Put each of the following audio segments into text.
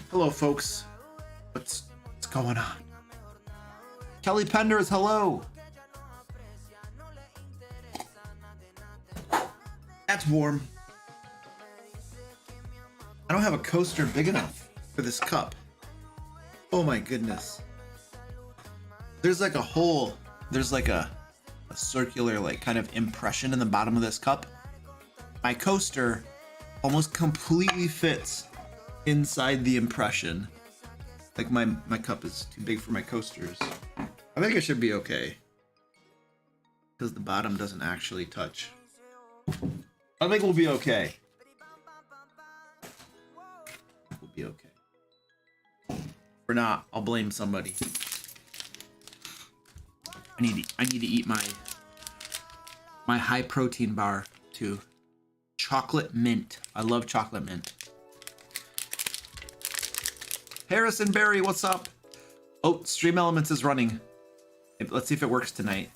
Hello, folks. What's going on? Kelly Penders, hello. That's warm. I don't have a coaster big enough for this cup. Oh my goodness. There's like a hole. There's like a circular like kind of impression in the bottom of this cup. My coaster almost completely fits inside the impression. Like my cup is too big for my coasters. I think it should be okay because the bottom doesn't actually touch. I think we'll be okay. We'll be okay. If we're not, I'll blame somebody. I need to eat my high protein bar too. Chocolate mint. I love chocolate mint. Harrison Barry, what's up? Oh, Stream Elements is running. Let's see if it works tonight.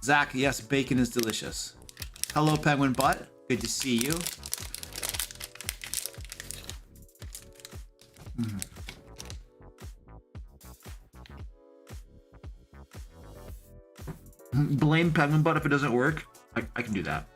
Zach, yes, bacon is delicious. Hello, Penguin Butt. Good to see you. Blame Penguin Butt if it doesn't work. I can do that.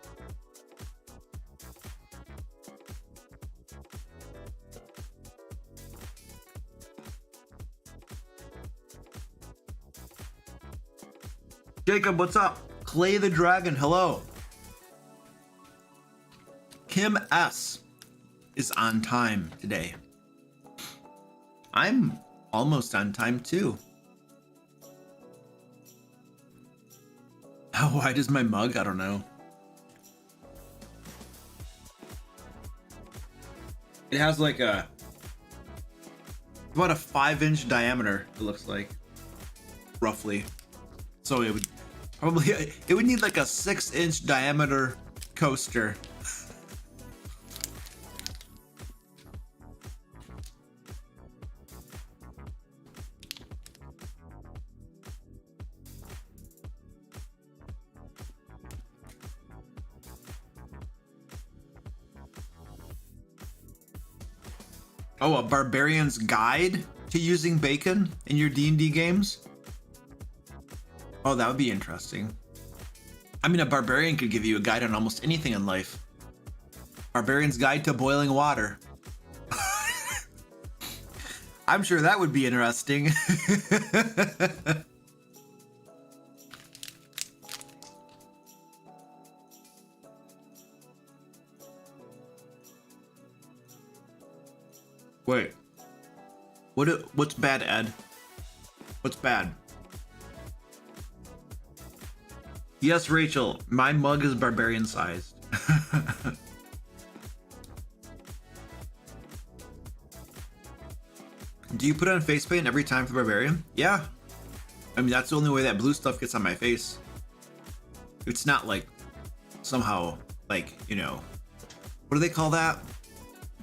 Jacob, what's up? Clay the Dragon, hello. Kim S is on time today. I'm almost on time too. How wide is my mug? I don't know. It has like about a 5-inch diameter, it looks like, roughly. So it would need like a 6-inch diameter coaster. Oh, a barbarian's guide to using bacon in your D&D games? Oh, that would be interesting. I mean, a barbarian could give you a guide on almost anything in life. Barbarian's Guide to Boiling Water. I'm sure that would be interesting. Wait. What's bad, Ed? What's bad? Yes, Rachel, my mug is barbarian sized. Do you put on face paint every time for barbarian? Yeah. I mean, that's the only way that blue stuff gets on my face. It's not like somehow like, you know, what do they call that?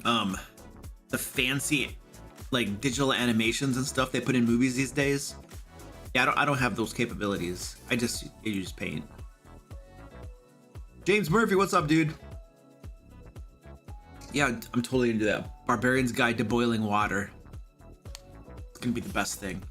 The fancy like digital animations and stuff they put in movies these days. Yeah, I don't have those capabilities. I use paint. James Murphy, what's up, dude? Yeah, I'm totally gonna do that. Barbarian's Guide to Boiling Water. It's gonna be the best thing.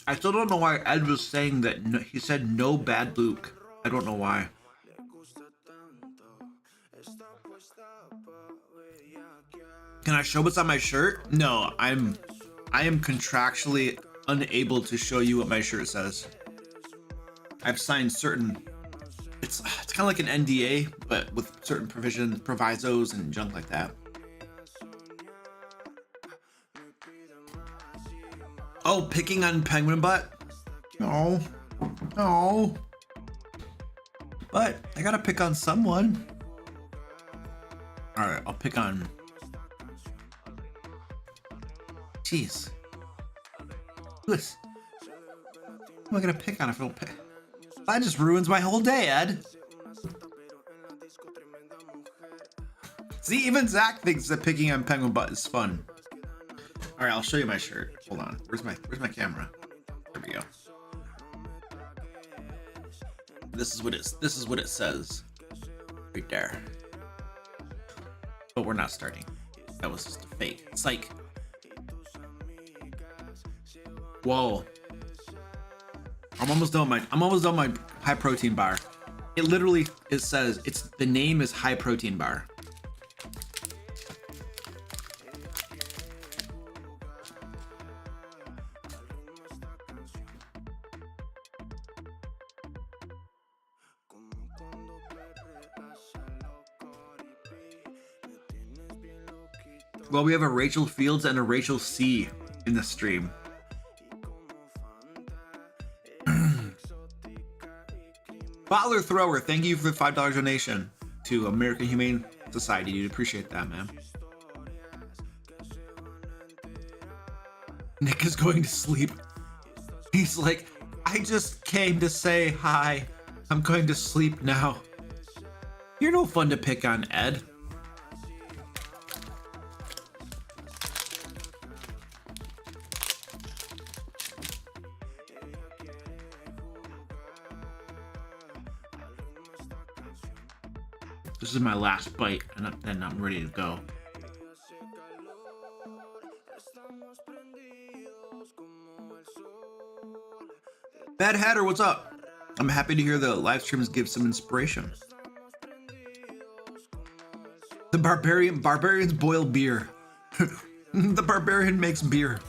I still don't know why Ed was saying that. No, he said no bad Luke. I don't know why. Can I show what's on my shirt? No, I am contractually unable to show you what my shirt says. I've signed certain. It's kind of like an NDA, but with certain provisos and junk like that. Oh, picking on Penguin Butt? No. No. But I gotta pick on someone. All right, I'll pick on. Jeez. What am I gonna pick on if I don't pick? That just ruins my whole day, Ed. See, even Zach thinks that picking on penguin butt is fun. All right, I'll show you my shirt. Hold on. Where's my camera? There we go. This is what it says. Right there. But we're not starting. That was just a fake. It's like, whoa. I'm almost done my high protein bar. It literally, it says the name is high protein bar. Well, we have a Rachel Fields and a Rachel C in the stream. Bottler Thrower, thank you for the $5 donation to American Humane Society, dude. Appreciate that, man. Nick is going to sleep. He's like, I just came to say hi. I'm going to sleep now. You're no fun to pick on, Ed. This is my last bite, and then I'm ready to go. Bad Hatter, what's up? I'm happy to hear the live streams give some inspiration. The Barbarians boil beer. The Barbarian makes beer.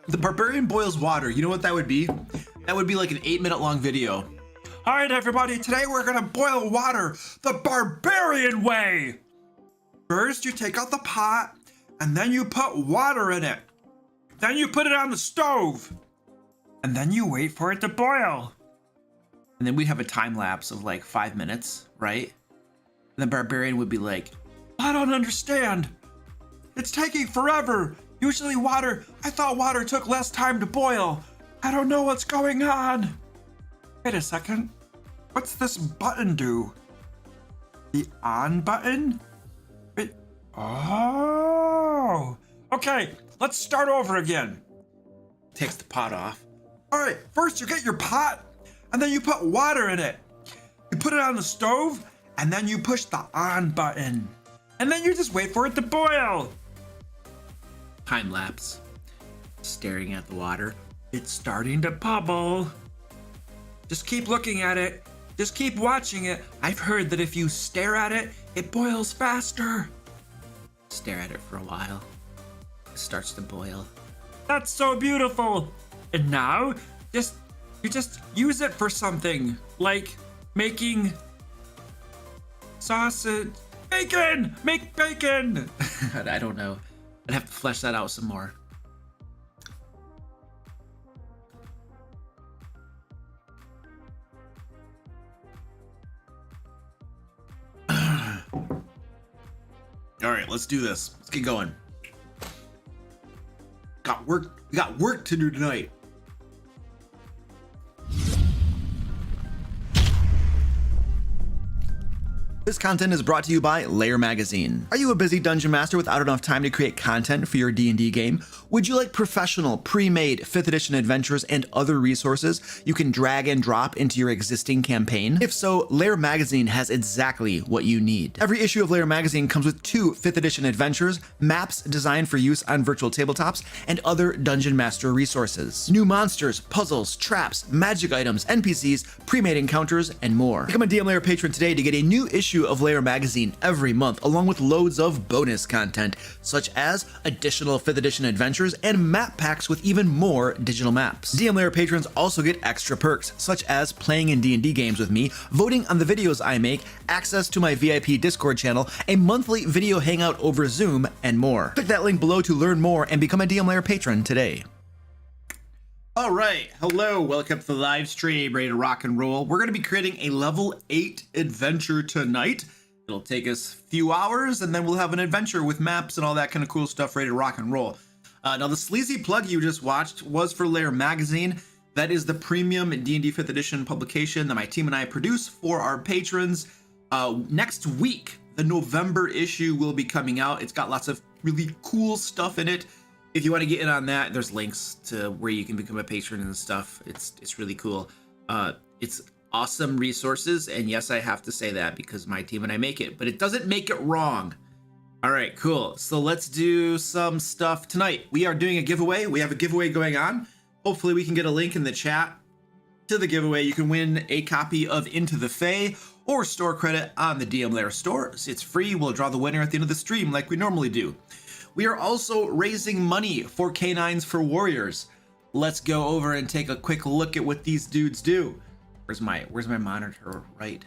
The Barbarian boils water. You know what that would be? That would be like an 8-minute long video. All right, everybody, today we're gonna boil water the Barbarian way. First, you take out the pot, and then you put water in it. Then you put it on the stove, and then you wait for it to boil. And then we'd have a time lapse of like 5 minutes, right? And the Barbarian would be like, I don't understand. It's taking forever. Usually I thought water took less time to boil. I don't know what's going on. Wait a second. What's this button do? The on button? Wait. Oh. Okay, let's start over again. Takes the pot off. All right, first you get your pot, and then you put water in it. You put it on the stove, and then you push the on button. And then you just wait for it to boil. Time lapse. Staring at the water. It's starting to bubble. Just keep looking at it. Just keep watching it. I've heard that if you stare at it, it boils faster. Stare at it for a while. It starts to boil. That's so beautiful. And now, you just use it for something, like making sausage. Bacon! Make bacon! I don't know. I'd have to flesh that out some more. All right, let's do this. Let's get going. We got work to do tonight. This content is brought to you by Lair magazine. Are you a busy dungeon master without enough time to create content for your D&D game? Would you like professional, pre-made 5th edition adventures and other resources you can drag and drop into your existing campaign? If so, Lair magazine has exactly what you need. Every issue of Lair magazine comes with 2 5th edition adventures, maps designed for use on virtual tabletops, and other dungeon master resources. New monsters, puzzles, traps, magic items, NPCs, pre-made encounters, and more. Become a DM Lair patron today to get a new issue of Lair magazine every month, along with loads of bonus content, such as additional 5th edition adventures and map packs with even more digital maps. DM Lair patrons also get extra perks, such as playing in D&D games with me, voting on the videos I make, access to my VIP Discord channel, a monthly video hangout over Zoom, and more. Click that link below to learn more and become a DM Lair patron today. All right, hello, welcome to the live stream, ready to rock and roll. We're going to be creating a level 8 adventure tonight. It'll take us a few hours, and then we'll have an adventure with maps and all that kind of cool stuff ready to rock and roll. Now, the sleazy plug you just watched was for Lair magazine. That is the premium DnD 5th edition publication that my team and I produce for our patrons. Next week, the November issue will be coming out. It's got lots of really cool stuff in it. If you want to get in on that, there's links to where you can become a patron and stuff. It's really cool. It's awesome resources, and yes, I have to say that because my team and I make it, but it doesn't make it wrong. All right, cool. So let's do some stuff tonight. We are doing a giveaway. We have a giveaway going on. Hopefully we can get a link in the chat to the giveaway. You can win a copy of Into the Fae or store credit on the DM Lair store. It's free. We'll draw the winner at the end of the stream like we normally do. We are also raising money for Canines for Warriors. Let's go over and take a quick look at what these dudes do. Where's my monitor? Right.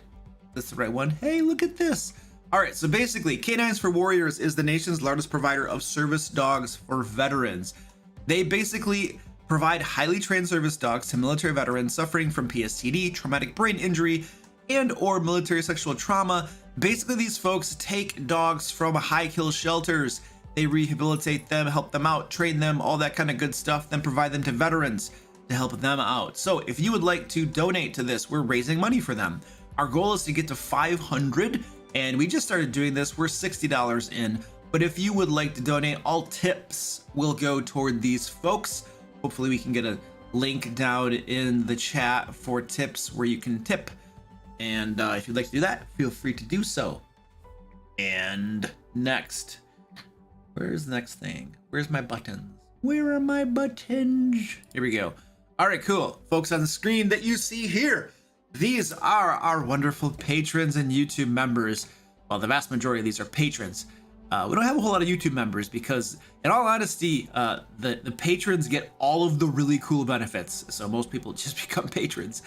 That's the right one. Hey, look at this. All right, so basically, Canines for Warriors is the nation's largest provider of service dogs for veterans. They basically provide highly trained service dogs to military veterans suffering from PSTD, traumatic brain injury, and or military sexual trauma. Basically, these folks take dogs from high kill shelters. They rehabilitate them, help them out, train them, all that kind of good stuff, then provide them to veterans to help them out. So if you would like to donate to this, we're raising money for them. Our goal is to get to 500, and we just started doing this. We're $60 in, but if you would like to donate, all tips will go toward these folks. Hopefully we can get a link down in the chat for tips where you can tip. And if you'd like to do that, feel free to do so. And next. Where's the next thing? Where's my buttons? Where are my buttons? Here we go. All right, cool. Folks on the screen that you see here, these are our wonderful patrons and YouTube members. Well, the vast majority of these are patrons. We don't have a whole lot of YouTube members because, in all honesty, the patrons get all of the really cool benefits. So most people just become patrons.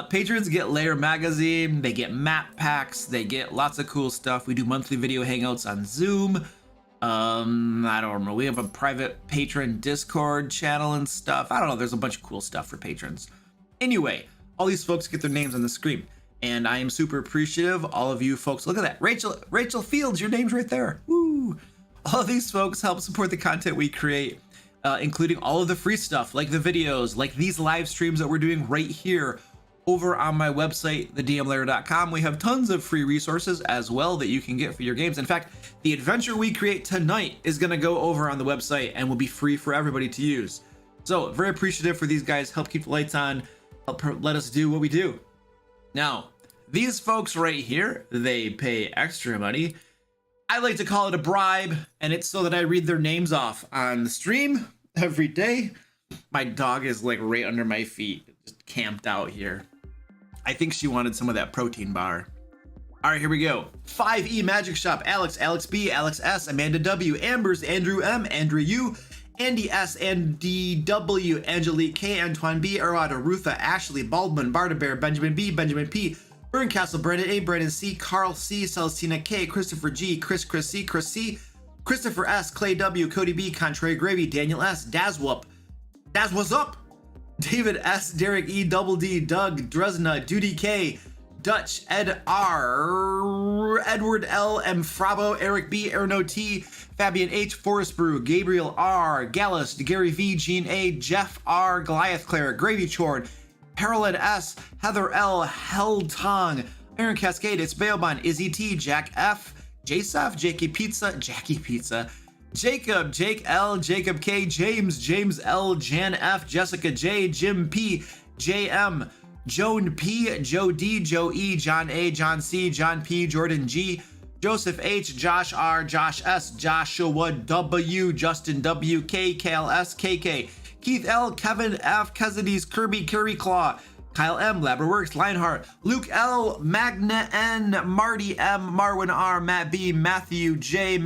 Patrons get Lair magazine, they get map packs, they get lots of cool stuff. We do monthly video hangouts on Zoom. I don't remember. We have a private patron Discord channel and stuff. I don't know. There's a bunch of cool stuff for patrons. Anyway, all these folks get their names on the screen, and I am super appreciative. All of you folks, look at that. Rachel Fields, your name's right there. Woo! All of these folks help support the content we create, including all of the free stuff, like the videos, like these live streams that we're doing right here. Over on my website, thedmlair.com, we have tons of free resources as well that you can get for your games. In fact, the adventure we create tonight is going to go over on the website and will be free for everybody to use. So very appreciative for these guys. Help keep the lights on. Help let us do what we do. Now, these folks right here, they pay extra money. I like to call it a bribe, and it's so that I read their names off on the stream every day. My dog is like right under my feet, just camped out here. I think she wanted some of that protein bar. All right, here we go. 5E Magic Shop, Alex, Alex B, Alex S, Amanda W, Ambers, Andrew M, Andrew U, Andy S, Andy W, Angelique K, Antoine B, Arada, Rutha, Ashley, Baldwin, Barda Bear, Benjamin B, Benjamin P, Burncastle, Brandon A, Brandon C, Carl C, Celestina K, Christopher G, Chris C, Chris C, Christopher S, Clay W, Cody B, Contrary Gravy, Daniel S, Dazwup, Daz, what's up? David S, Derek E, Double D, Doug, Dresna, Duty K, Dutch, Ed R, Edward L, M, Frabo, Eric B, Erno T, Fabian H, Forest Brew, Gabriel R, Gallus, Gary V, Gene A, Jeff R, Goliath Claire, Gravy Chorn, Harold S, Heather L, Helltong, Aaron Cascade, It's Bailbon, Izzy T, Jack F, Jasef, Jackie Pizza, Jacob, Jake L, Jacob K, James L, Jan F, Jessica J, Jim P, JM, Joan P, Joe D, Joe E, John A, John C, John P, Jordan G, Joseph H, Josh R, Josh S, Joshua W, Justin W, K, Kale S, KK, Keith L, Kevin F, Kezides, Kirby, Curry Claw, Kyle M, Labraworks, Lionheart, Luke L, Magna N, Marty M, Marwin R, Matt B, Matthew J,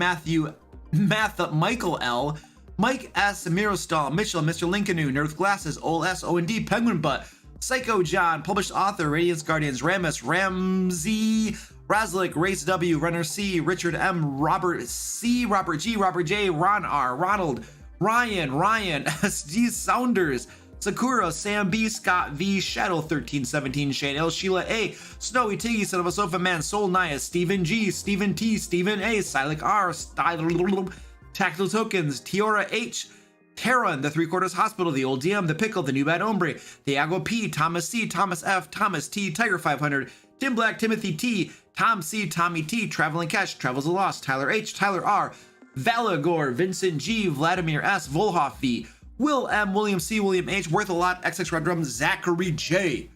Michael L, Mike S, Mirostal, Mitchell, Mr. Lincoln, Nerd with Glasses, Ol S, O&D, Penguin Butt, Psycho John, published author, Radiance Guardians, Ramus, Ramsey, Razlik, Race W, Runner C, Richard M, Robert C, Robert G, Robert J, Ron R, Ronald, Ryan, SD Sounders, Sakura, Sam B, Scott V, Shadow 1317, Shane L, Sheila A, Snowy Tiggy, Son of a Sofa Man, Soul Naya, Stephen G, Stephen T, Stephen A, Silik R, Tactile Tokens, Tiora H, Terran, the 3/4 Hospital, the Old DM, the Pickle, the New Bad Hombre, Thiago P, Thomas C, Thomas F, Thomas T, Tiger 500, Tim Black, Timothy T, Tom C, Tommy T, Traveling Cash, Travels a Lost, Tyler H, Tyler R, Valagor, Vincent G, Vladimir S, Volhoff V, Will M, William C, William H, Worth a Lot, XX Red Drum, Zachary J.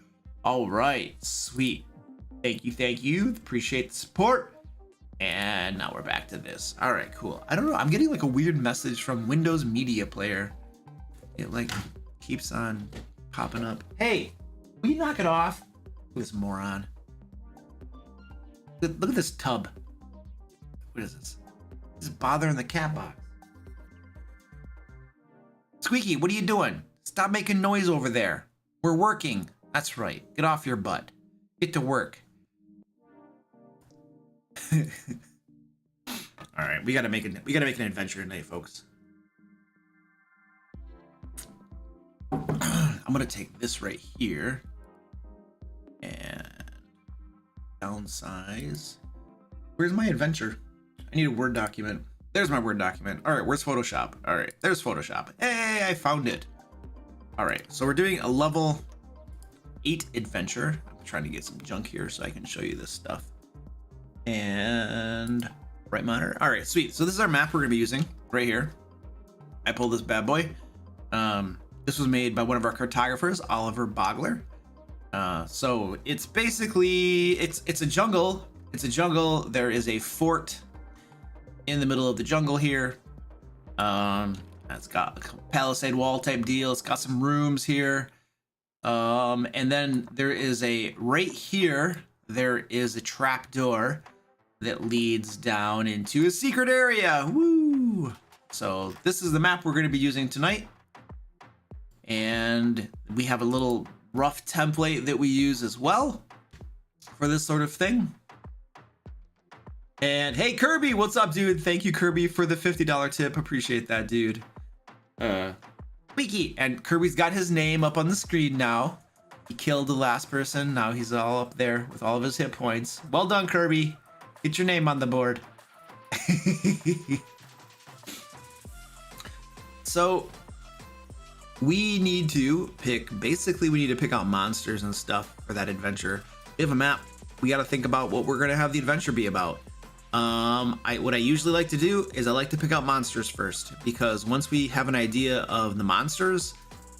All right, sweet. Thank you. Appreciate the support. And now we're back to this. All right, cool. I don't know. I'm getting like a weird message from Windows Media Player. It like keeps on popping up. Hey, will you knock it off? This moron. Look at this tub. What is this? This is bothering the cat box. Squeaky, what are you doing? Stop making noise over there. We're working. That's right. Get off your butt. Get to work. All right, we gotta make an adventure tonight, folks. I'm gonna take this right here and downsize. Where's my adventure? I need a Word document. There's my Word document. All right, where's Photoshop? All right, there's Photoshop. Hey, I found it. All right, so we're doing a level 8 adventure. I'm trying to get some junk here so I can show you this stuff. And right monitor. All right, sweet. So this is our map we're gonna be using right here. I pulled this bad boy. This was made by one of our cartographers, Oliver Bogler. So it's basically it's a jungle. It's a jungle. There is a fort in the middle of the jungle here. It's got a palisade wall type deal. It's got some rooms here. And then there is right here, there is a trap door that leads down into a secret area. Woo! So this is the map we're going to be using tonight. And we have a little rough template that we use as well for this sort of thing. And hey, Kirby, what's up, dude? Thank you, Kirby, for the $50 tip. Appreciate that, dude. Wiki. And Kirby's got his name up on the screen now. He killed the last person. Now he's all up there with all of his hit points. Well done, Kirby. Get your name on the board. So we need to pick out monsters and stuff for that adventure. We have a map. We got to think about what we're going to have the adventure be about. What I usually like to do is I like to pick out monsters first, because once we have an idea of the monsters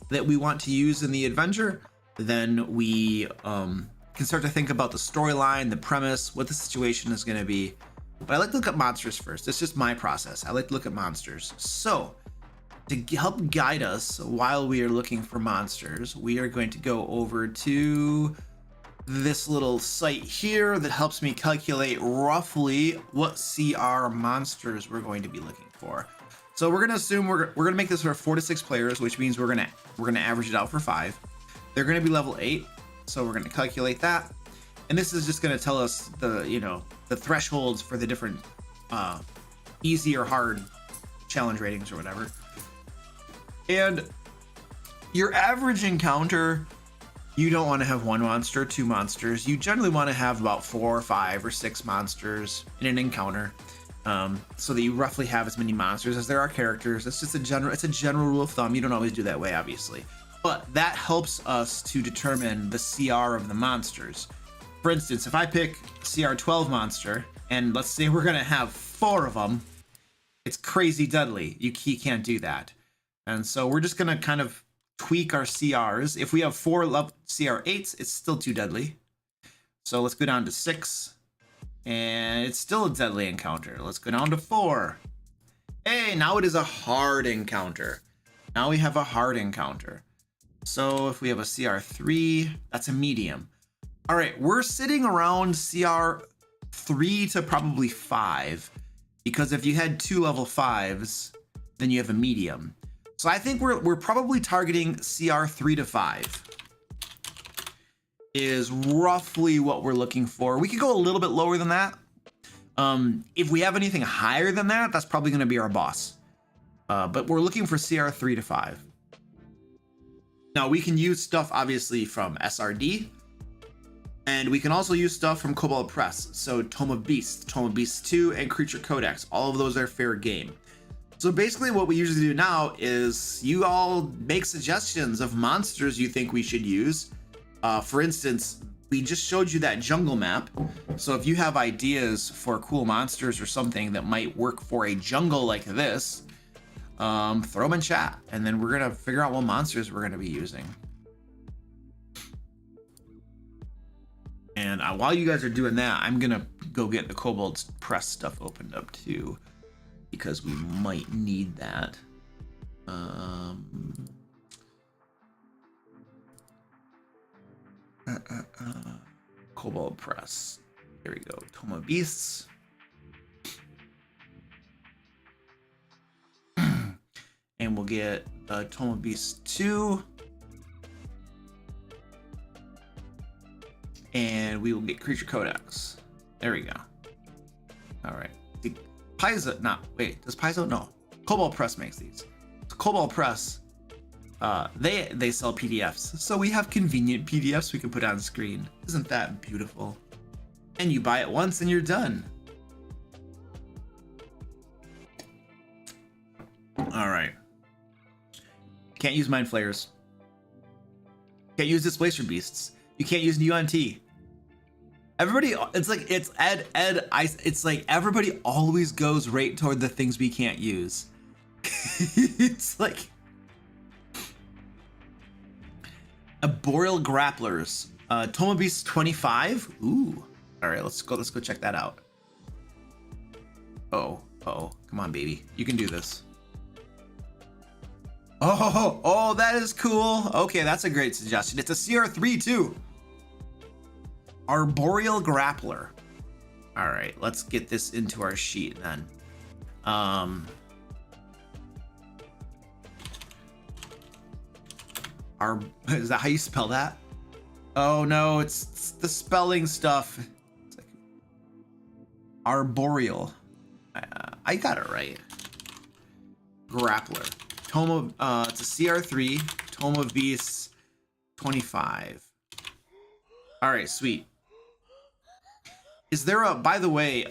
that we want to use in the adventure, then we can start to think about the storyline, the premise, what the situation is going to be. But I like to look at monsters first. It's just my process. I like to look at monsters. So to help guide us while we are looking for monsters, we are going to go over to this little site here that helps me calculate roughly what CR monsters we're going to be looking for. So we're going to assume we're going to make this for 4 to 6 players, which means we're going to average it out for 5. They're going to be level 8, so we're going to calculate that. And this is just going to tell us the thresholds for the different easy or hard challenge ratings or whatever. And your average encounter, you don't want to have 1 monster, 2 monsters. You generally want to have about 4 or 5 or 6 monsters in an encounter, so that you roughly have as many monsters as there are characters. It's just a general rule of thumb. You don't always do that way, obviously, but that helps us to determine the CR of the monsters. For instance, if I pick CR 12 monster, and let's say we're gonna have 4 of them, it's crazy deadly. You can't do that. And so we're just gonna kind of tweak our CRs. If we have 4 CR 8s, it's still too deadly. So let's go down to 6, and it's still a deadly encounter. Let's go down to 4. Hey, now it is a hard encounter. Now we have a hard encounter. So if we have a CR 3, that's a medium. All right, we're sitting around CR 3 to probably 5, because if you had 2 level 5s, then you have a medium. So I think we're probably targeting CR 3 to 5 is roughly what we're looking for. We could go a little bit lower than that. If we have anything higher than that, that's probably going to be our boss. But we're looking for CR 3 to 5. Now we can use stuff obviously from SRD, and we can also use stuff from Kobold Press. So Tome of Beasts 2, and Creature Codex. All of those are fair game. So basically what we usually do now is you all make suggestions of monsters you think we should use. For instance, we just showed you that jungle map. So if you have ideas for cool monsters or something that might work for a jungle like this, throw them in chat, and then we're gonna figure out what monsters we're gonna be using. And while you guys are doing that, I'm gonna go get the Kobold Press stuff opened up too, because we might need that. Kobold Press. There we go. Tome of Beasts. And we'll get Tome of Beasts 2. And we will get Creature Codex. There we go. All right. Paizo, does Paizo? No. Kobold Press makes these. So Kobold Press, they sell PDFs. So we have convenient PDFs we can put on screen. Isn't that beautiful? And you buy it once and you're done. All right. Can't use Mind Flayers. Can't use Displacer Beasts. You can't use UNT. Everybody, it's like, it's it's like everybody always goes right toward the things we can't use. It's like Arboreal Grapplers, Tome of Beasts 25. Ooh, all right, let's go check that out. Oh, come on, baby, you can do this. Oh, that is cool. Okay, that's a great suggestion. It's a CR3 too. Arboreal Grappler. All right, let's get this into our sheet then. Is that how you spell that? Oh no, it's the spelling stuff. It's like Arboreal. I got it right. Grappler. Tome of, it's a CR3, Tome of Beasts 25. All right, sweet. Is there a, by the way,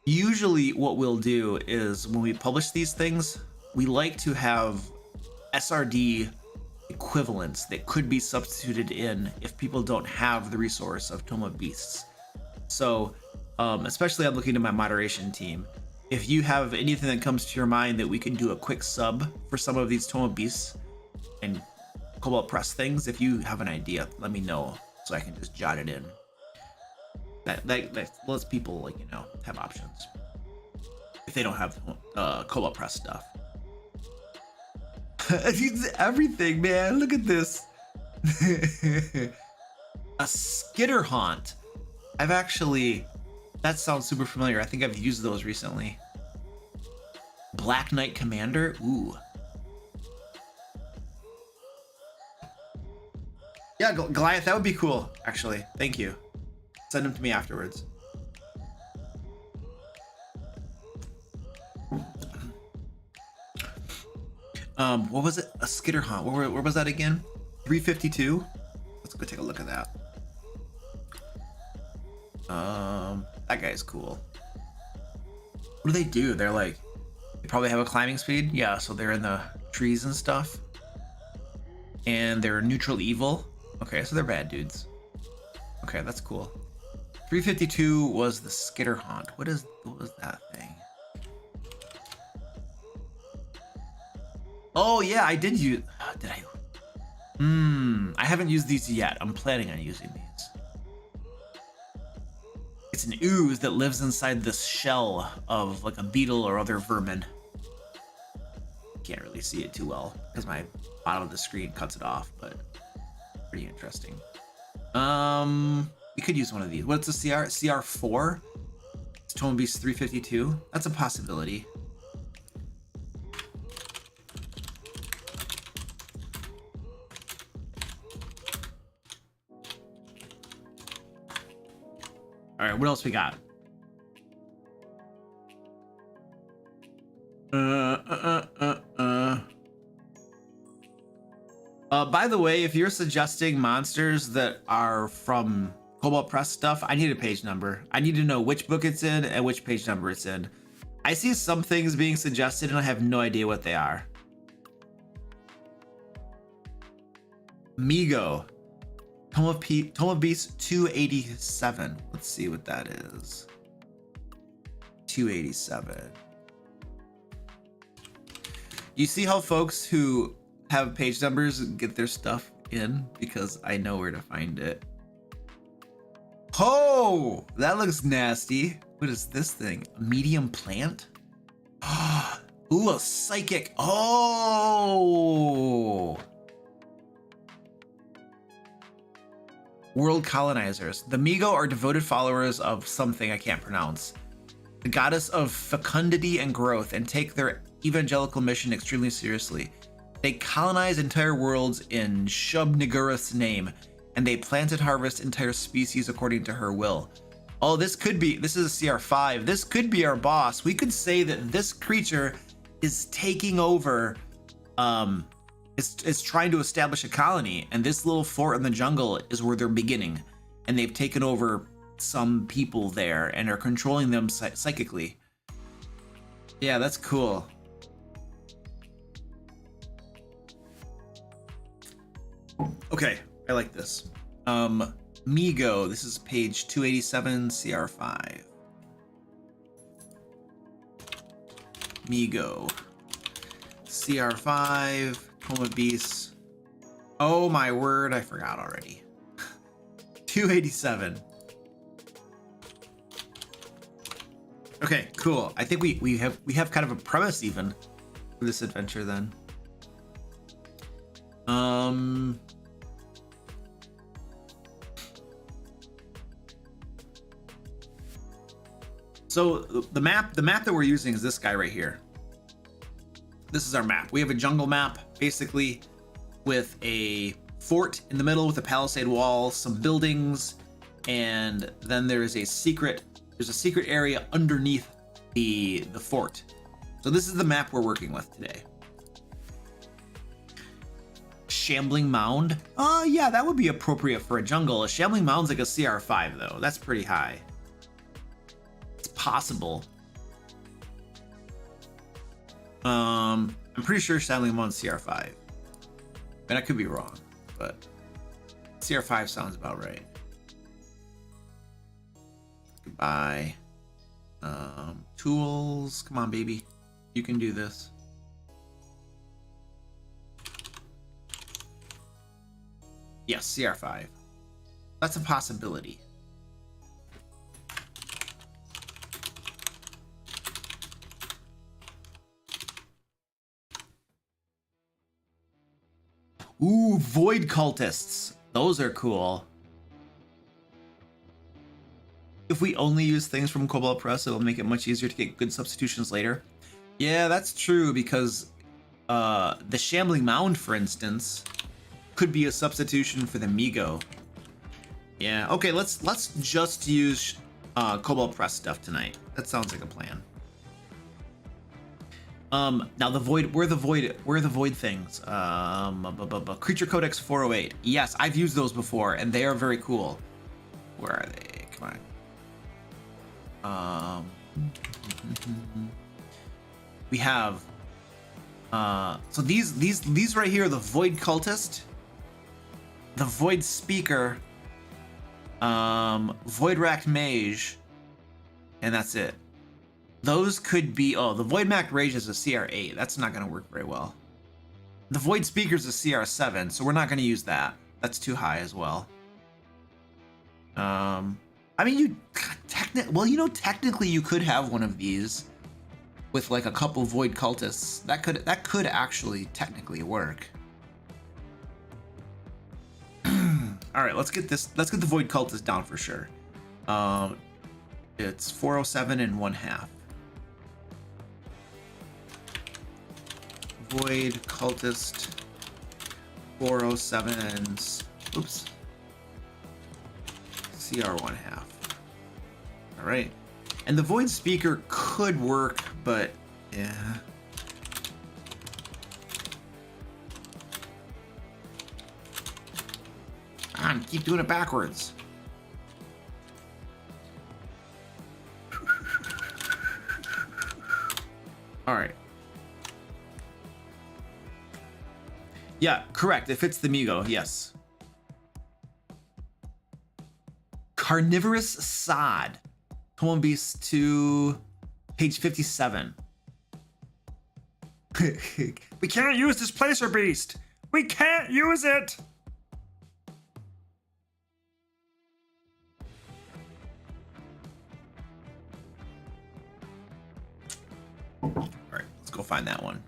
usually what we'll do is when we publish these things, we like to have SRD equivalents that could be substituted in if people don't have the resource of Tome of Beasts. So, especially I'm looking to my moderation team. If you have anything that comes to your mind that we can do a quick sub for some of these Tome of Beasts and Kobold Press things, if you have an idea, let me know so I can just jot it in. That lets people, like, you know, have options if they don't have Kobold Press stuff. Everything, man. Look at this. A Skitter Haunt. I've actually, that sounds super familiar. I think I've used those recently. Black Knight Commander. Ooh. Yeah, Goliath, that would be cool, actually. Thank you. Send them to me afterwards. What was it? A Skitter Haunt. Where was that again? 352? Let's go take a look at that. That guy's cool. What do they do? They're like, they probably have a climbing speed. Yeah, so they're in the trees and stuff. And they're neutral evil. Okay, so they're bad dudes. Okay, that's cool. 352 was the Skitter Haunt. What was that thing? Oh yeah, I did use. Did I? I haven't used these yet. I'm planning on using these. It's an ooze that lives inside this shell of like a beetle or other vermin. Can't really see it too well because my bottom of the screen cuts it off, but pretty interesting. We could use one of these. What's the CR? CR4? It's Tome of Beasts 352. That's a possibility. All right, what else we got? By the way, if you're suggesting monsters that are from Cobalt Press stuff, I need a page number. I need to know which book it's in and which page number it's in. I see some things being suggested and I have no idea what they are. Migo. Tome of Beasts 287. Let's see what that is. 287. You see how folks who have page numbers get their stuff in? Because I know where to find it. Oh, that looks nasty. What is this thing? A medium plant? Ooh, a psychic. Oh. World colonizers. The Migo are devoted followers of something I can't pronounce. The goddess of fecundity and growth, and take their evangelical mission extremely seriously. They colonize entire worlds in Shub-Nigurath's name, and they plant and harvest entire species according to her will. Oh, this is a CR5. This could be our boss. We could say that this creature is taking over, is trying to establish a colony, and this little fort in the jungle is where they're beginning, and they've taken over some people there and are controlling them psychically. Yeah, that's cool. Okay, I like this. Migo, this is page 287, CR5. Migo. CR5, Home of Beasts. Oh my word, I forgot already. 287. Okay, cool. I think we have kind of a premise even for this adventure then. So the map that we're using is this guy right here. This is our map. We have a jungle map, basically, with a fort in the middle with a palisade wall, some buildings, and then there's a secret area underneath the fort. So this is the map we're working with today. Shambling mound. Yeah, that would be appropriate for a jungle. A shambling mound's like a CR5 though. That's pretty high. It's possible. I'm pretty sure shambling mound's CR5. And I could be wrong, but CR5 sounds about right. Goodbye. Tools. Come on, baby. You can do this. Yes, CR5. That's a possibility. Ooh, void cultists. Those are cool. If we only use things from Cobalt Press, it'll make it much easier to get good substitutions later. Yeah, that's true, because the Shambling Mound, for instance, could be a substitution for the Migo. Yeah, okay, let's just use Cobalt Press stuff tonight. That sounds like a plan. Now the void, where are the void things? Creature Codex 408. Yes, I've used those before, and they are very cool. Where are they? Come on. We have so these right here, the Void Cultist, the Void Speaker, Void Racked Mage, and that's it. Those could be, the Void Racked Mage is a CR8. That's not going to work very well. The Void Speaker is a CR7, so we're not going to use that. That's too high as well. I mean, technically you could have one of these with like a couple Void Cultists. That could actually technically work. All right, let's get the Void Cultist down for sure. It's 407 and 1/2. Void Cultist 407 and oops. CR 1/2. All right, and the Void Speaker could work, but yeah, on, keep doing it backwards. All right. Yeah, correct. It fits the Migo, yes. Carnivorous Sod. Home Beast to page 57. We can't use Displacer Beast. We can't use it. All right, let's go find that one.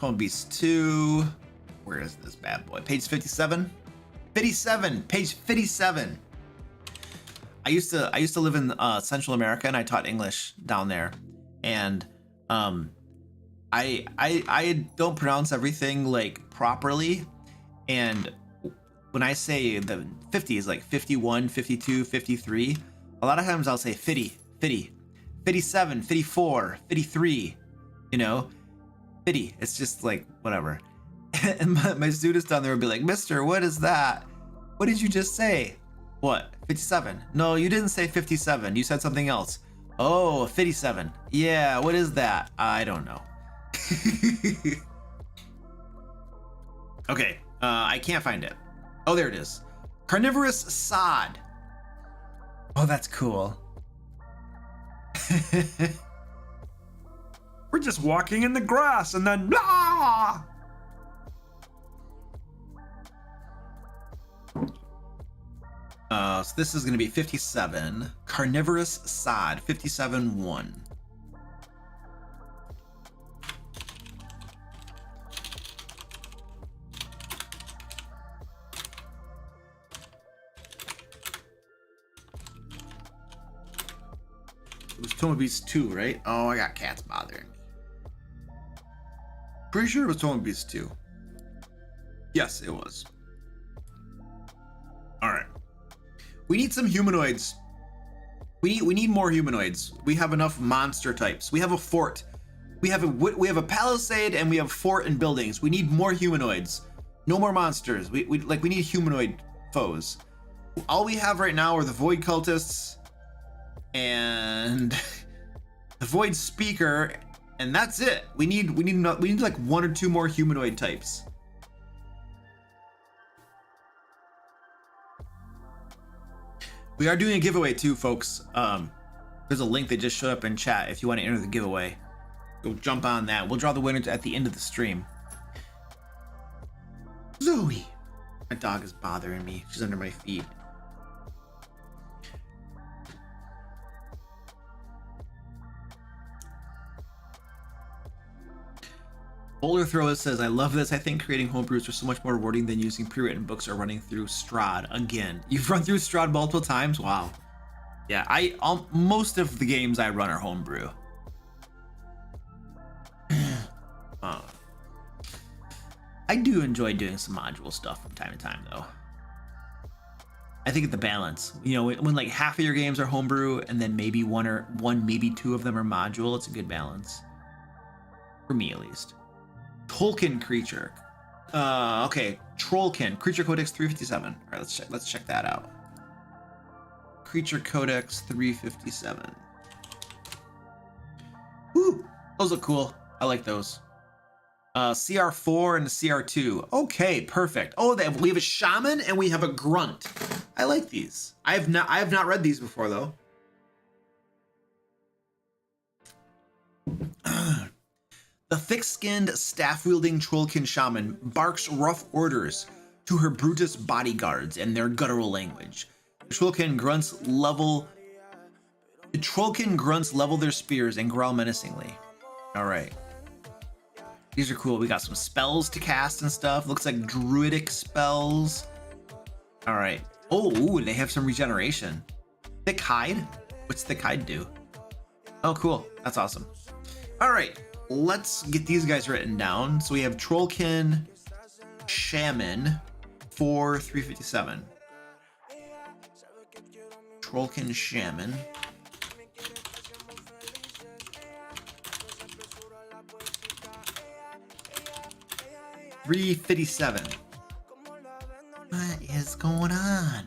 Home Beast 2. Where is this bad boy? Page 57. 57. Page 57. I used to live in Central America, and I taught English down there, and I don't pronounce everything like properly, and when I say the 50s, like 51, 52, 53, a lot of times I'll say 50, 50, 57, 54, 53, you know, 50. It's just like whatever. And my students down there would be like, "Mister, what is that? What did you just say?" "What? 57? No, you didn't say 57. You said something else." "Oh, 57. Yeah, what is that?" "I don't know." Okay, I can't find it. Oh, there it is. Carnivorous Sod. Oh, that's cool. We're just walking in the grass and then blah! So this is going to be 57. Carnivorous Sod, 57-1. It was Tome of Beasts 2, right? Oh, I got cats bothering me. Pretty sure it was Tome of Beasts 2. Yes, it was. All right. We need some humanoids. We need more humanoids. We have enough monster types. We have a fort. We have a palisade, and we have fort and buildings. We need more humanoids. No more monsters. We need humanoid foes. All we have right now are the void cultists and the void speaker, and that's it. We need like one or two more humanoid types. We are doing a giveaway too, folks. There's a link that just showed up in chat if you want to enter the giveaway. Go jump on that. We'll draw the winner at the end of the stream. Zoe. My dog is bothering me. She's under my feet. Boulder Thrower says, "I love this. I think creating homebrews are so much more rewarding than using pre-written books or running through Strahd again." You've run through Strahd multiple times? Wow. Yeah, most of the games I run are homebrew. I do enjoy doing some module stuff from time to time, though. I think it's the balance. You know, when like half of your games are homebrew and then maybe one, maybe two of them are module, it's a good balance. For me, at least. Tolkien creature. Okay, Trollkin, creature codex 357. All right, let's check that out. Creature codex 357. Woo, those look cool. I like those. CR4 and a CR2. Okay, perfect. Oh, we have a shaman and we have a grunt. I like these. I have not read these before though. The thick-skinned, staff-wielding Trollkin shaman barks rough orders to her Brutus bodyguards in their guttural language. The Trollkin grunts level their spears and growl menacingly. All right. These are cool. We got some spells to cast and stuff. Looks like druidic spells. All right. Oh, ooh, they have some regeneration. Thick hide? What's thick hide do? Oh, cool. That's awesome. All right. Let's get these guys written down. So we have Trollkin Shaman for 357. Trollkin Shaman. $357. going on?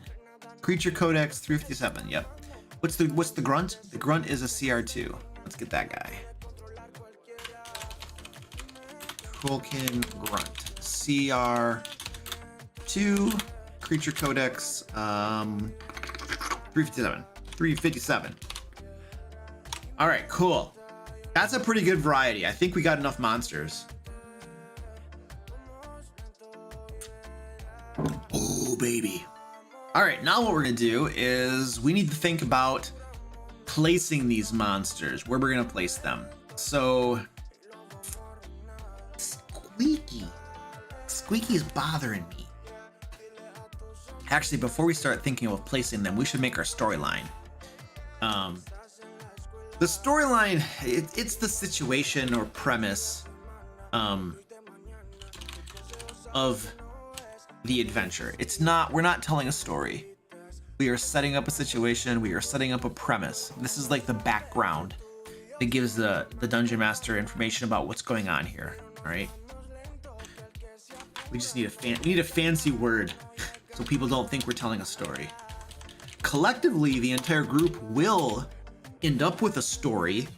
Creature Codex 357. Yep. What's the grunt? The grunt is a CR2. Let's get that guy. Trollkin grunt. CR2. Creature Codex 357. 357. All right, cool. That's a pretty good variety. I think we got enough monsters. Oh, baby. All right, now what we're gonna do is we need to think about placing these monsters, where we're gonna place them. So, Squeaky's bothering me. Actually, before we start thinking of placing them, we should make our storyline. The storyline, it's the situation or premise of the adventure. We're not telling a story. We are setting up a situation. We are setting up a premise. This is like the background that gives the dungeon master information about what's going on here. All right. We just need a fancy word so people don't think we're telling a story. Collectively, the entire group will end up with a story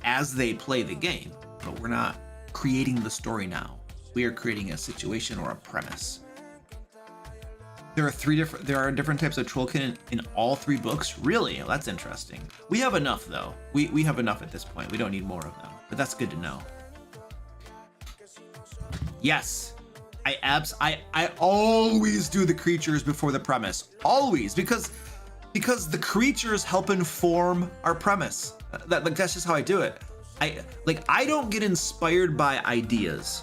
as they play the game, but we're not creating the story now. We are creating a situation or a premise. There are different types of Trollkin in all 3 books. Really? Well, that's interesting. We have enough though. We have enough at this point. We don't need more of them, but that's good to know. Yes, I always do the creatures before the premise. Always, because the creatures help inform our premise. That's just how I do it. I don't get inspired by ideas.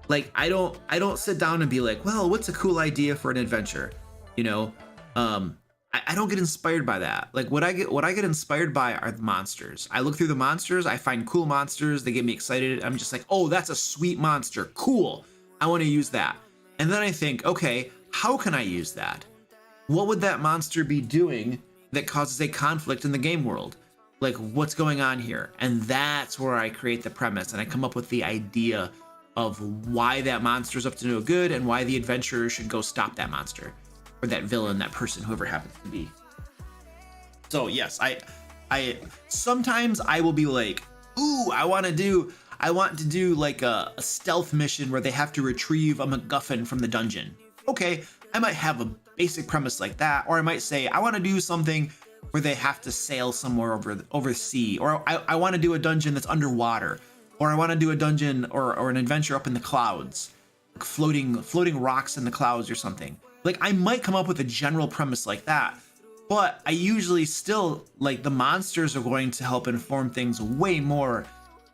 Like I don't sit down and be like, well, what's a cool idea for an adventure? You know, I don't get inspired by that. Like what I get inspired by are the monsters. I look through the monsters, I find cool monsters, they get me excited. I'm just like, oh, that's a sweet monster. Cool. I want to use that. And then I think, okay, how can I use that? What would that monster be doing that causes a conflict in the game world? Like what's going on here? And that's where I create the premise and I come up with the idea of why that monster is up to no good and why the adventurer should go stop that monster or that villain, that person, whoever happens to be. So yes, I sometimes I will be like, ooh, I want to do like a stealth mission where they have to retrieve a MacGuffin from the dungeon. Okay, I might have a basic premise like that, or I might say I want to do something where they have to sail somewhere over sea, or I want to do a dungeon that's underwater. Or I want to do a dungeon or an adventure up in the clouds, like floating rocks in the clouds or something. Like I might come up with a general premise like that, but I usually still like the monsters are going to help inform things way more.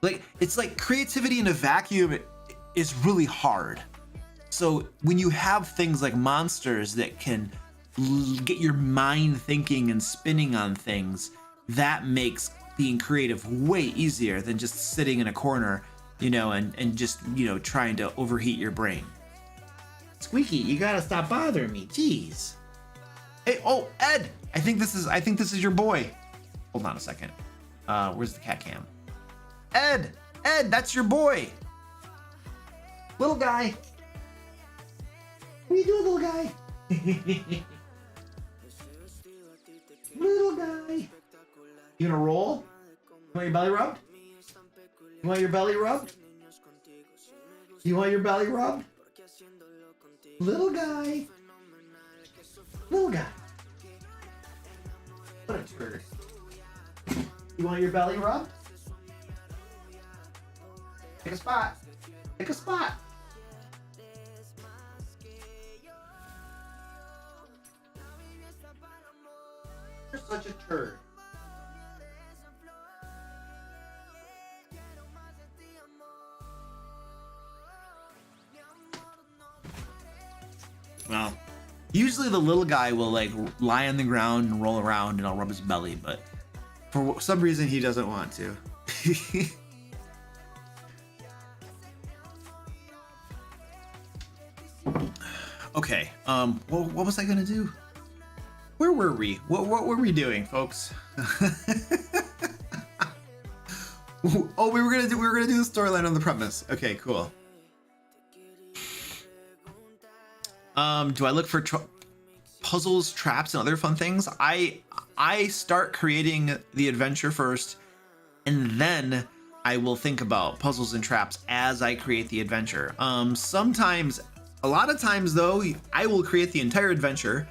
Like it's like creativity in a vacuum is really hard. So when you have things like monsters that can get your mind thinking and spinning on things, that makes being creative way easier than just sitting in a corner, you know, and just, you know, trying to overheat your brain. Squeaky, you gotta stop bothering me. Jeez. Hey, oh, Ed, I think this is your boy. Hold on a second. Where's the cat cam? Ed, that's your boy. Little guy. What are you doing, little guy? Little guy. You gonna roll? You want your belly rubbed? You want your belly rubbed? You want your belly rubbed? Little guy. Little guy. What a turd. You want your belly rubbed? Pick a spot. Pick a spot. You're such a turd. Well, usually the little guy will like lie on the ground and roll around and I'll rub his belly, but for some reason he doesn't want to. Okay, what was I gonna do? Where were we? What were we doing, folks? Oh, we were gonna do the storyline on the premise. Okay, cool. Do I look for puzzles, traps, and other fun things, I start creating the adventure first, and then I will think about puzzles and traps as I create the adventure. Sometimes, a lot of times though, I will create the entire adventure,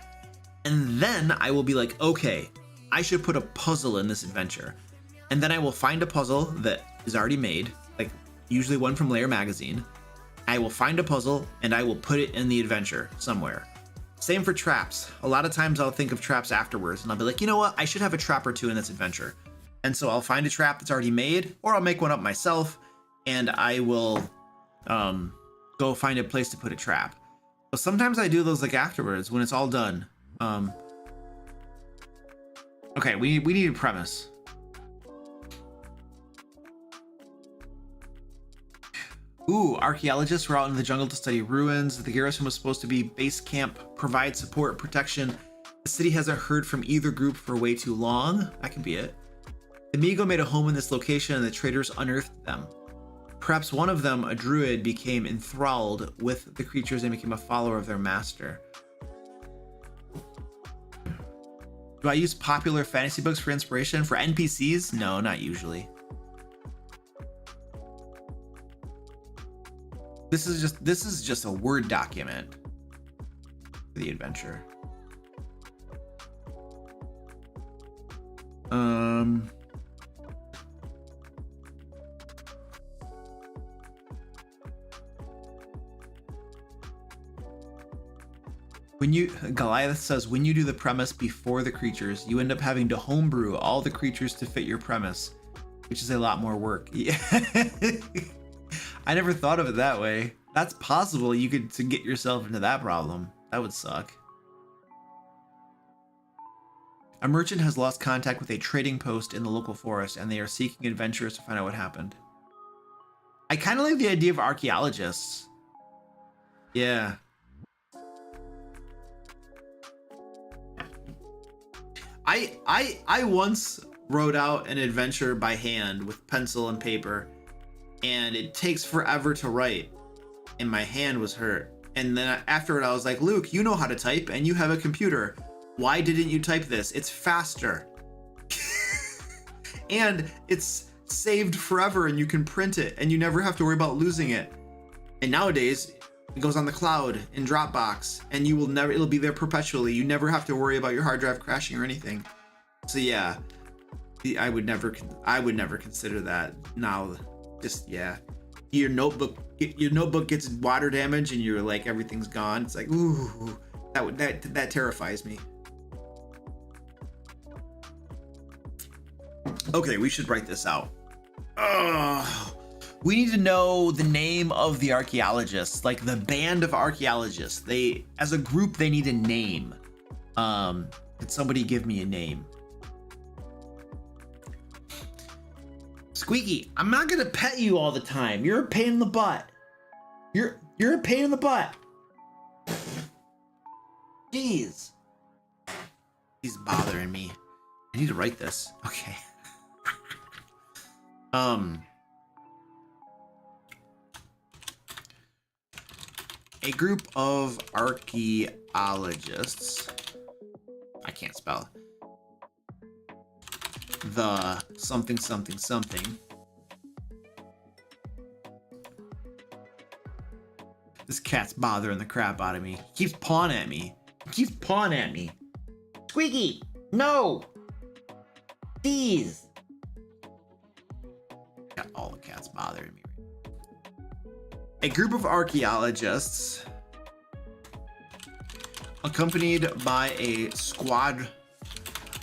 and then I will be like, okay, I should put a puzzle in this adventure. And then I will find a puzzle that is already made, like usually one from Lair magazine. I will find a puzzle and I will put it in the adventure somewhere. Same for traps. A lot of times I'll think of traps afterwards and I'll be like, you know what? I should have a trap or two in this adventure. And so I'll find a trap that's already made, or I'll make one up myself, and I will go find a place to put a trap. But sometimes I do those like afterwards when it's all done. Okay, we need a premise. Ooh, archaeologists were out in the jungle to study ruins. The garrison was supposed to be base camp, provide support, protection. The city hasn't heard from either group for way too long. That could be it. The Migo made a home in this location and the traders unearthed them. Perhaps one of them, a druid, became enthralled with the creatures and became a follower of their master. Do I use popular fantasy books for inspiration? For NPCs? No, not usually. This is just a Word document for the adventure. Goliath says, when you do the premise before the creatures, you end up having to homebrew all the creatures to fit your premise, which is a lot more work. Yeah. I never thought of it that way. That's possible. You could to get yourself into that problem. That would suck. A merchant has lost contact with a trading post in the local forest, and they are seeking adventurers to find out what happened. I kind of like the idea of archaeologists. Yeah. I once wrote out an adventure by hand with pencil and paper, and it takes forever to write, and my hand was hurt. And then after it, I was like, Luke, you know how to type and you have a computer. Why didn't you type this? It's faster. And it's saved forever and you can print it and you never have to worry about losing it. And nowadays it goes on the cloud in Dropbox and you will never, it'll be there perpetually. You never have to worry about your hard drive crashing or anything. So yeah, I would never consider that now. Just, yeah, your notebook gets water damage and you're like, everything's gone. It's like, ooh, that terrifies me. Okay, we should write this out. We need to know the name of the archaeologists, like the band of archaeologists. They, as a group, they need a name. Could somebody give me a name? Squeaky, I'm not gonna pet you all the time. You're a pain in the butt. You're a pain in the butt. Jeez. He's bothering me. I need to write this. Okay. A group of archaeologists. I can't spell. The something something something. This cat's bothering the crap out of me. He keeps pawing at me. Squeaky, no. Please. Got all the cats bothering me. A group of archaeologists accompanied by a squad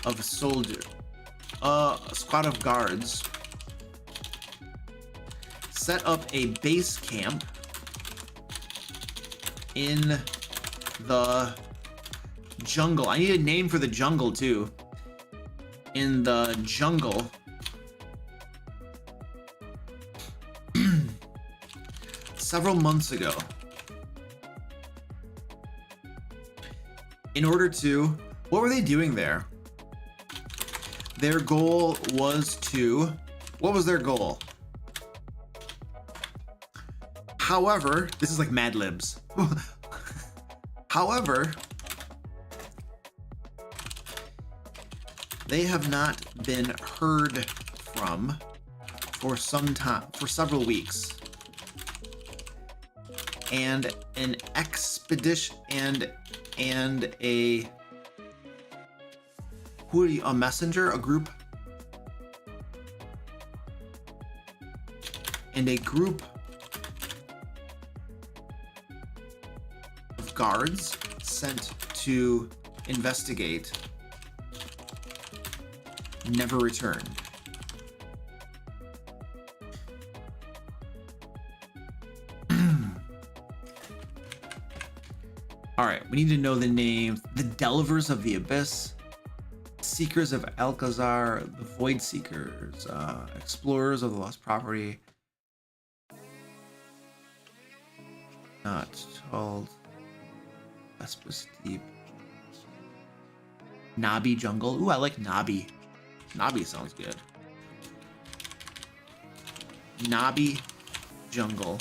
of soldiers. A squad of guards set up a base camp in the jungle. I need a name for the jungle too. In the jungle. Several months ago. In order to, what were they doing there? Their goal was to, what was their goal? However, this is like Mad Libs. However, They have not been heard from for some time, for several weeks. And an expedition and a who are you? A messenger, a group, and a group of guards sent to investigate never returned. All right, we need to know the names. The Delvers of the Abyss, Seekers of Alcazar, the Void Seekers, Explorers of the Lost Property. Not told. Vespus Deep. Nabi Jungle. Ooh, I like Nabi. Nabi sounds good. Nabi Jungle.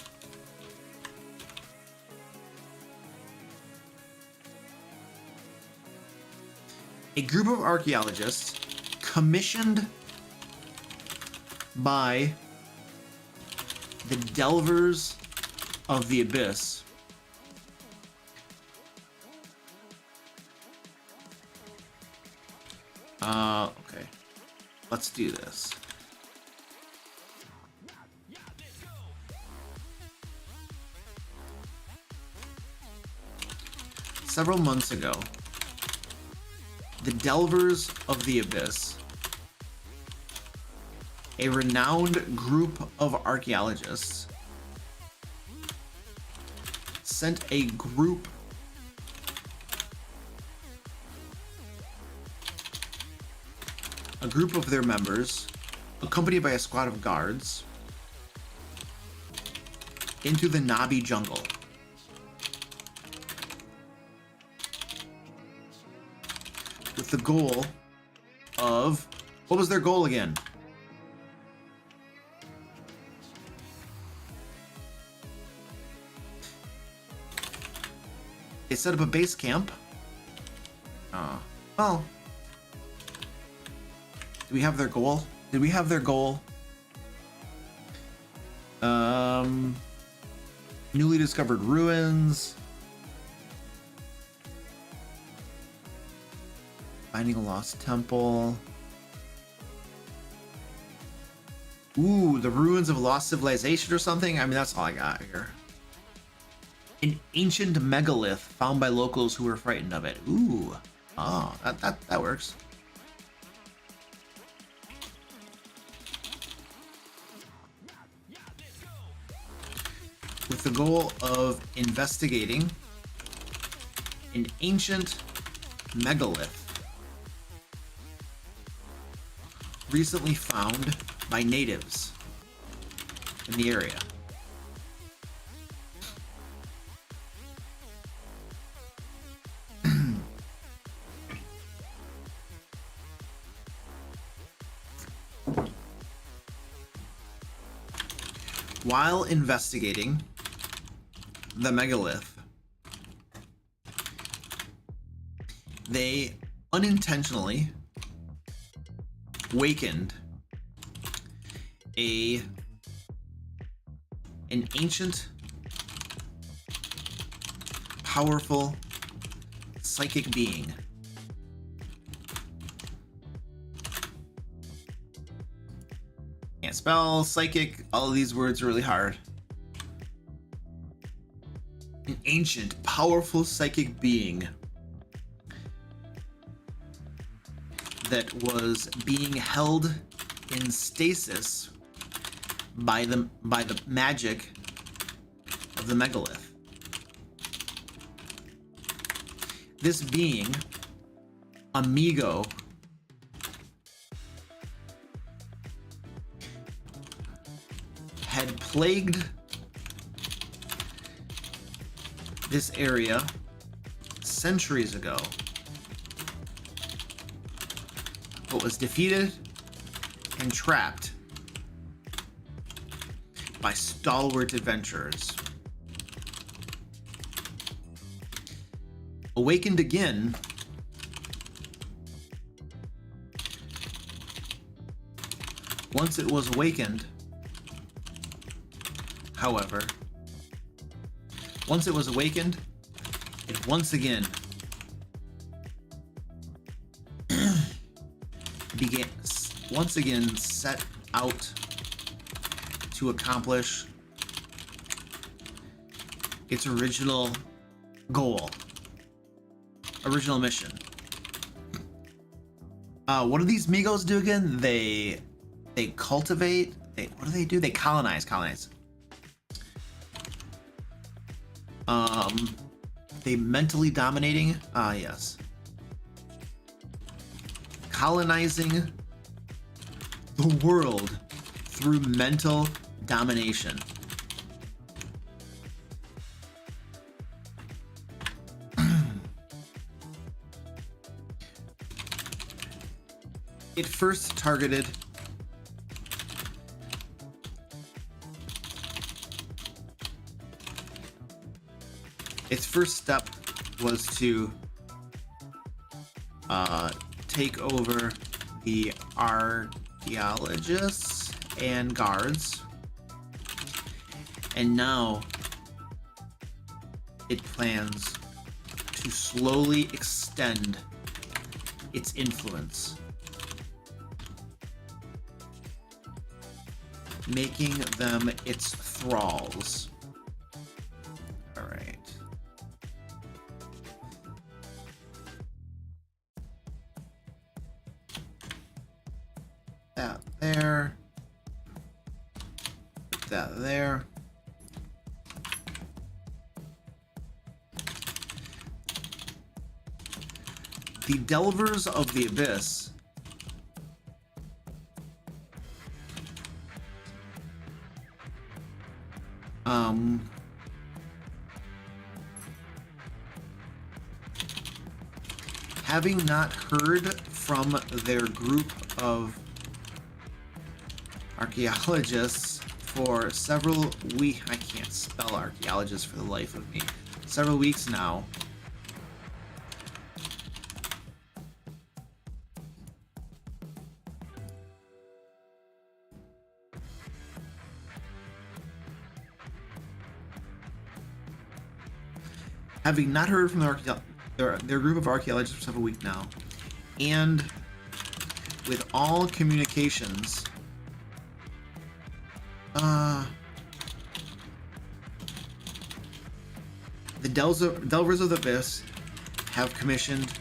A group of archaeologists commissioned by the Delvers of the Abyss okay. Let's do this. Several months ago, the Delvers of the Abyss, a renowned group of archaeologists, sent a group of their members, accompanied by a squad of guards, into the Nabi jungle. With the goal of... What was their goal again? They set up a base camp. Well... Do we have their goal? Did we have their goal? Newly discovered ruins. Finding a lost temple. Ooh, the ruins of a lost civilization or something? I mean, that's all I got here. An ancient megalith found by locals who were frightened of it. Ooh. Oh, that works. With the goal of investigating an ancient megalith recently found by natives in the area. While investigating the megalith, they unintentionally wakened an ancient, powerful psychic being. Can't spell, psychic, all of these words are really hard. An ancient, powerful psychic being that was being held in stasis by the magic of the megalith. This being, Amigo, had plagued this area centuries ago, but was defeated and trapped by stalwart adventurers. Awakened again, Once it was awakened, however, it once again set out to accomplish its original goal, original mission. What do these Migos do again? They cultivate. What do they do? They colonize. They mentally dominating. Yes. Colonizing the world through mental domination. It first targeted its first step was to take over the archaeologists and guards, and now it plans to slowly extend its influence, making them its thralls. All right. That there. Put that there. The Delvers of the Abyss having not heard from their group of archaeologists for several weeks. I can't spell archaeologists for the life of me. Several weeks now. Having not heard from their group of archaeologists for several weeks now, and with all communications, the Delvers of the Abyss have commissioned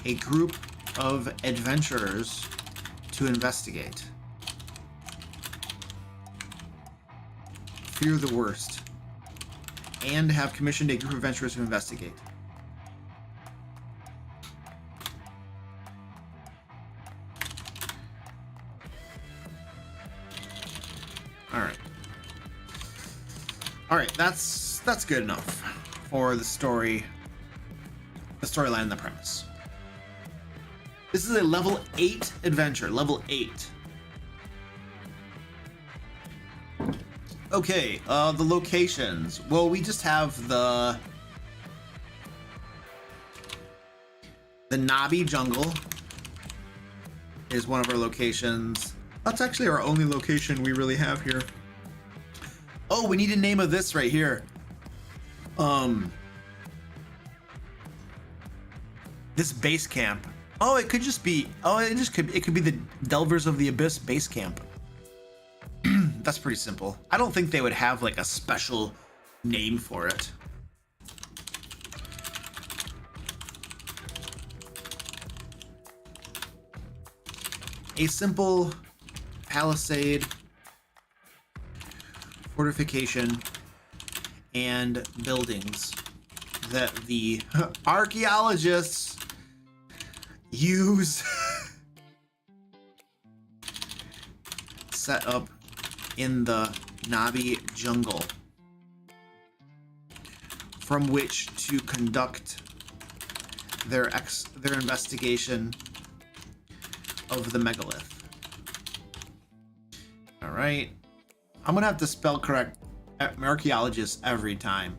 a group of adventurers to investigate. Fear the worst. And have commissioned a group of adventurers to investigate. All right, that's good enough for the storyline and the premise. This is a level 8 adventure, level 8. Okay, the locations. Well, we just have the Knobby Jungle is one of our locations. That's actually our only location we really have here. Oh, we need a name of this right here. This base camp. Oh, it could just be. Oh, it could be the Delvers of the Abyss base camp. That's pretty simple. I don't think they would have like a special name for it. A simple palisade, fortification, and buildings that the archaeologists use set up in the Knobby Jungle, from which to conduct their investigation of the megalith. All right, I'm gonna have to spell correct archaeologist every time.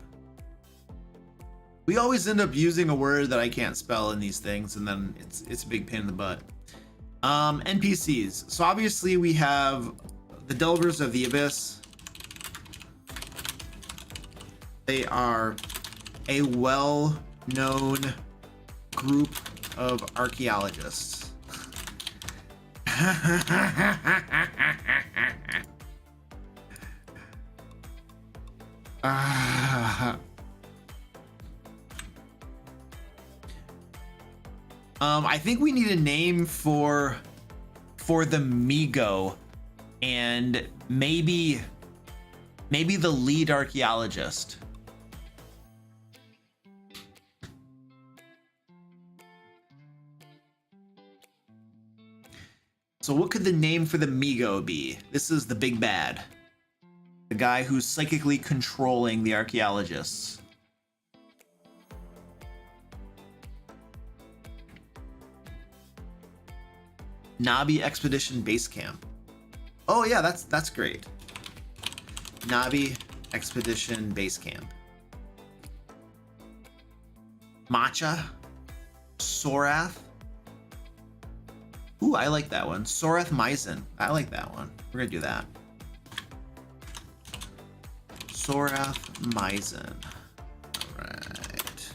We always end up using a word that I can't spell in these things, and then it's a big pain in the butt. NPCs. So obviously we have the Delvers of the Abyss. They are a well-known group of archaeologists. I think we need a name for the Migo, and maybe the lead archaeologist. So what could the name for the Migo be? This is the big bad. The guy who's psychically controlling the archaeologists. Nabi Expedition Base Camp. Oh yeah, that's great. Nabi Expedition Base Camp. Matcha. Sorath. Ooh, I like that one. Sorath Myzen. I like that one. We're gonna do that. Sorath Myzen. All right.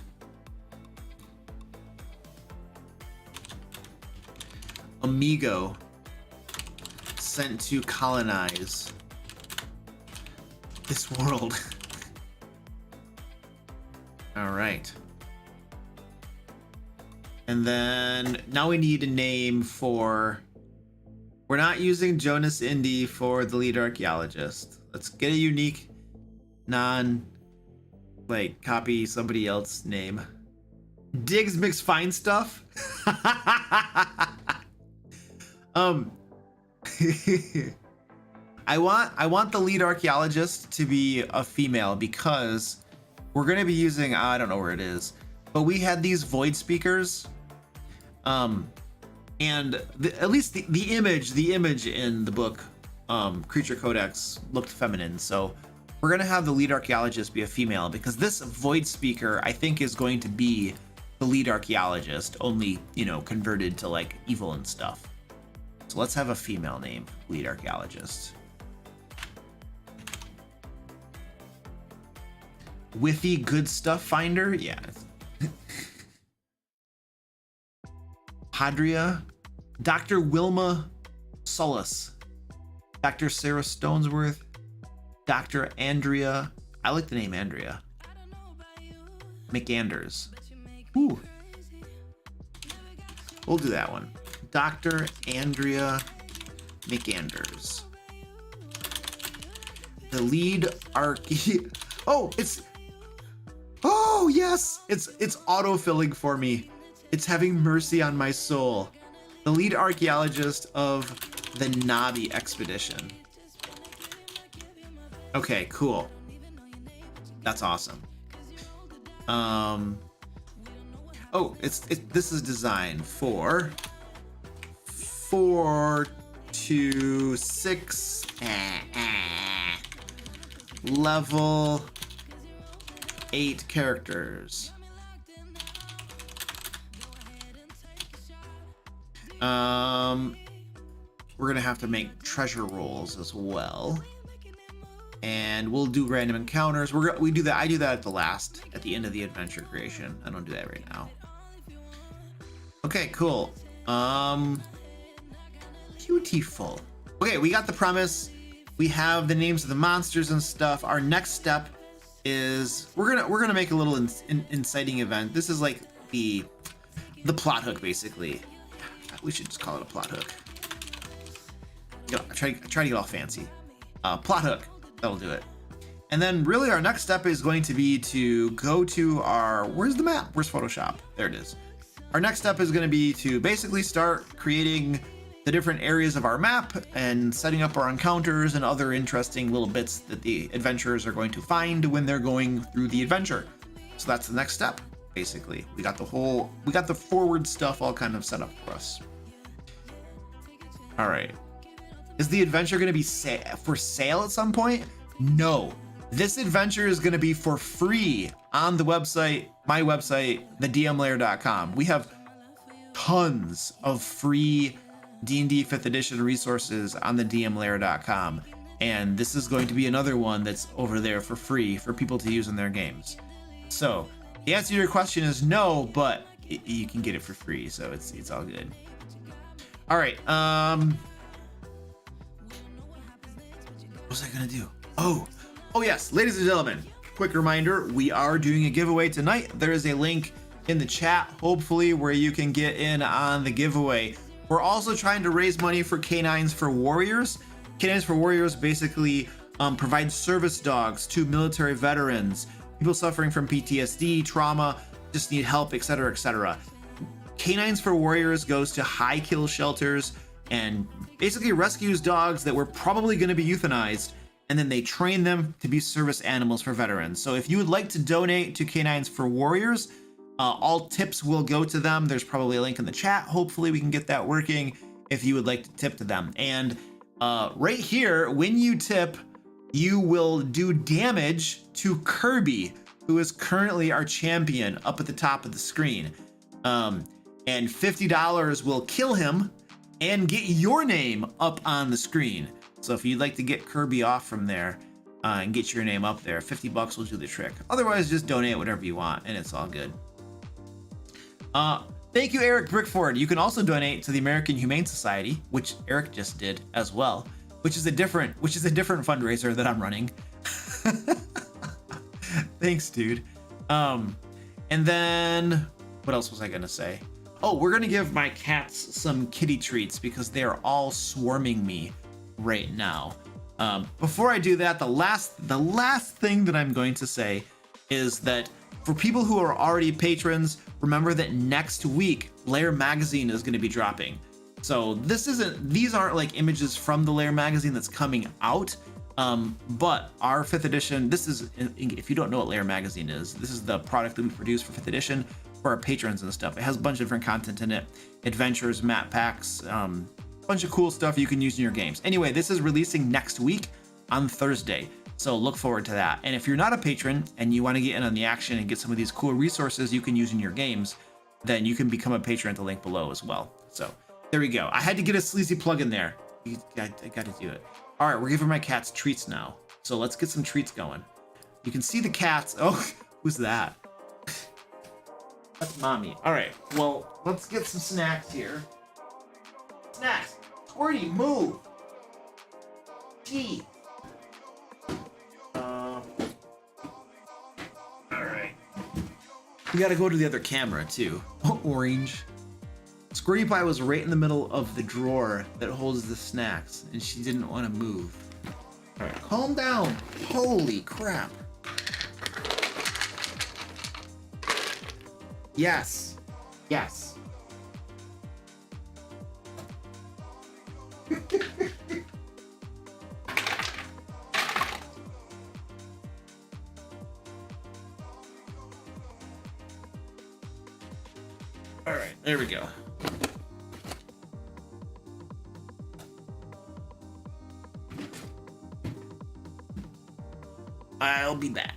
Amigo. Sent to colonize this world. All right. And then now we need a name for, we're not using Jonas Indy for the lead archaeologist. Let's get a unique like copy somebody else's name. Diggs Mix Fine Stuff. I want the lead archaeologist to be a female because we're going to be using, I don't know where it is, but we had these void speakers. And at least the image in the book, Creature Codex looked feminine. So we're going to have the lead archaeologist be a female because this void speaker, I think, is going to be the lead archaeologist, only, you know, converted to like evil and stuff. So let's have a female name, lead archaeologist. Whiffy Good Stuff Finder? Yeah. Hadria. Dr. Wilma Solis. Dr. Sarah Stonesworth. Dr. Andrea. I like the name Andrea. McAnders. Ooh. We'll do that one. Dr. Andrea McAnders. The lead Oh, it's... Oh, yes! It's autofilling for me. It's having mercy on my soul. The lead archaeologist of the Nabi expedition. Okay, cool. That's awesome. Oh, this is designed for 4 to 6 level 8 characters. We're gonna have to make treasure rolls as well, and we'll do random encounters. We do that. I do that at the end of the adventure creation. I don't do that right now. Okay, cool. Beautiful. Okay, we got the premise. We have the names of the monsters and stuff. Our next step is we're gonna make a little inciting event. This is like the plot hook, basically. We should just call it a plot hook. Try to get all fancy. Plot hook. That'll do it. And then really our next step is going to be to go to our... Where's the map? Where's Photoshop? There it is. Our next step is going to be to basically start creating the different areas of our map and setting up our encounters and other interesting little bits that the adventurers are going to find when they're going through the adventure. So that's the next step, basically. We got the forward stuff all kind of set up for us. All right. Is the adventure going to be for sale at some point? No. This adventure is going to be for free on the website, my website, thedmlair.com. We have tons of free DnD 5th edition resources on the dmlair.com. And this is going to be another one that's over there for free for people to use in their games. So the answer to your question is no, but you can get it for free, so it's all good. All right. What was I gonna do? Oh yes, ladies and gentlemen. Quick reminder: we are doing a giveaway tonight. There is a link in the chat, hopefully, where you can get in on the giveaway. We're also trying to raise money for Canines for Warriors. Canines for Warriors basically provide service dogs to military veterans, people suffering from PTSD, trauma, just need help, etc., etc. Canines for Warriors goes to high kill shelters and basically rescues dogs that were probably going to be euthanized, and then they train them to be service animals for veterans. So if you would like to donate to Canines for Warriors, all tips will go to them. There's probably a link in the chat. Hopefully we can get that working if you would like to tip to them. And right here, when you tip, you will do damage to Kirby, who is currently our champion up at the top of the screen. And $50 will kill him and get your name up on the screen. So if you'd like to get Kirby off from there and get your name up there, $50 will do the trick. Otherwise, just donate whatever you want and it's all good. Thank you, Eric Brickford. You can also donate to the American Humane Society, which Eric just did as well, which is a different fundraiser that I'm running. Thanks, dude. And then what else was I gonna say? Oh, we're gonna give my cats some kitty treats because they are all swarming me right now. Before I do that, the last thing that I'm going to say is that for people who are already patrons, remember that next week Lair magazine is going to be dropping. So these aren't like images from the Lair magazine that's coming out, but our 5th edition, this is, if you don't know what Lair magazine is, this is the product that we produce for 5th edition for our patrons and stuff. It has a bunch of different content in it, adventures, map packs, bunch of cool stuff you can use in your games. Anyway, this is releasing next week on Thursday, so look forward to that. And if you're not a patron and you want to get in on the action and get some of these cool resources you can use in your games, then you can become a patron at the link below as well. So there we go. I had to get a sleazy plug in there. I got to do it. All right, we're giving my cats treats now, so let's get some treats going. You can see the cats. Oh, who's that? That's mommy. All right, well, let's get some snacks here. Snacks. Squirty, move. Tea. Alright. We gotta go to the other camera, too. Oh, orange. Squirty Pie was right in the middle of the drawer that holds the snacks, and she didn't want to move. Alright, calm down. Holy crap. Yes. Yes. All right, there we go. I'll be back.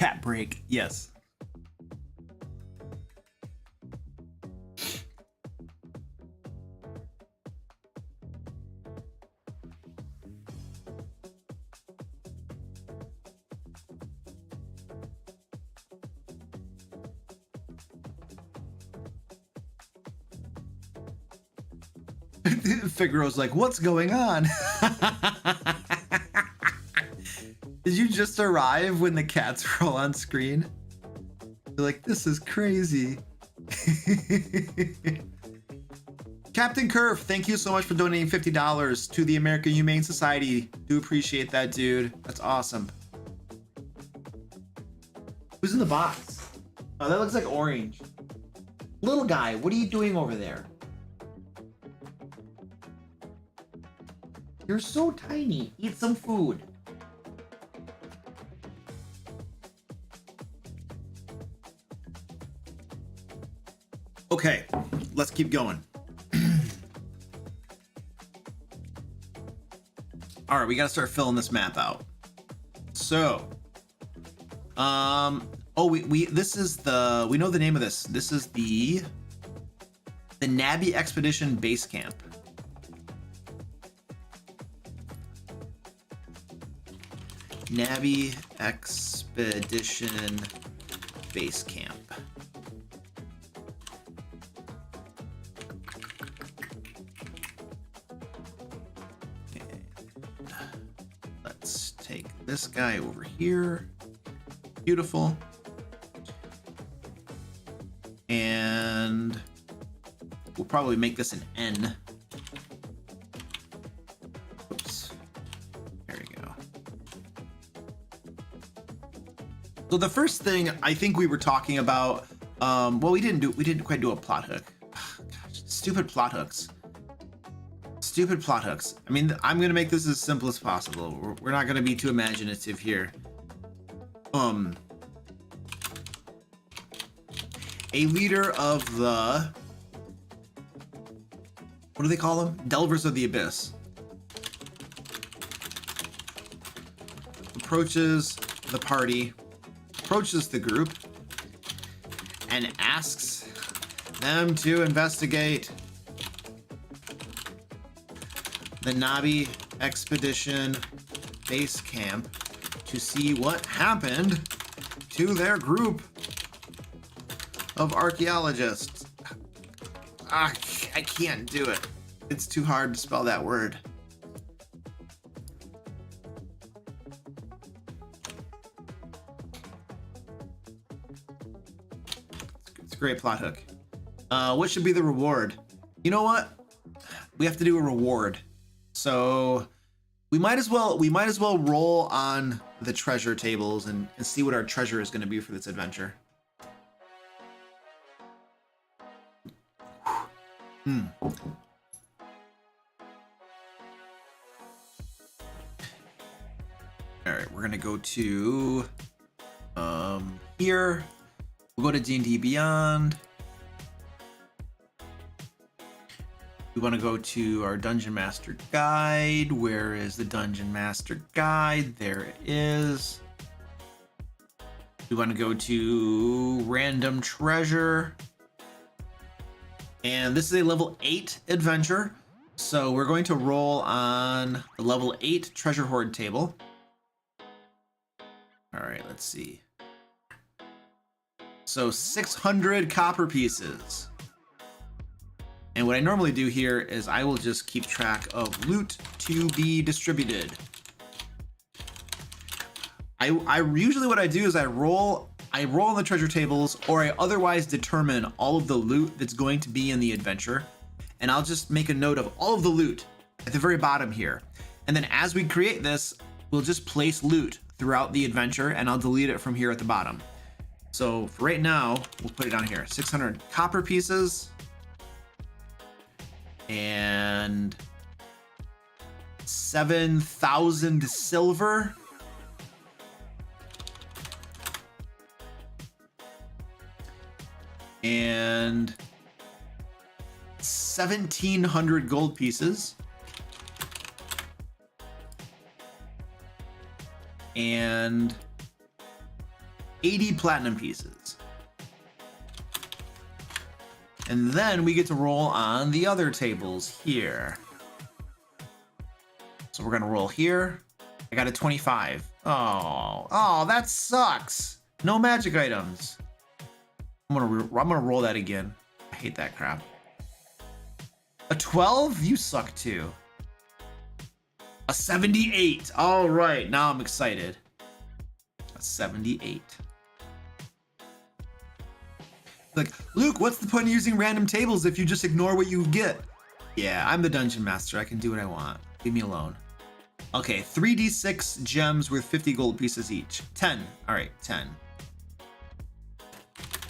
cat break. Yes. Figaro's like, what's going on? Did you just arrive when the cats were all on screen? You're like, this is crazy. Captain Curve, thank you so much for donating $50 to the American Humane Society. Do appreciate that, dude. That's awesome. Who's in the box? Oh, that looks like orange. Little guy, what are you doing over there? You're so tiny. Eat some food. Okay, let's keep going. All right, we got to start filling this map out. So, this is the, we know the name of this. This is the Nabby Expedition Base Camp. Nabby Expedition Base Camp. Let's take this guy over here. Beautiful. And we'll probably make this an N. Oops. There we go. So the first thing I think we were talking about, well, we didn't quite do a plot hook. Gosh, stupid plot hooks. Stupid plot hooks. I mean, I'm gonna make this as simple as possible. We're not gonna be too imaginative here. A leader of the, what do they call them? Delvers of the Abyss. Approaches the party, approaches the group, and asks them to investigate the Nabby Expedition Base Camp to see what happened to their group of archaeologists. I can't do it. It's too hard to spell that word. It's a great plot hook. What should be the reward? You know what? We have to do a reward. So we might as well roll on the treasure tables and see what our treasure is going to be for this adventure. All right, we're gonna go to here. We'll go to DND Beyond. We want to go to our Dungeon Master Guide. Where is the Dungeon Master Guide? There it is. We want to go to Random Treasure. And this is a level 8 adventure. So we're going to roll on the level 8 treasure hoard table. All right, let's see. So 600 copper pieces. And what I normally do here is I will just keep track of loot to be distributed. I usually what I do is I roll on the treasure tables, or I otherwise determine all of the loot that's going to be in the adventure. And I'll just make a note of all of the loot at the very bottom here. And then as we create this, we'll just place loot throughout the adventure, and I'll delete it from here at the bottom. So for right now, we'll put it down here. 600 copper pieces. And 7,000 silver. And 1,700 gold pieces. And 80 platinum pieces. And then we get to roll on the other tables here. So we're gonna roll here. I got a 25. Oh, that sucks. No magic items. I'm gonna roll that again. I hate that crap. A 12? You suck too. A 78. All right, now I'm excited. A 78. Like, Luke, what's the point of using random tables if you just ignore what you get? Yeah, I'm the dungeon master. I can do what I want. Leave me alone. Okay, 3d6 gems worth 50 gold pieces each. 10. All right, 10.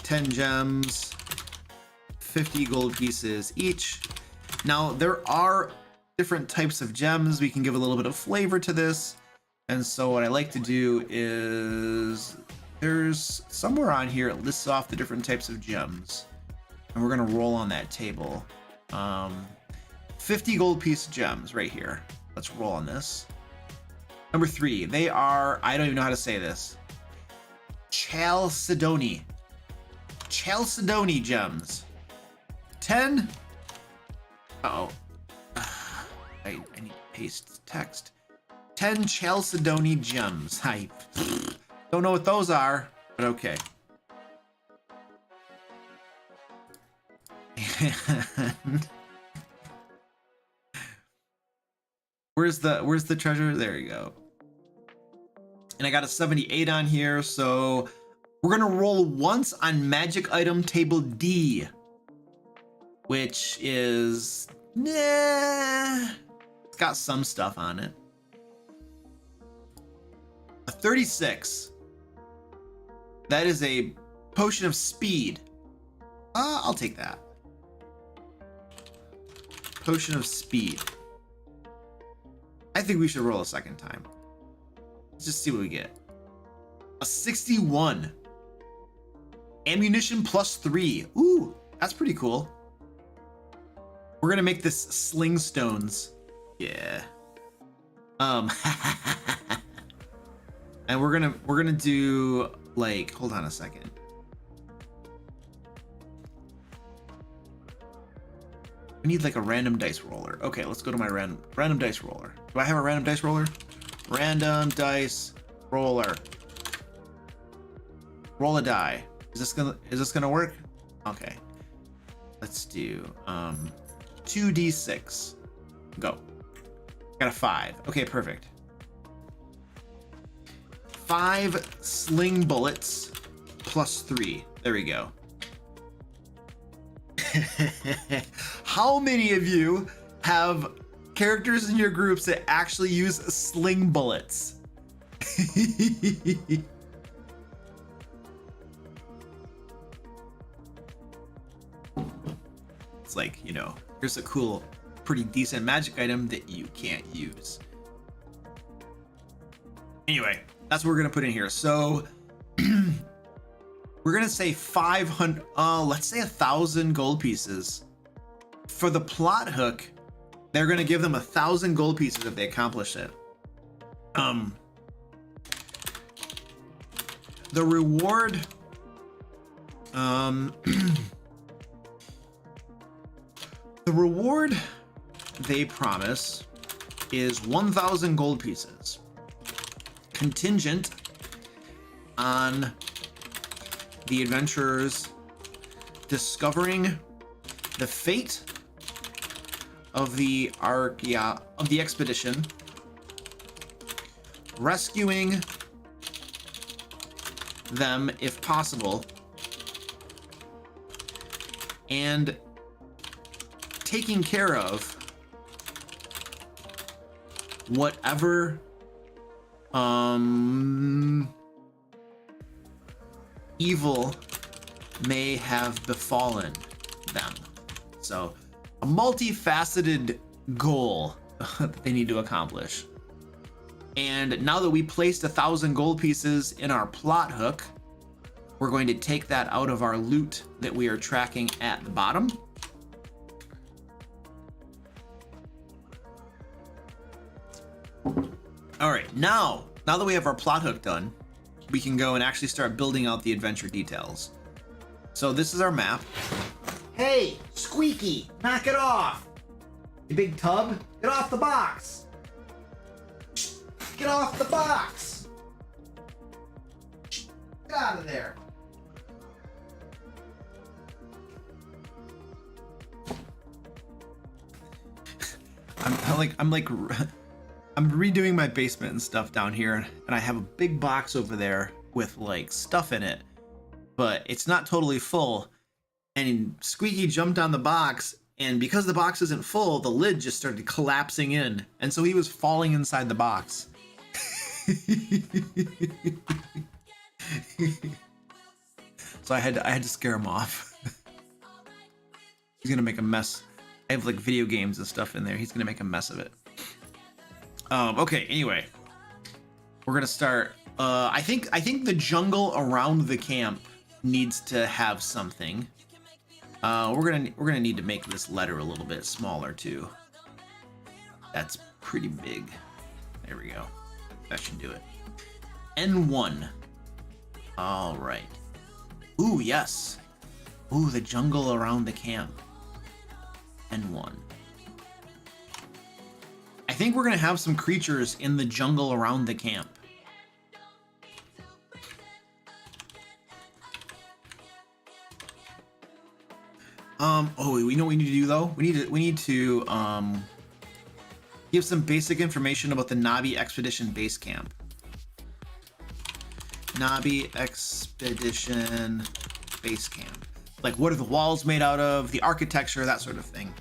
10 gems, 50 gold pieces each. Now, there are different types of gems. We can give a little bit of flavor to this. And so what I like to do is there's somewhere on here it lists off the different types of gems. And we're going to roll on that table. 50 gold piece gems right here. Let's roll on this. Number 3, they are, I don't even know how to say this. Chalcedony. Chalcedony gems. 10. Uh-oh. I need to paste text. 10 Chalcedony gems. I don't know what those are, but okay. And where's the treasure? There you go. And I got a 78 on here, so we're gonna roll once on magic item table D, which is it's got some stuff on it. A 36. That is a potion of speed. I'll take that. Potion of speed. I think we should roll a second time. Let's just see what we get. A 61. Ammunition +3. Ooh, that's pretty cool. We're gonna make this sling stones. Yeah. And we're gonna do like, hold on a second. We need like a random dice roller. Okay, let's go to my random dice roller. Do I have a random dice roller? Random dice roller. Roll a die. Is this gonna work? Okay. Let's do 2d6. Go. Got a 5. Okay, perfect. 5 sling bullets +3. There we go. How many of you have characters in your groups that actually use sling bullets? It's like, you know, here's a cool, pretty decent magic item that you can't use. Anyway, that's what we're gonna put in here. So we're gonna say 500, let's say 1,000 gold pieces. For the plot hook, they're gonna give them 1,000 gold pieces if they accomplish it. The reward, the reward they promise is 1,000 gold pieces, contingent on the adventurers discovering the fate of the expedition, rescuing them if possible, and taking care of whatever evil may have befallen them. So a multifaceted goal that they need to accomplish. And now that we placed 1,000 gold pieces in our plot hook, we're going to take that out of our loot that we are tracking at the bottom. All right, now that we have our plot hook done, we can go and actually start building out the adventure details. So this is our map. Hey, Squeaky, knock it off! You big tub, get off the box! Get off the box! Get out of there! I'm redoing my basement and stuff down here, and I have a big box over there with like stuff in it, but it's not totally full. And Squeaky jumped on the box, and because the box isn't full, the lid just started collapsing in, and so he was falling inside the box. So I had to scare him off. He's gonna make a mess. I have like video games and stuff in there. He's gonna make a mess of it. Okay, anyway, we're gonna start. I think the jungle around the camp needs to have something. We're gonna need to make this letter a little bit smaller too. That's pretty big. There we go. That should do it. N1. All right. Ooh, yes. Ooh, the jungle around the camp. N1. I think we're gonna have some creatures in the jungle around the camp. Oh, we know what we need to do though. We need to give some basic information about the Navi Expedition base camp. Navi Expedition base camp. Like, what are the walls made out of? The architecture, that sort of thing.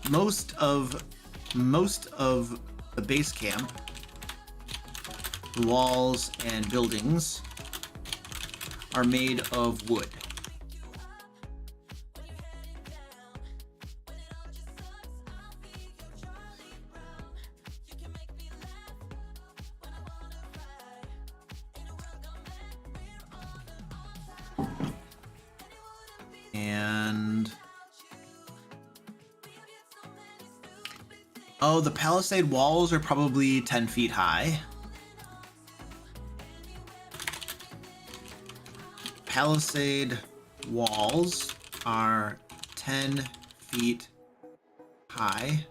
Most of the base camp, the walls and buildings, are made of wood. And oh, the palisade walls are probably 10 feet high. Palisade walls are 10 feet high.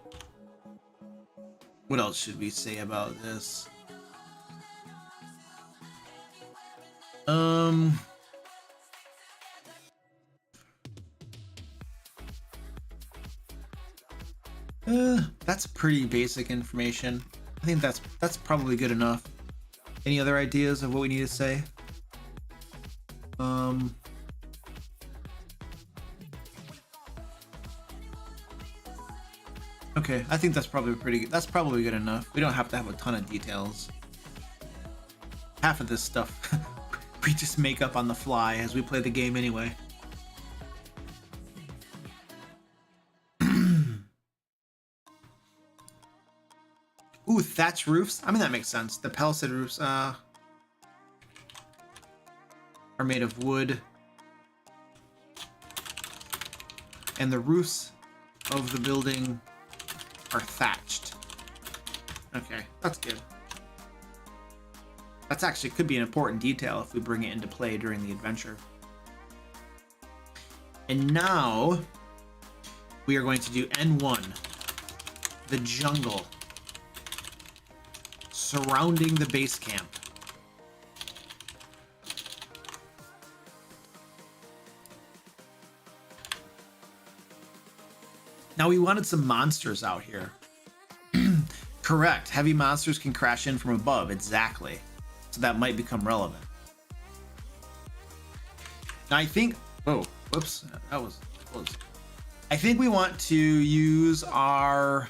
What else should we say about this? That's pretty basic information. I think that's probably good enough. Any other ideas of what we need to say? Okay, I think that's probably good enough. We don't have to have a ton of details. Half of this stuff we just make up on the fly as we play the game anyway. Ooh, thatch roofs. I mean, that makes sense. The palisade roofs are made of wood. And the roofs of the building are thatched. Okay, that's good. That's actually could be an important detail if we bring it into play during the adventure. And now we are going to do N1, the jungle surrounding the base camp. Now we wanted some monsters out here. Correct. Heavy monsters can crash in from above. Exactly. So that might become relevant. Now I think, oh, whoops, that was close. I think we want to use our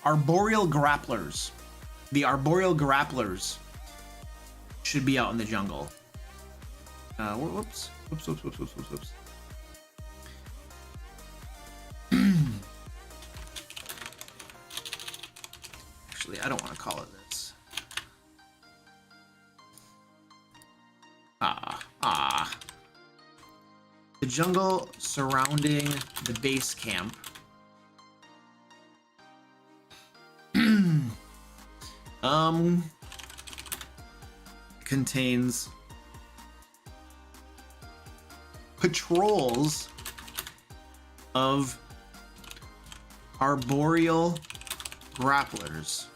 arboreal grapplers. The arboreal grapplers should be out in the jungle. Whoops. Actually, I don't want to call it this. The jungle surrounding the base camp contains patrols of arboreal grapplers.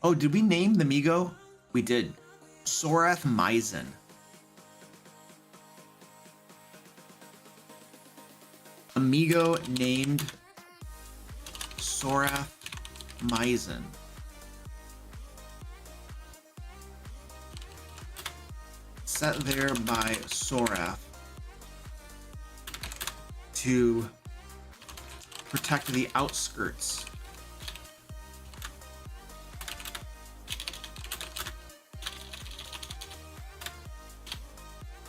Oh, did we name the Migo? We did. Sorath Myzen. Amigo named Sorath Myzen. Set there by Sorath to protect the outskirts.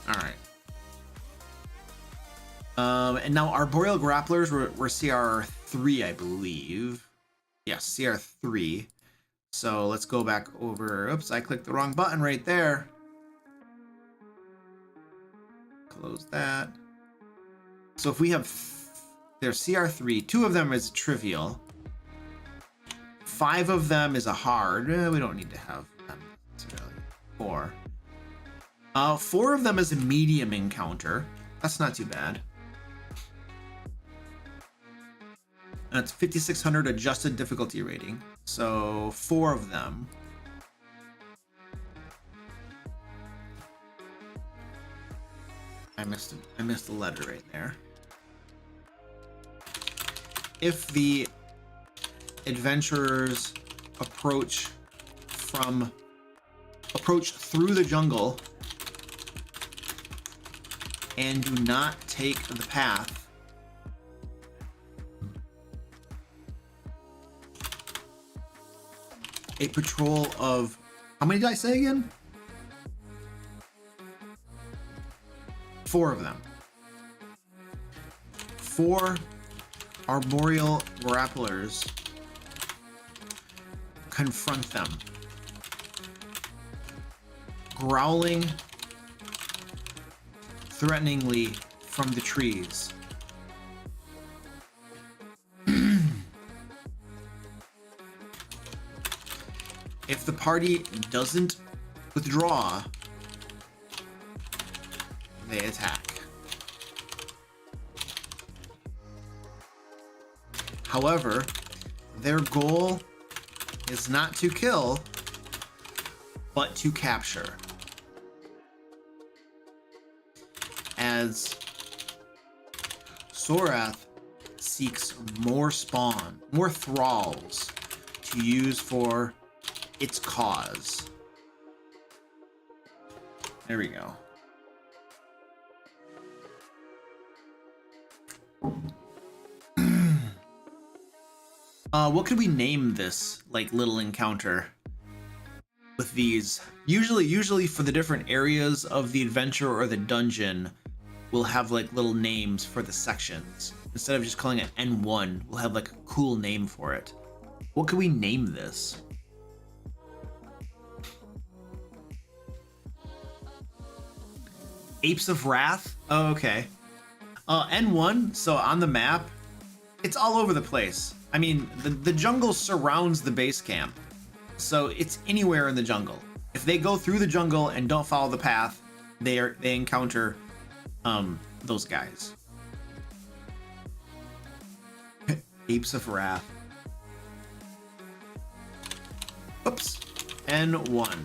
All right. And now arboreal grapplers were CR3, I believe. Yes, CR3. So let's go back over. Oops, I clicked the wrong button right there. Close that. So if we have there's CR3, 2 of them is trivial. 5 of them is a hard. We don't need to have them. 4. 4 of them is a medium encounter. That's not too bad. That's 5600 adjusted difficulty rating. So 4 of them. I missed a letter right there. If the adventurers approach through the jungle and do not take the path, a patrol of, how many did I say again? 4 of them. 4 arboreal grapplers confront them, growling threateningly from the trees. If the party doesn't withdraw, they attack. However, their goal is not to kill, but to capture. As Sorath seeks more spawn, more thralls to use for its cause. There we go. What could we name this, like, little encounter with these? Usually for the different areas of the adventure or the dungeon, we'll have like little names for the sections. Instead of just calling it N1, we'll have like a cool name for it. What could we name this? Apes of Wrath? Oh, okay. N1, so on the map, it's all over the place. I mean, the jungle surrounds the base camp, so it's anywhere in the jungle. If they go through the jungle and don't follow the path, they encounter those guys. Apes of Wrath. Oops. N1.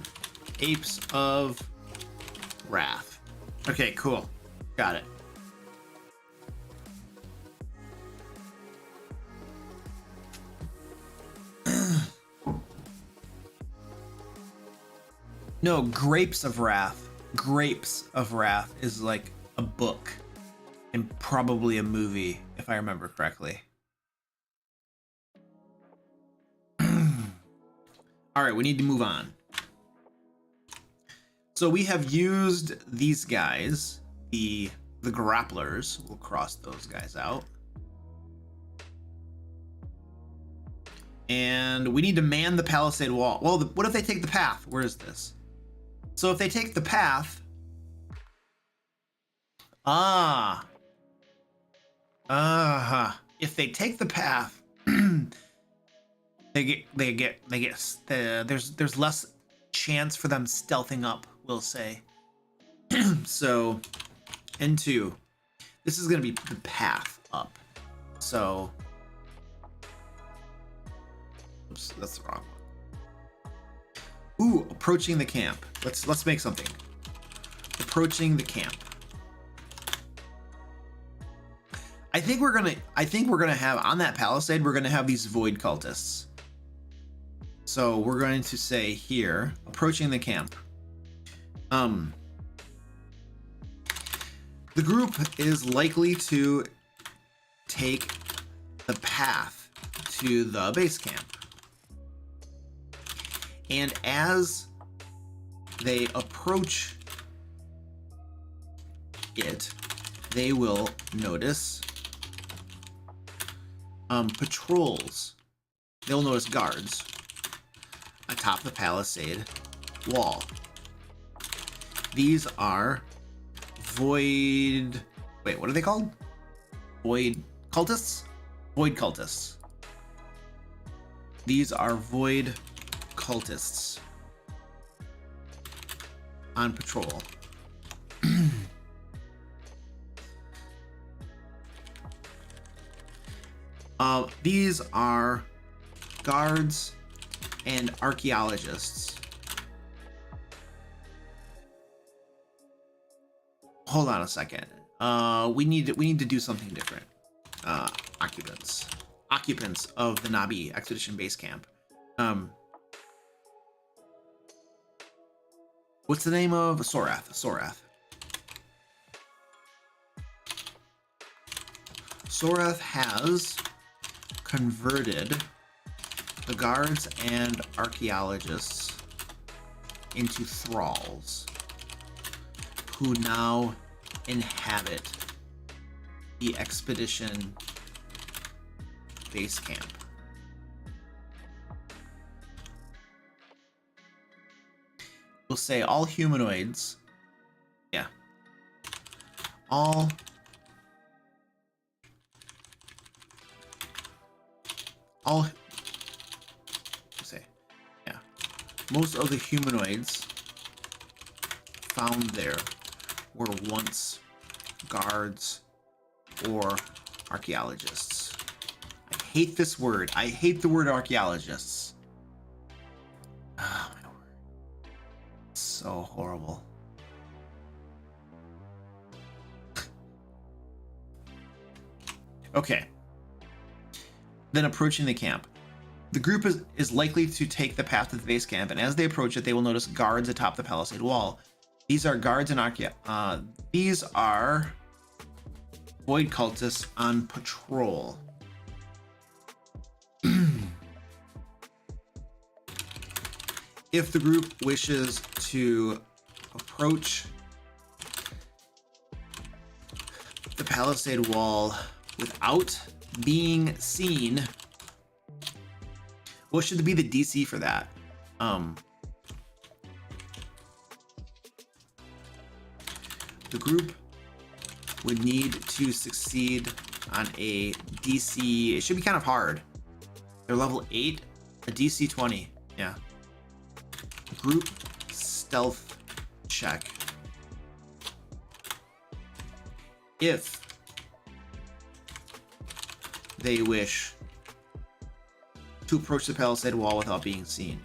Apes of Wrath. Okay, cool. Got it. No, Grapes of Wrath. Grapes of Wrath is like a book and probably a movie, if I remember correctly. All right, we need to move on. So we have used these guys, the grapplers. We'll cross those guys out. And we need to man the palisade wall. Well, what if they take the path? Where is this? So if they take the path, if they take the path, there's less chance for them stealthing up, we'll say. So N2, this is going to be the path up. So, oops, that's the wrong one. Ooh, approaching the camp. Let's make something. Approaching the camp. I think we're gonna have on that palisade, we're gonna have these void cultists. So we're going to say here, approaching the camp. The group is likely to take the path to the base camp. And as they approach it, they will notice patrols. They'll notice guards atop the palisade wall. These are void... Wait, what are they called? Void cultists? Void cultists. These are void cultists on patrol. These are guards and archaeologists. Hold on a second. We need to do something different. Occupants of the Nabi Expedition Base Camp. What's the name of Sorath? Sorath has converted the guards and archaeologists into thralls who now inhabit the expedition base camp. We'll say all humanoids. Yeah. All say, yeah. Most of the humanoids found there were once guards or archaeologists. I hate this word. I hate the word archaeologists. Oh, my word. It's so horrible. Okay. Then approaching the camp. The group is likely to take the path to the base camp, and as they approach it, they will notice guards atop the palisade wall. These are guards and these are void cultists on patrol. If the group wishes to approach the palisade wall without being seen, what should be the DC for that? The group would need to succeed on a DC. It should be kind of hard. They're level 8, a DC 20. Yeah. Group stealth check. If they wish to approach the palisade wall without being seen.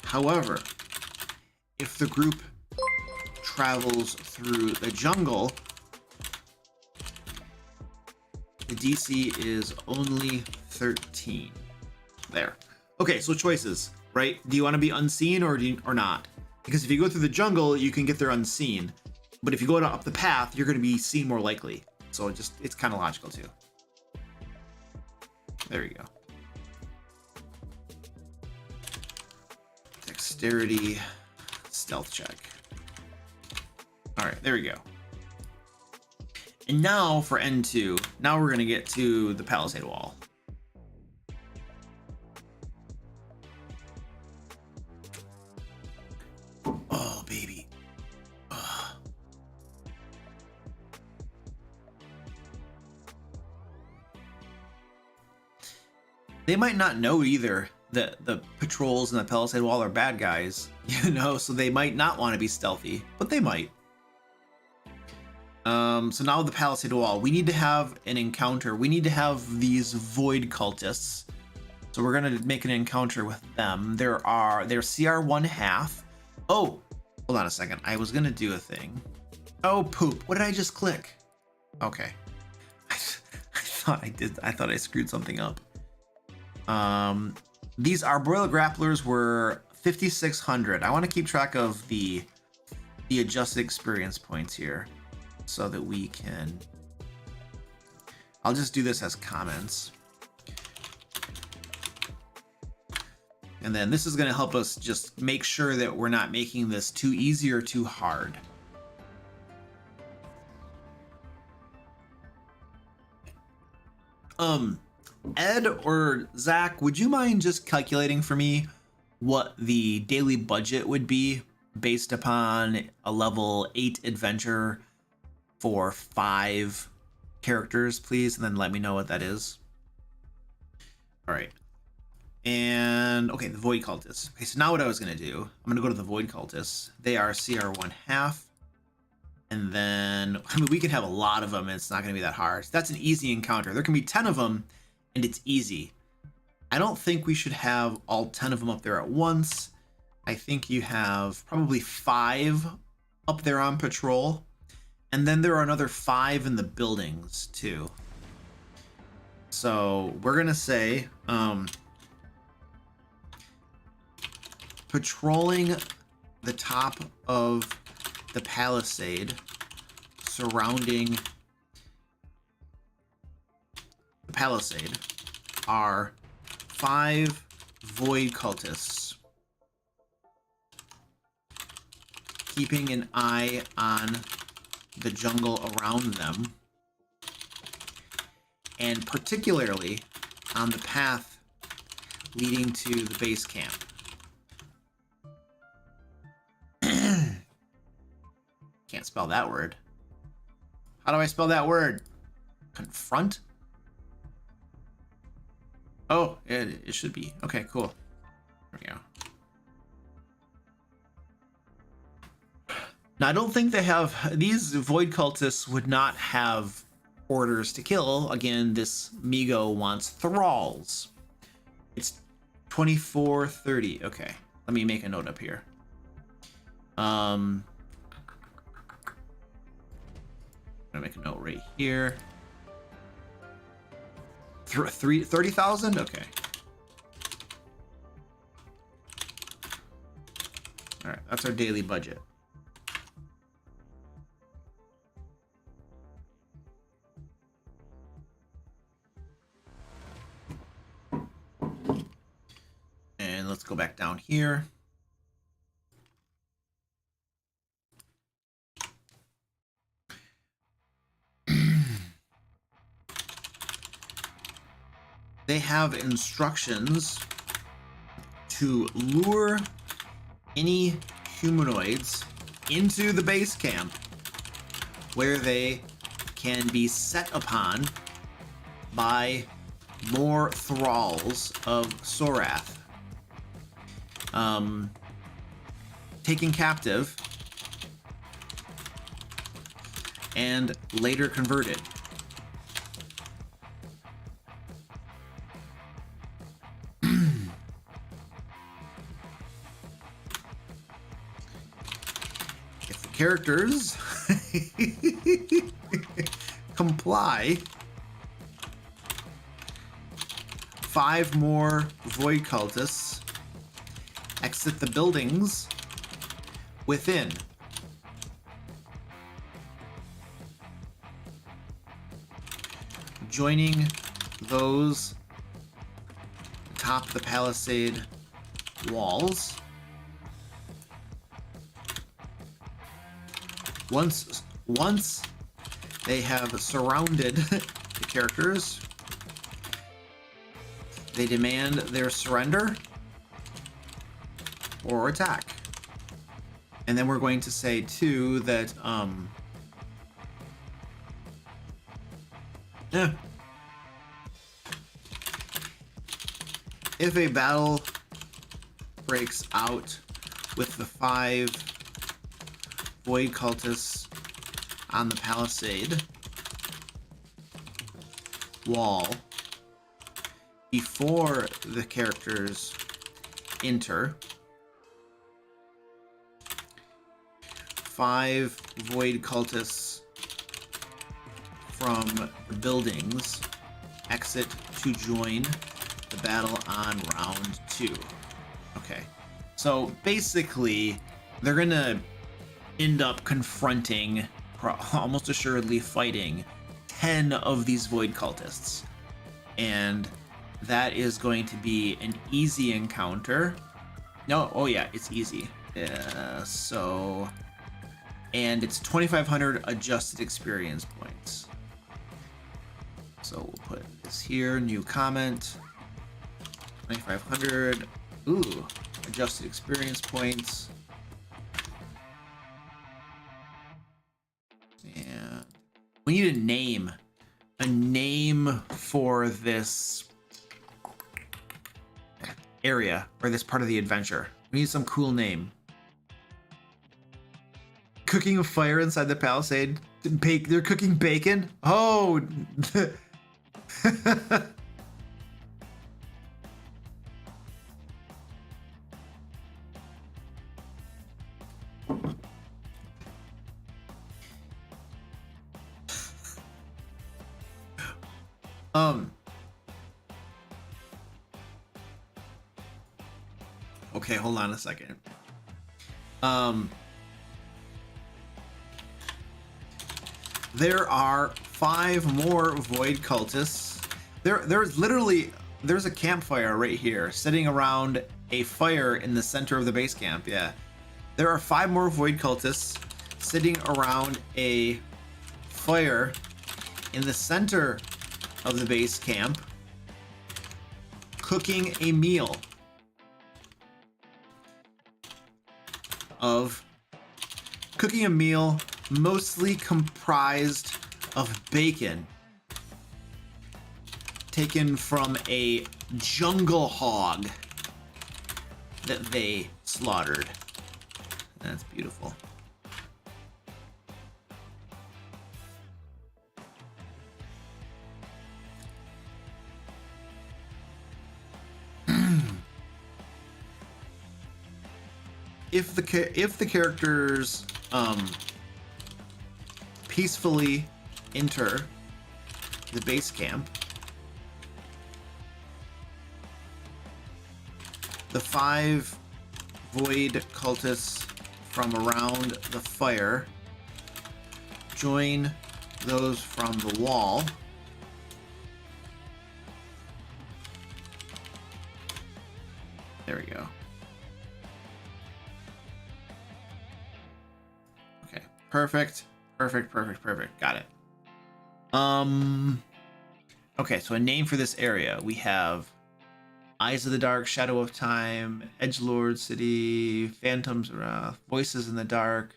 However, if the group travels through the jungle, the DC is only 13. There. Okay, so choices, right? Do you want to be unseen or not? Because if you go through the jungle, you can get there unseen. But if you go up the path, you're going to be seen more likely. So it's kind of logical too. There you go. Dexterity, stealth check. All right, there we go. And now for N2, now we're going to get to the palisade wall. They might not know either that the patrols and the palisade wall are bad guys, you know, so they might not want to be stealthy, but they might. So now the palisade wall, we need to have an encounter. We need to have these void cultists. So we're gonna make an encounter with them. They're CR 1/2. Oh, hold on a second. I was gonna do a thing. Oh, poop. What did I just click? Okay. I thought I did. I thought I screwed something up. These Arboreal Grapplers were 5,600. I want to keep track of the adjusted experience points here so that we can. I'll just do this as comments. And then this is going to help us just make sure that we're not making this too easy or too hard. Ed or Zach, would you mind just calculating for me what the daily budget would be based upon a level 8 adventure for 5 characters, please? And then let me know what that is. All right. And okay, the Void Cultists. Okay, so now what I was going to do, I'm going to go to the Void Cultists. They are CR 1/2. And then, I mean, we can have a lot of them and it's not going to be that hard. So that's an easy encounter. There can be 10 of them and it's easy. I don't think we should have all 10 of them up there at once. I think you have probably 5 up there on patrol. And then there are another 5 in the buildings too. So we're going to say patrolling the top of the palisade surrounding the palisade are 5 void cultists, keeping an eye on the jungle around them, and particularly on the path leading to the base camp. Can't spell that word. How do I spell that word? Confront? Oh, it should be. Okay, cool. There we go. Now, I don't think they have... These void cultists would not have orders to kill. Again, this Migo wants thralls. It's 2430. Okay, let me make a note up here. I'm gonna make a note right here. 30,000? Okay. All right, that's our daily budget. And let's go back down here. They have instructions to lure any humanoids into the base camp where they can be set upon by more thralls of Sorath. Taken captive and later converted. Characters comply, 5 more void cultists exit the buildings within. Joining those atop the palisade walls. Once they have surrounded the characters, they demand their surrender or attack. And then we're going to say too that If a battle breaks out with the 5 void cultists on the palisade wall before the characters enter, 5 void cultists from the buildings exit to join the battle on round 2. Okay, so basically they're gonna end up confronting, almost assuredly fighting, 10 of these void cultists, and that is going to be an easy encounter. No, oh yeah, it's easy. And it's 2,500 adjusted experience points. So we'll put this here, new comment, 2,500. Ooh, adjusted experience points. And we need a name for this area or this part of the adventure. We need some cool name. Cooking a fire inside the palisade. They're cooking bacon. Oh. Okay, hold on a second. There are 5 more void cultists. There's a campfire right here sitting around a fire in the center of the base camp. Yeah, there are 5 more void cultists sitting around a fire in the center of the base camp, cooking a meal mostly comprised of bacon taken from a jungle hog that they slaughtered. That's beautiful. If the characters peacefully enter the base camp, the 5 void cultists from around the fire join those from the wall. There we go. Okay, perfect. Got it. Okay, so a name for this area. We have Eyes of the Dark, Shadow of Time, Edgelord City, Phantom's Wrath, Voices in the Dark,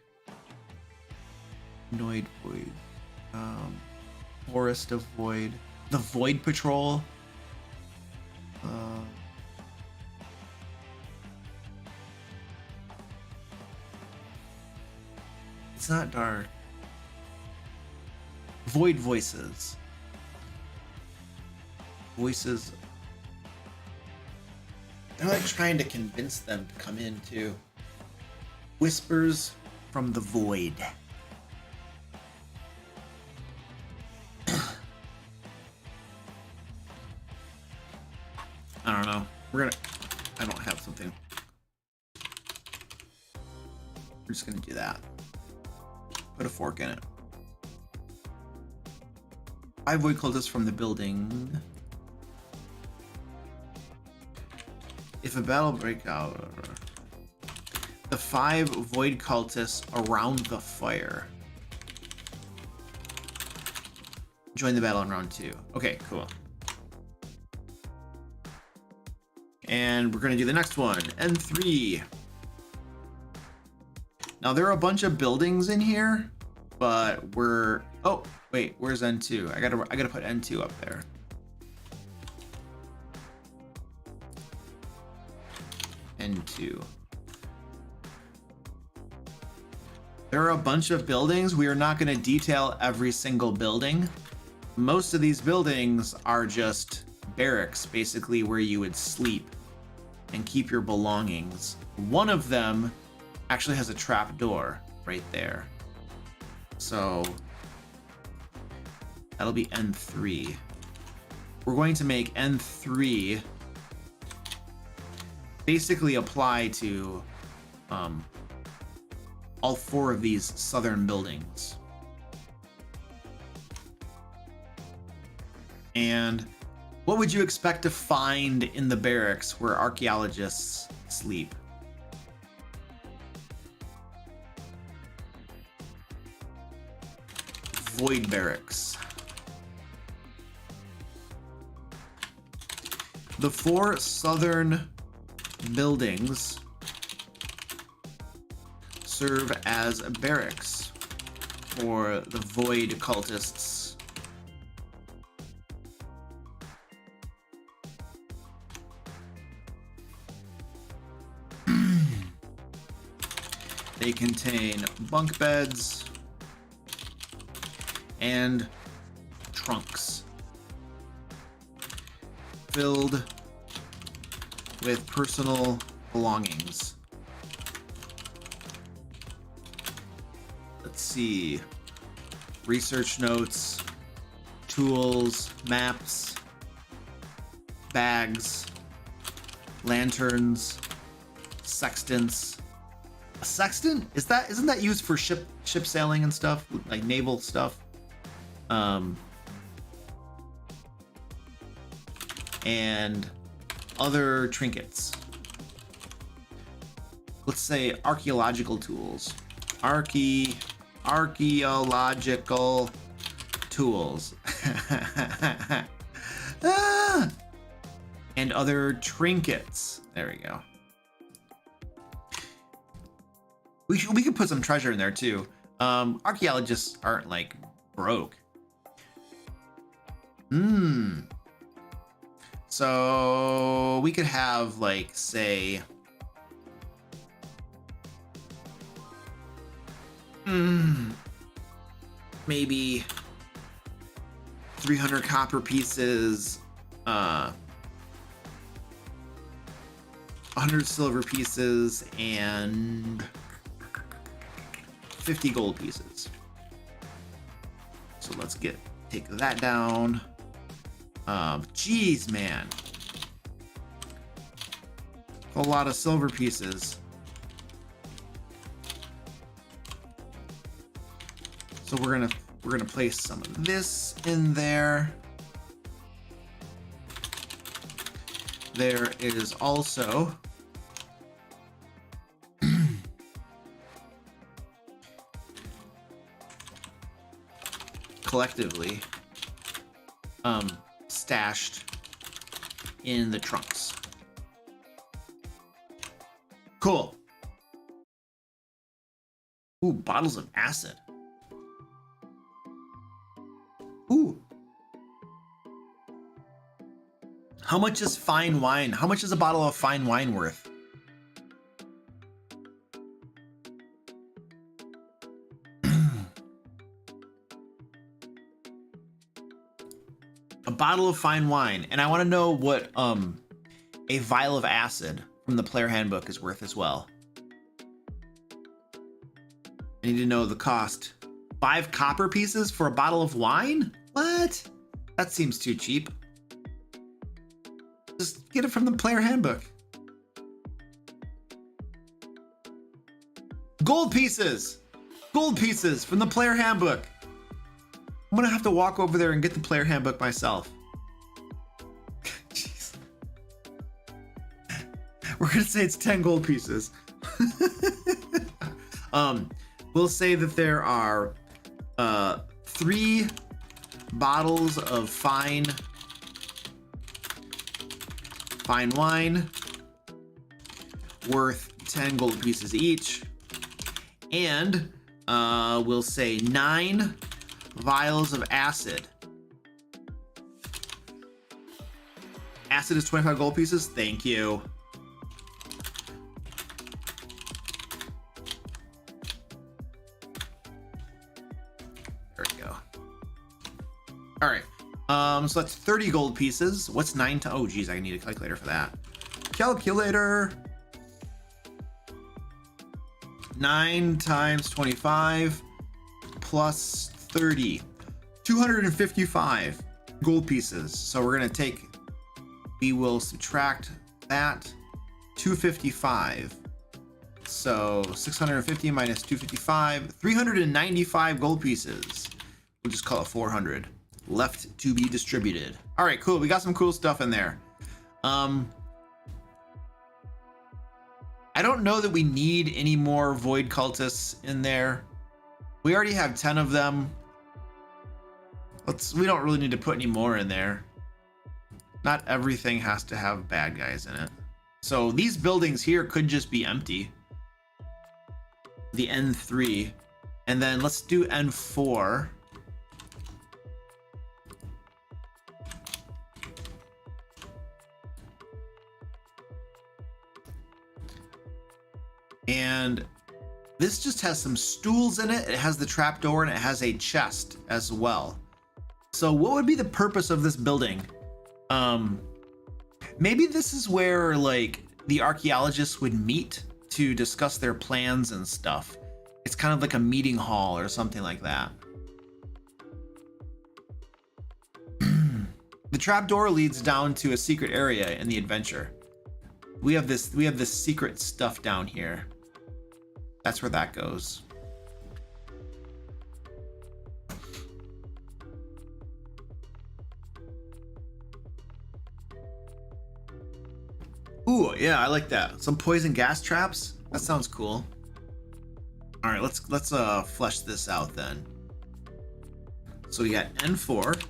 Noid Void, Forest of Void, the Void Patrol, it's not dark. Void Voices. Voices. They're like trying to convince them to come in too. Whispers from the Void. I don't know. I don't have something. We're just gonna do that. Put a fork in it. 5 void cultists from the building. If a battle breaks out, the 5 void cultists around the fire join the battle in round 2. Okay, cool. And we're gonna do the next one, N3. Now there are a bunch of buildings in here, but oh wait, where's N2? I gotta put N2 up there. N2. There are a bunch of buildings. We are not going to detail every single building. Most of these buildings are just barracks, basically where you would sleep and keep your belongings. One of them actually has a trap door right there. So that'll be N3. We're going to make N3 basically apply to all 4 of these southern buildings. And what would you expect to find in the barracks where archaeologists sleep? Void barracks. The 4 southern buildings serve as barracks for the void cultists. They contain bunk beds and trunks filled with personal belongings. Let's see. Research notes, tools, maps, bags, lanterns, sextants. A sextant? Isn't that used for ship sailing and stuff? Like naval stuff? And other trinkets. Let's say archaeological tools. Archaeological tools. Ah! And other trinkets. There we go. We could put some treasure in there too. Archaeologists aren't like broke. So we could have like, say, maybe 300 copper pieces, 100 silver pieces, and 50 gold pieces. So let's take that down. Geez, man. A lot of silver pieces. So we're gonna place some of this in there. There is also collectively stashed in the trunks. Cool. Ooh, bottles of acid. Ooh. How much is fine wine? How much is a bottle of fine wine worth? A bottle of fine wine. And I want to know what a vial of acid from the player handbook is worth as well. I need to know the cost. 5 copper pieces for a bottle of wine? What? That seems too cheap. Just get it from the player handbook. Gold pieces! Gold pieces from the player handbook. I'm gonna have to walk over there and get the player handbook myself. Jeez. We're gonna say it's 10 gold pieces. We'll say that there are 3 bottles of fine wine worth 10 gold pieces each, and we'll say 9 vials of acid. Acid is 25 gold pieces. Thank you. So that's 30 gold pieces. What's 9 to, oh geez, I need a calculator for that. Calculator. 9 times 25 plus 30. 255 gold pieces. So we're gonna take, we will subtract that 255. So 650 minus 255, 395 gold pieces. We'll just call it 400. Left to be distributed. All right, cool. We got some cool stuff in there. I don't know that we need any more void cultists in there. We already have 10 of them. We don't really need to put any more in there. Not everything has to have bad guys in it. So these buildings here could just be empty. The N3. And then let's do N4. And this just has some stools in it. It has the trapdoor and it has a chest as well. So what would be the purpose of this building? Maybe this is where like the archaeologists would meet to discuss their plans and stuff. It's kind of like a meeting hall or something like that. The trapdoor leads down to a secret area in the adventure. We have this secret stuff down here. That's where that goes. Ooh, yeah, I like that. Some poison gas traps. That sounds cool. All right, let's flesh this out then. So we got N4,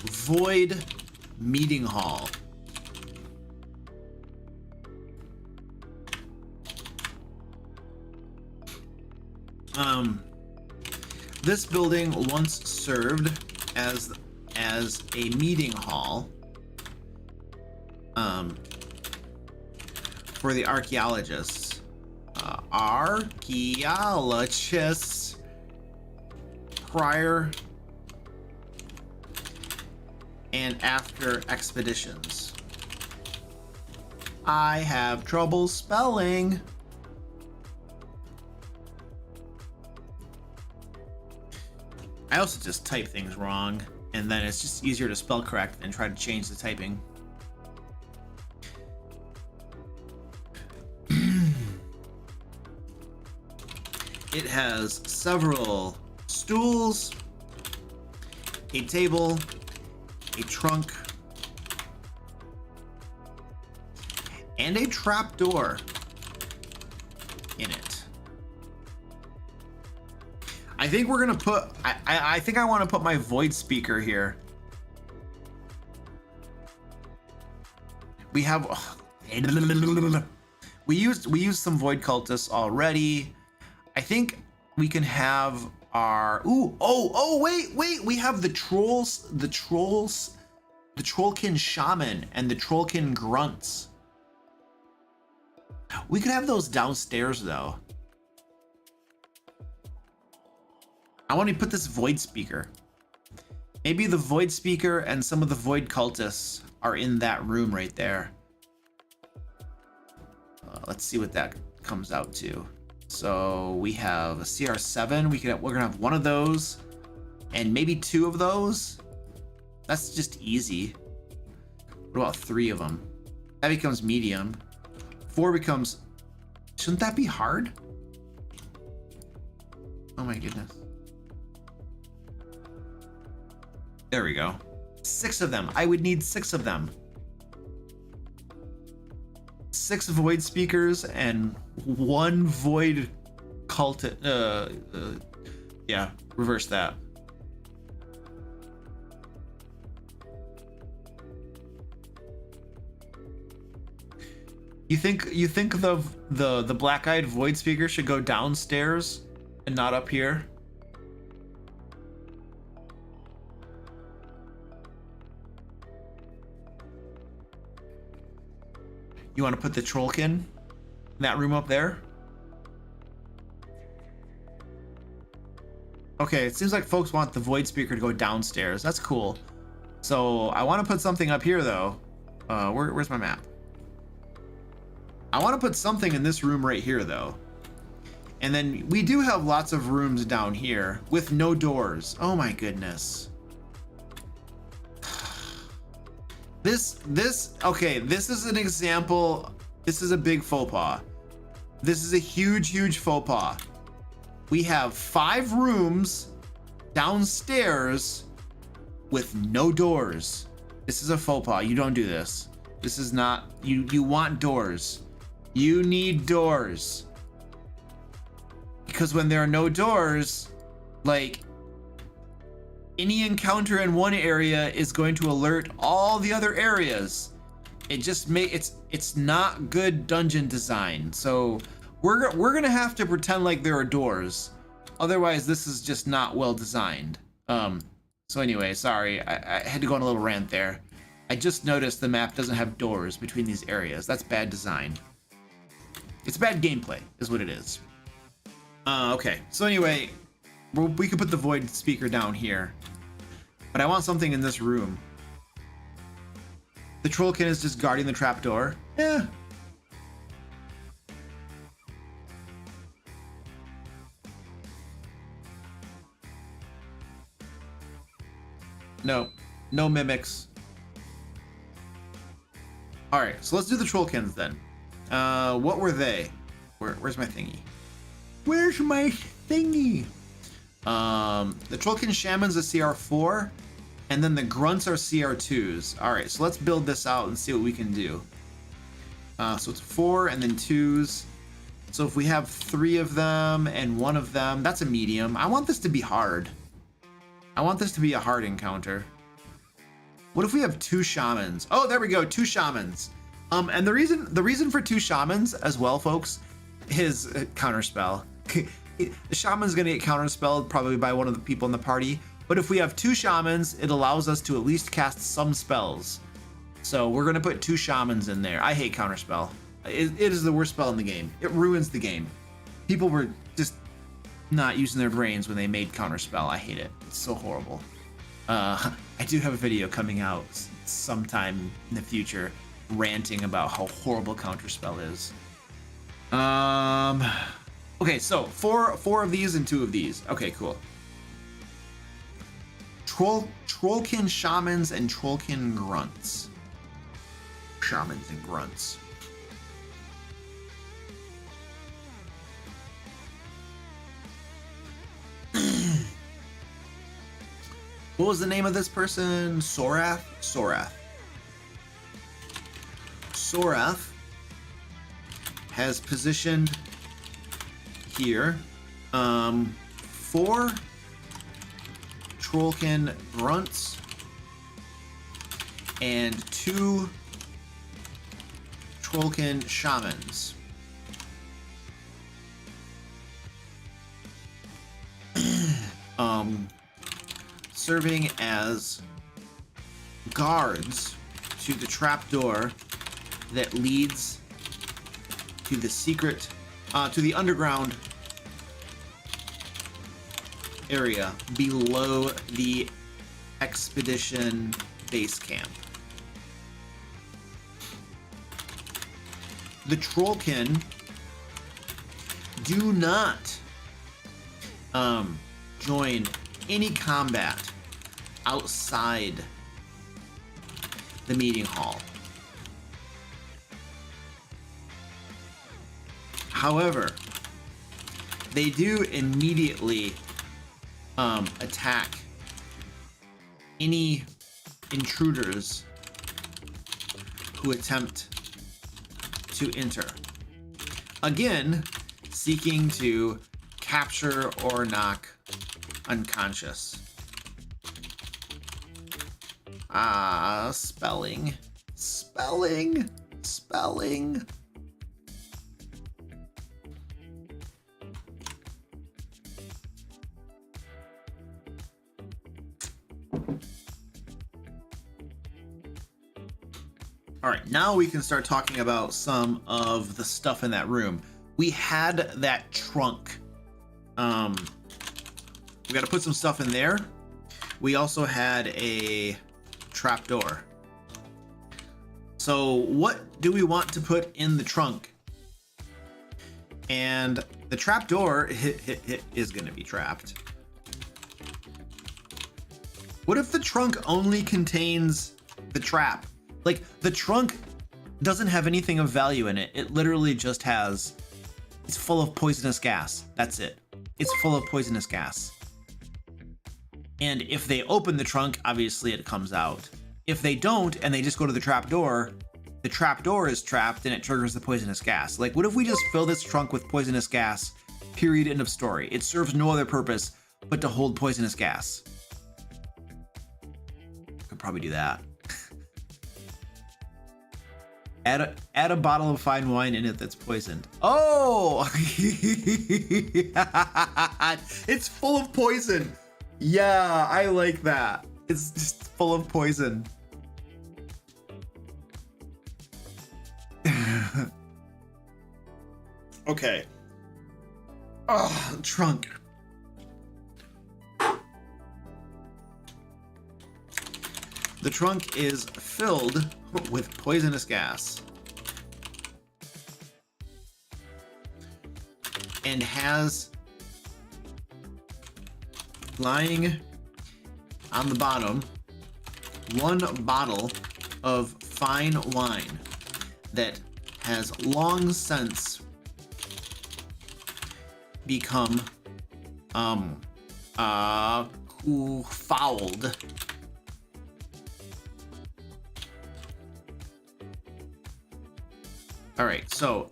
Void Meeting Hall. This building once served as a meeting hall for the archaeologists. Archaeologists prior and after expeditions. I have trouble spelling. I also just type things wrong, and then it's just easier to spell correct than try to change the typing. It has several stools, a table, a trunk, and a trapdoor in it. I think we're gonna put, I think I want to put my void speaker here. We have, we used some void cultists already. I think we can have our, wait, we have the trollkin shaman and the trollkin grunts. We could have those downstairs though. I want to put this void speaker. Maybe the void speaker and some of the void cultists are in that room right there. Let's see what that comes out to. So we have a CR7. We're gonna have one of those, and maybe two of those. That's just easy. What about three of them? That becomes medium. 4 becomes. Shouldn't that be hard? Oh my goodness. There we go. 6 of them. I would need 6 of them. 6 void speakers and 1 void cultist. Yeah, reverse that. You think the black-eyed void speaker should go downstairs and not up here? You want to put the trollkin in that room up there? Okay, it seems like folks want the void speaker to go downstairs. That's cool. So I want to put something up here though. Where's my map? I want to put something in this room right here though. And then we do have lots of rooms down here with no doors. Oh my goodness. Okay, this is an example. This is a big faux pas. This is a huge faux pas. We have 5 rooms downstairs with no doors. This is a faux pas. You don't do this. This is not, you want doors. You need doors. Because when there are no doors, like, any encounter in one area is going to alert all the other areas. It just it's not good dungeon design. So we're gonna have to pretend like there are doors. Otherwise, this is just not well designed. So anyway, sorry, I had to go on a little rant there. I just noticed the map doesn't have doors between these areas. That's bad design. It's bad gameplay, is what it is. Okay, so anyway, we could put the void speaker down here, but I want something in this room. The trollkin is just guarding the trapdoor. Yeah. No mimics. All right, so let's do the trollkins then. What were they? Where's my thingy? Where's my thingy? The trollkin shamans are CR4, and then the grunts are CR2s. All right, so let's build this out and see what we can do. So it's 4 and then 2s. So if we have 3 of them and 1 of them, that's a medium. I want this to be hard. I want this to be a hard encounter. What if we have 2 shamans? Oh, there we go, 2 shamans. And the reason for 2 shamans as well, folks, is counterspell. The shaman's gonna get counterspelled probably by one of the people in the party, but if we have 2 shamans, it allows us to at least cast some spells. So we're gonna put 2 shamans in there. I hate counterspell. It is the worst spell in the game. It ruins the game. People were just not using their brains when they made counterspell. I hate it. It's so horrible. I do have a video coming out sometime in the future ranting about how horrible counterspell is. Okay, so four of these and 2 of these. Okay, cool. Trollkin shamans and trollkin grunts. Shamans and grunts. What was the name of this person? Sorath? Sorath has positioned here 4 trollkin grunts and 2 trollkin shamans. Serving as guards to the trapdoor that leads to the secret, to the underground area below the expedition base camp. The trollkin do not join any combat outside the meeting hall. However, they do immediately attack any intruders who attempt to enter. Again, seeking to capture or knock unconscious. Spelling. All right, now we can start talking about some of the stuff in that room. We had that trunk we got to put some stuff in there. We also had a trapdoor. So what do we want to put in the trunk? And the trapdoor is going to be trapped. What if the trunk only contains the trap? Like, the trunk doesn't have anything of value in it. It literally just has, it's full of poisonous gas. That's it. It's full of poisonous gas. And if they open the trunk, obviously it comes out. If they don't, and they just go to the trapdoor is trapped and it triggers the poisonous gas. Like, what if we just fill this trunk with poisonous gas, period, end of story? It serves no other purpose but to hold poisonous gas. Could probably do that. Add a bottle of fine wine in it that's poisoned. Oh! It's full of poison. Yeah, I like that. It's just full of poison. Okay. Oh, trunk. The trunk is filled with poisonous gas and has lying on the bottom one bottle of fine wine that has long since become fouled. All right, so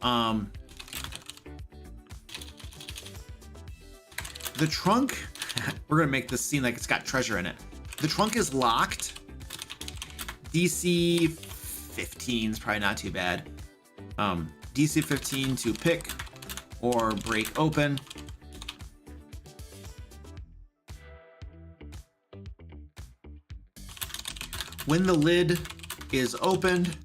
the trunk, we're gonna make this seem like it's got treasure in it. The trunk is locked. DC 15 is probably not too bad. DC 15 to pick or break open. When the lid is opened,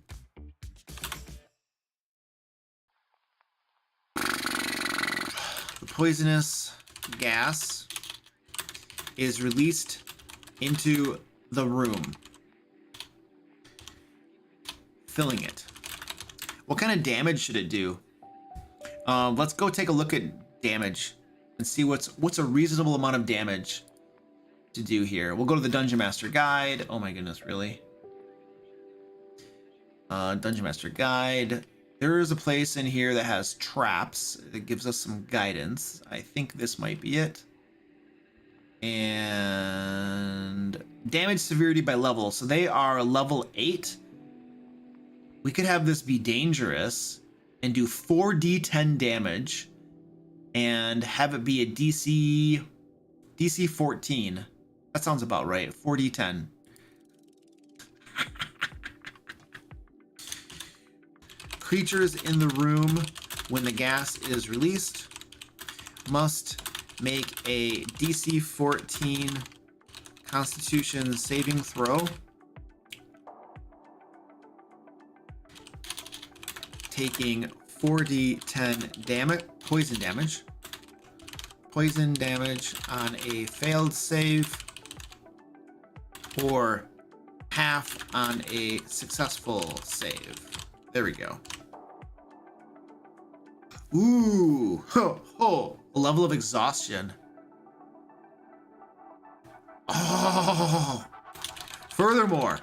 the poisonous gas is released into the room, filling it. What kind of damage should it do? Let's go take a look at damage and see what's a reasonable amount of damage to do here. We'll go to the Dungeon Master Guide. Oh my goodness, really? Dungeon Master Guide. There is a place in here that has traps that gives us some guidance. I think this might be it. And damage severity by level. So they are level 8. We could have this be dangerous and do 4d10 damage and have it be a DC 14. That sounds about right. 4d10. Creatures in the room when the gas is released must make a DC 14 Constitution saving throw. Taking 4d10 damage, poison damage. Poison damage on a failed save, or half on a successful save. There we go. Ooh, a level of exhaustion. Oh, furthermore,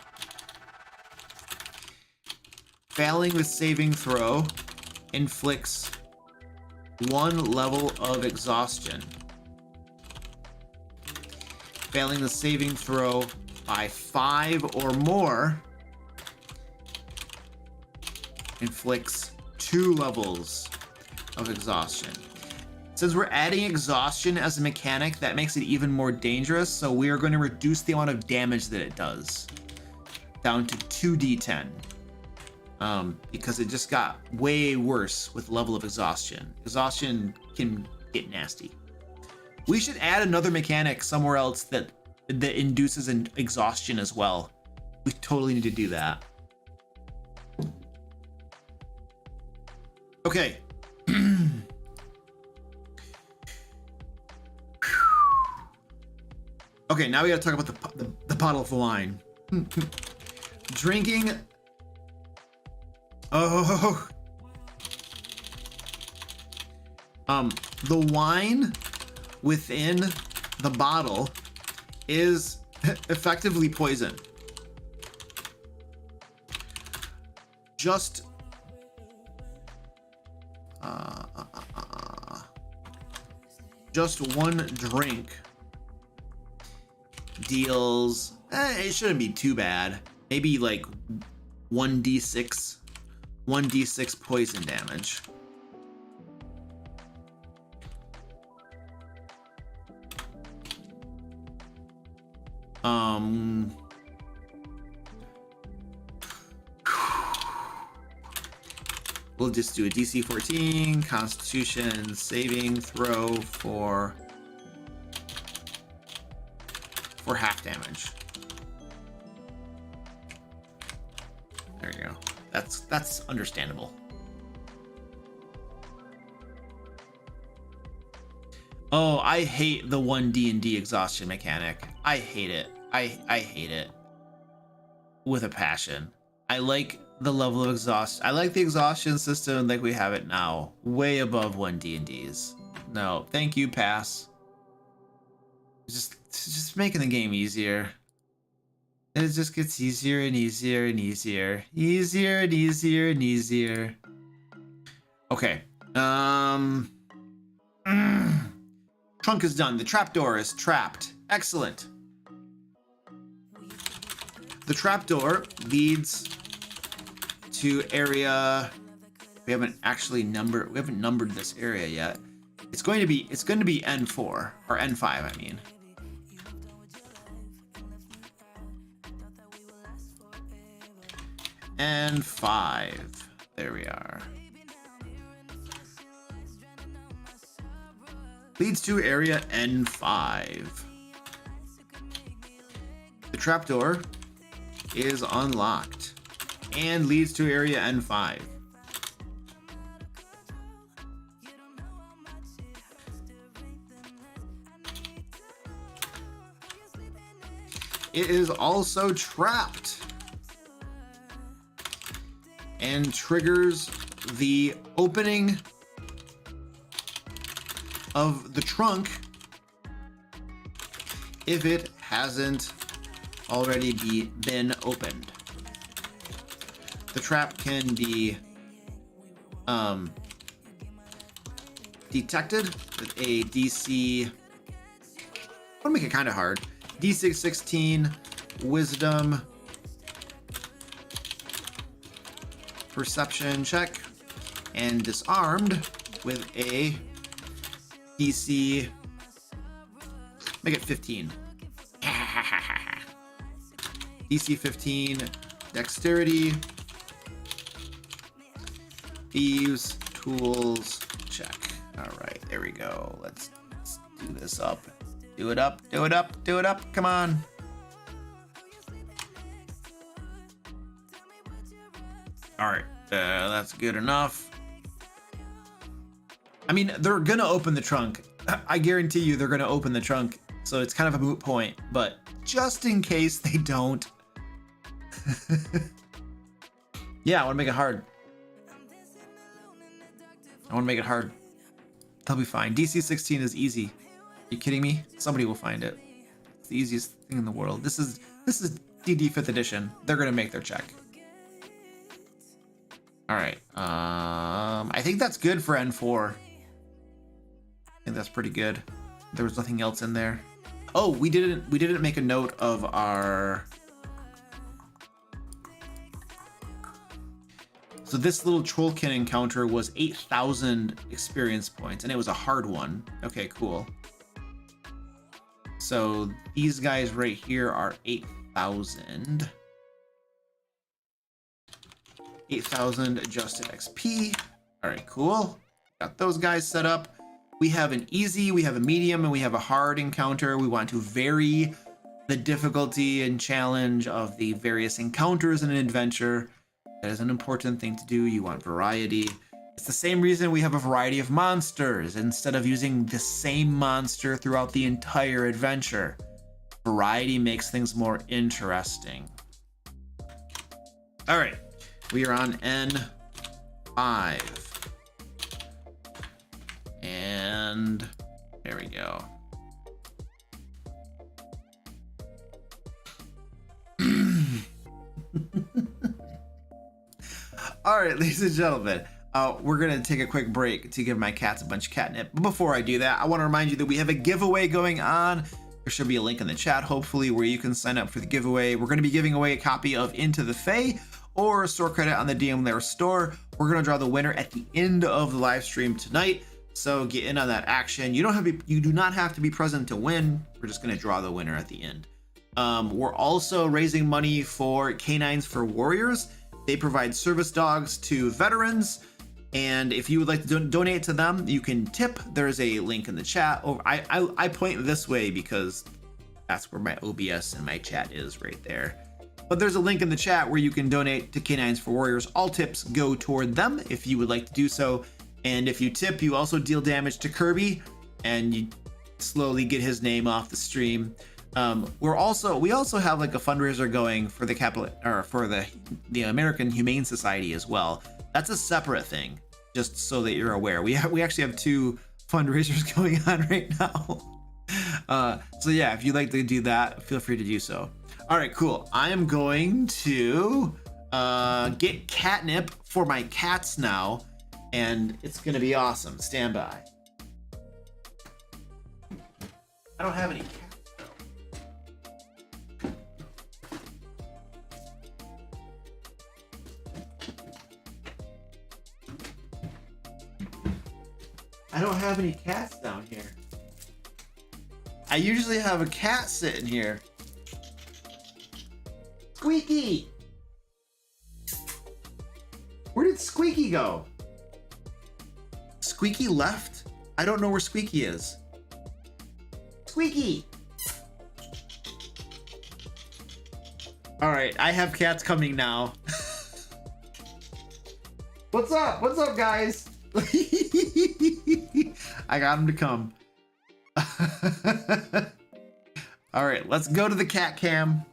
failing the saving throw inflicts 1 level of exhaustion. Failing the saving throw by 5 or more inflicts 2 levels of exhaustion. Since we're adding exhaustion as a mechanic, that makes it even more dangerous, so we are going to reduce the amount of damage that it does down to 2d10. Because it just got way worse with level of exhaustion. Exhaustion can get nasty. We should add another mechanic somewhere else that induces an exhaustion as well. We totally need to do that. Okay. Okay, now we gotta talk about the bottle of wine. Drinking. Oh. The wine within the bottle is effectively poison. Just one drink deals, it shouldn't be too bad. Maybe like 1d6 poison damage. We'll just do a DC 14 Constitution saving throw for half damage. There you go. That's understandable. Oh, I hate the one DND exhaustion mechanic. I hate it. I hate it with a passion. I like the level of exhaustion. I like the exhaustion system like we have it now, way above one DND's. No, thank you, pass. Just making the game easier. And it just gets easier and easier and easier. Easier and easier and easier. Okay. Trunk is done. The trapdoor is trapped. Excellent. The trapdoor leads to area. We haven't numbered this area yet. It's going to be N4 or N5, I mean. N5. There we are. Leads to area N5. The trapdoor is unlocked and leads to area N5. It is also trapped and triggers the opening of the trunk if it hasn't already been opened. The trap can be detected with a DC. I'm gonna make it kind of hard. DC 16 Wisdom Perception check, and disarmed with a DC. Make it 15. DC 15 Dexterity. Thieves Tools check. All right, there we go. Let's do this up. Do it up. Do it up. Do it up. Come on. All right, that's good enough. I mean, they're gonna open the trunk. I guarantee you they're gonna open the trunk. So it's kind of a moot point, but just in case they don't. Yeah, I wanna make it hard. They'll be fine. DC 16 is easy. Are you kidding me? Somebody will find it. It's the easiest thing in the world. This is DD 5th edition. They're gonna make their check. All right. I think that's good for N4. I think that's pretty good. There was nothing else in there. Oh, we didn't make a note of our. So this little Trollkin encounter was 8,000 experience points, and it was a hard one. Okay, cool. So these guys right here are 8,000. 8,000 adjusted XP. All right, cool. Got those guys set up. We have an easy, we have a medium, and we have a hard encounter. We want to vary the difficulty and challenge of the various encounters in an adventure. That is an important thing to do. You want variety. It's the same reason we have a variety of monsters instead of using the same monster throughout the entire adventure. Variety makes things more interesting. All right, we are on N5. And there we go. All right, ladies and gentlemen, we're gonna take a quick break to give my cats a bunch of catnip. But before I do that, I want to remind you that we have a giveaway going on. There should be a link in the chat, hopefully, where you can sign up for the giveaway. We're going to be giving away a copy of Into the Fae or a store credit on the DM Lair store. We're going to draw the winner at the end of the live stream tonight. So get in on that action. You do not have to be present to win. We're just going to draw the winner at the end. We're also raising money for Canines for Warriors. They provide service dogs to veterans. And if you would like to donate to them, you can tip. There's a link in the chat. I point this way because that's where my OBS and my chat is right there. But there's a link in the chat where you can donate to Canines for Warriors. All tips go toward them if you would like to do so. And if you tip, you also deal damage to Kirby, and you slowly get his name off the stream. We also have like a fundraiser going for the American Humane Society as well. That's a separate thing, just so that you're aware. We actually have 2 fundraisers going on right now. So yeah, if you'd like to do that, feel free to do so. All right, cool. I am going to get catnip for my cats now, and it's gonna be awesome. Stand by. I don't have any cats. I don't have any cats down here. I usually have a cat sitting here. Squeaky! Where did Squeaky go? Squeaky left? I don't know where Squeaky is. Squeaky! All right, I have cats coming now. What's up? What's up, guys? I got him to come. All right, let's go to the cat cam.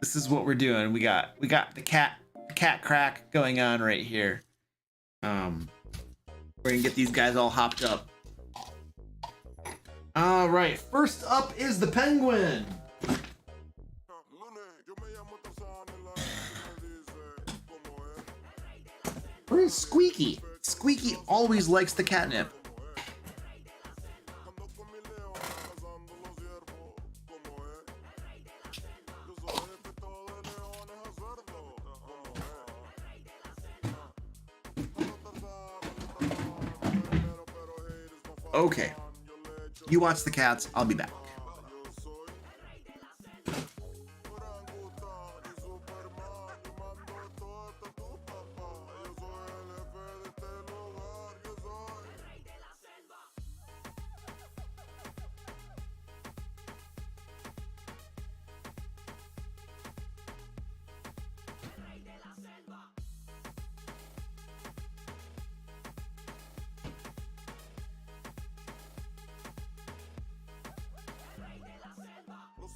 This is what we're doing. We got the cat crack going on right here. We're gonna get these guys all hopped up. All right, first up is the penguin. Where is Squeaky? Squeaky always likes the catnip. Okay. You watch the cats, I'll be back.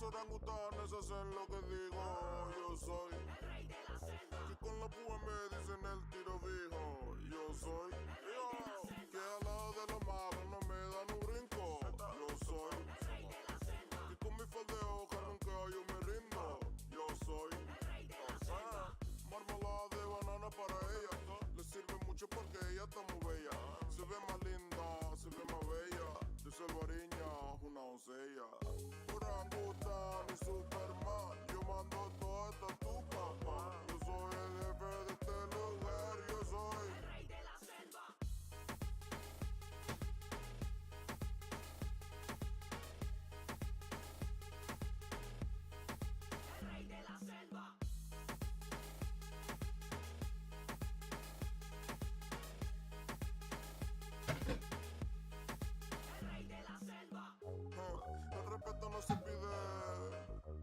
orangutanes hacen lo que digo. Yo soy el rey de la selva. Que con la púa me dicen el tiro fijo. Yo soy que al lado de los malos no me dan un brinco. Yo soy el rey de la selva. Que con mi faz de hoja nunca yo me rindo. Yo soy el rey de la selva. Marmalada de banana para ella. Le sirve mucho porque ella está muy bella. Se ve más linda, se ve más bella. De salvariña, una doncella. Orangután y Superman. Yo mando todo esto a tu papá. Yo soy el jefe de este lugar. Yo soy el rey de la selva. El rey de la selva. El rey de la selva. El respeto no se pide,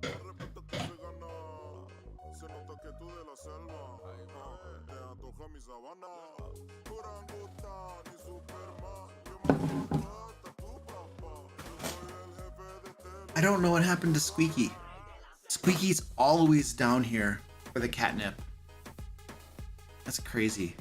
el respeto que se gana. Se nota que tú de la selva. Te antoja mi sabana. Orangután y Superman. Yo mando todo hasta tu papá. Yo soy el jefe de este lugar. I don't know what happened to Squeaky. Squeaky's always down here for the catnip. That's crazy.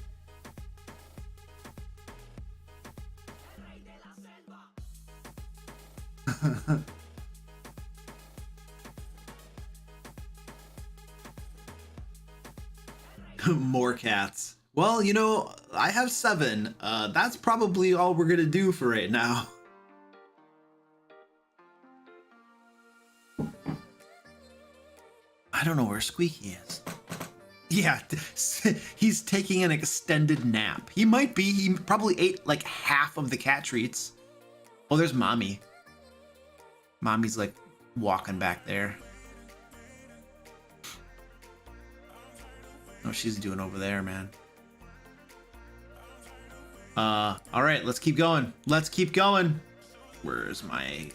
More cats. Well, you know, I have 7. That's probably all we're gonna do for right now. I don't know where Squeaky is. Yeah, he's taking an extended nap. He might be. He probably ate like half of the cat treats. Oh, there's Mommy. Mommy's like walking back there. Oh, she's doing over there, man. All right, let's keep going. Let's keep going. Where's my...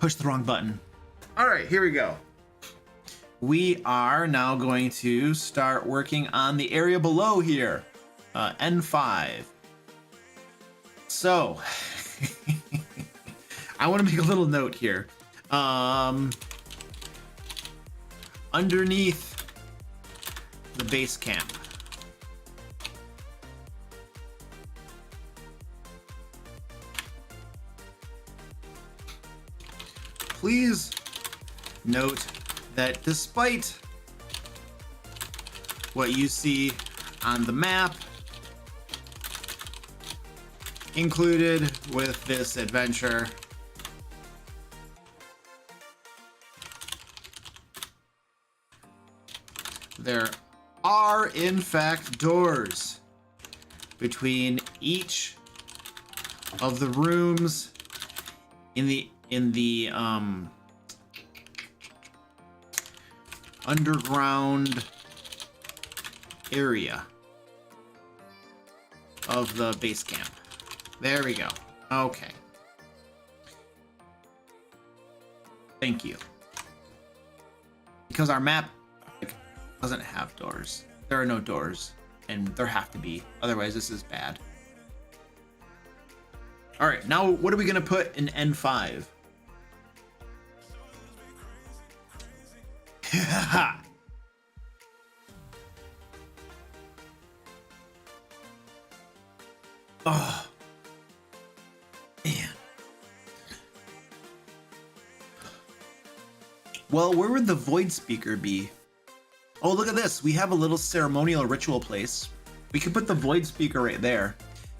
push the wrong button. All right, here we go. We are now going to start working on the area below here. N5. So, I want to make a little note here. Underneath the base camp. Please note that despite what you see on the map included with this adventure, there are in fact doors between each of the rooms in the underground area of the base camp. There we go. Okay. Thank you. Because our map doesn't have doors. There are no doors, and there have to be. Otherwise, this is bad. All right, now what are we gonna put in N5? Oh, man. Well, where would the void speaker be? Oh, look at this. We have a little ceremonial ritual place. We could put the void speaker right there.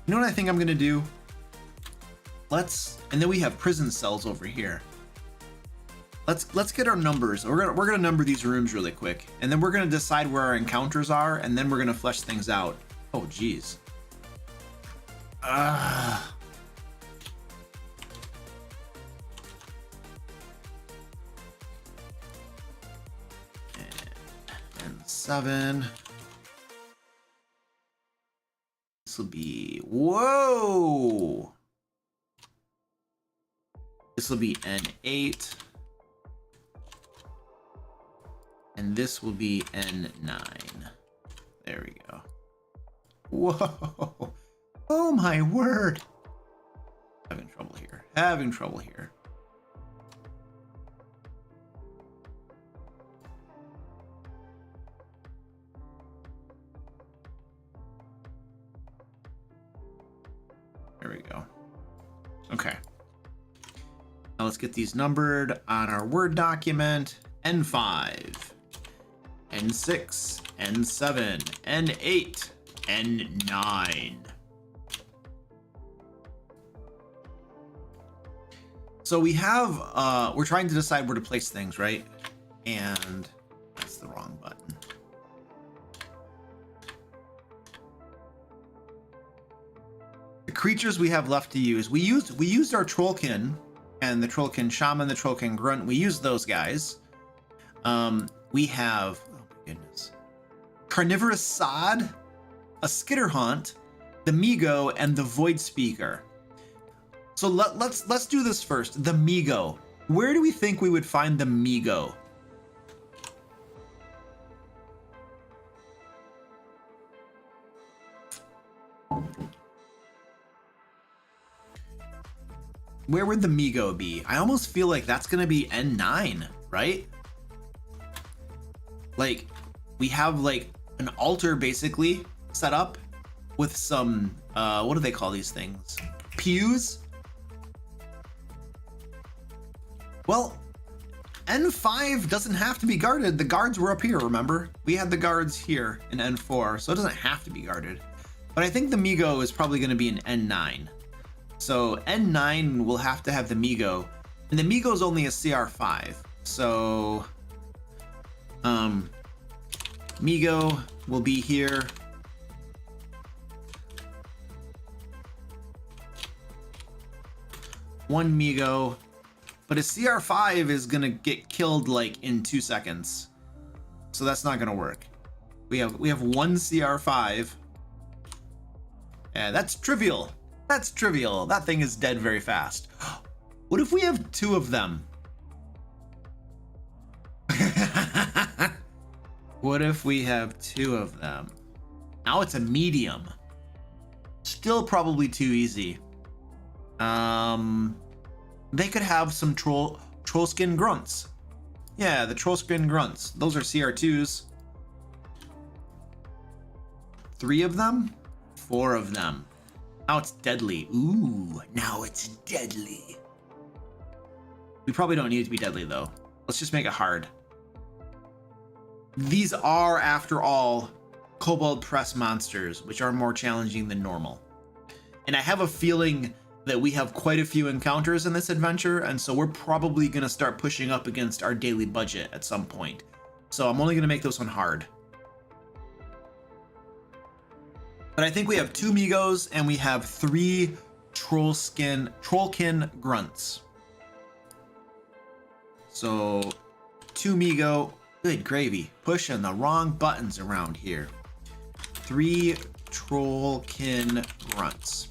You know what I think I'm gonna do? And then we have prison cells over here. Let's get our numbers. We're gonna number these rooms really quick, and then we're gonna decide where our encounters are, and then we're gonna flesh things out. Oh, geez. And 7. This will be... Whoa! This will be N8. And this will be N9. There we go. Whoa! Oh my word! Having trouble here. Having trouble here. There we go. Okay. Now let's get these numbered on our Word document. N5, N6, N7, N8, N9. So we have, we're trying to decide where to place things, right? And that's the wrong button. The creatures we have left to use. We used our Trollkin and the Trollkin Shaman, the Trollkin Grunt. We used those guys. We have, oh my goodness, Carnivorous Sod, a Skitterhaunt, the Migo, and the Void Speaker. So let's do this first. The Migo. Where do we think we would find the Migo? Where would the Migo be? I almost feel like that's gonna be N9, right? Like, we have like an altar basically set up with some, what do they call these things? Pews? Well, N5 doesn't have to be guarded. The guards were up here, remember? We had the guards here in N4, so it doesn't have to be guarded. But I think the Migo is probably gonna be an N9. So N9 will have to have the Migo, and the Migo is only a CR5. So, Migo will be here. One Migo, but a CR5 is gonna get killed like in 2 seconds. So that's not gonna work. We have one CR5. Yeah, that's trivial. That's trivial. That thing is dead very fast. What if we have 2 of them? What if we have 2 of them? Now it's a medium. Still probably too easy. They could have some troll skin grunts. Yeah, the troll skin grunts. Those are CR2s. 3 of them? 4 of them. Now it's deadly. Ooh, now it's deadly. We probably don't need it to be deadly though. Let's just make it hard. These are, after all, Kobold Press monsters, which are more challenging than normal. And I have a feeling that we have quite a few encounters in this adventure, and so we're probably gonna start pushing up against our daily budget at some point. So I'm only gonna make this one hard. But I think we have 2 Migos and we have 3 Trollkin grunts. So 2 Migo, good gravy, pushing the wrong buttons around here. 3 Trollkin grunts.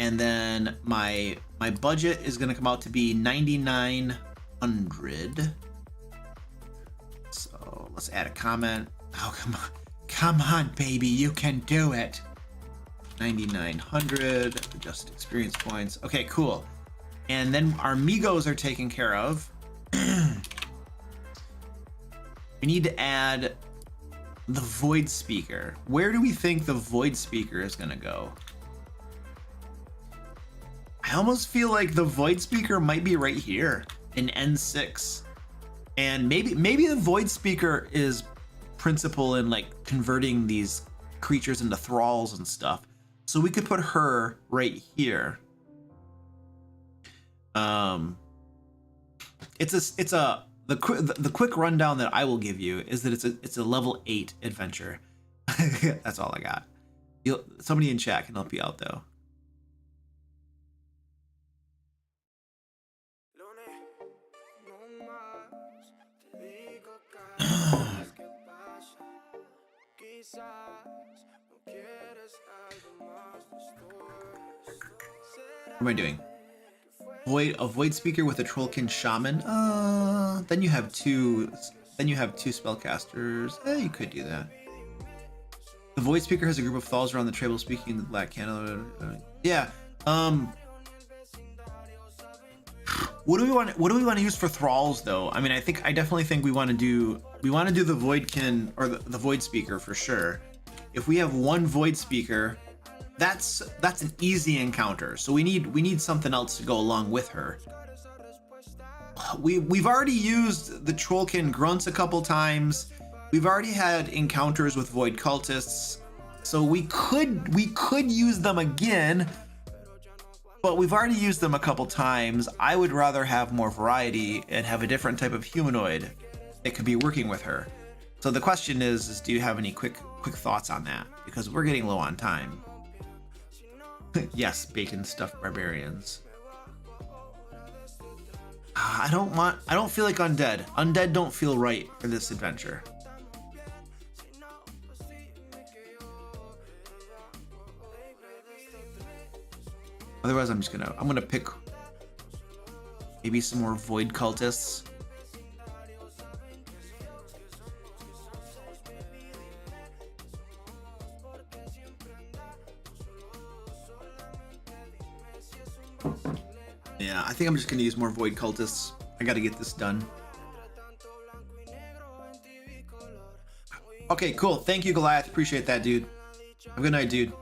And then my budget is gonna come out to be 9,900. So let's add a comment. Oh, come on. Come on, baby, you can do it. 9,900, adjust experience points. Okay, cool. And then our Migos are taken care of. We need to add the Void Speaker. Where do we think the Void Speaker is gonna go? I almost feel like the Void Speaker might be right here in N6. And maybe the Void Speaker is principal in like converting these creatures into thralls and stuff. So we could put her right here. The quick rundown that I will give you is that it's a level 8 adventure. That's all I got. Somebody in chat can help you out though. What am I doing? A void speaker with a trollkin shaman. Then you have two spellcasters. You could do that. The void speaker has a group of thralls around the table speaking the black candle. Yeah. What do we want to use for thralls though? I mean, I definitely think we want to do the voidkin or the void speaker for sure. If we have one void speaker, that's an easy encounter. So we need something else to go along with her. We've already used the trollkin grunts a couple times. We've already had encounters with void cultists. So we could use them again, but we've already used them a couple times. I would rather have more variety and have a different type of humanoid that could be working with her. So the question is do you have any quick thoughts on that? Because we're getting low on time. Yes, bacon stuffed barbarians. I don't feel like undead. Undead don't feel right for this adventure. Otherwise, I'm gonna pick maybe some more void cultists. Yeah, I think I'm just gonna use more void cultists. I gotta get this done. Okay, cool. Thank you, Goliath. Appreciate that, dude. Have a good night, dude.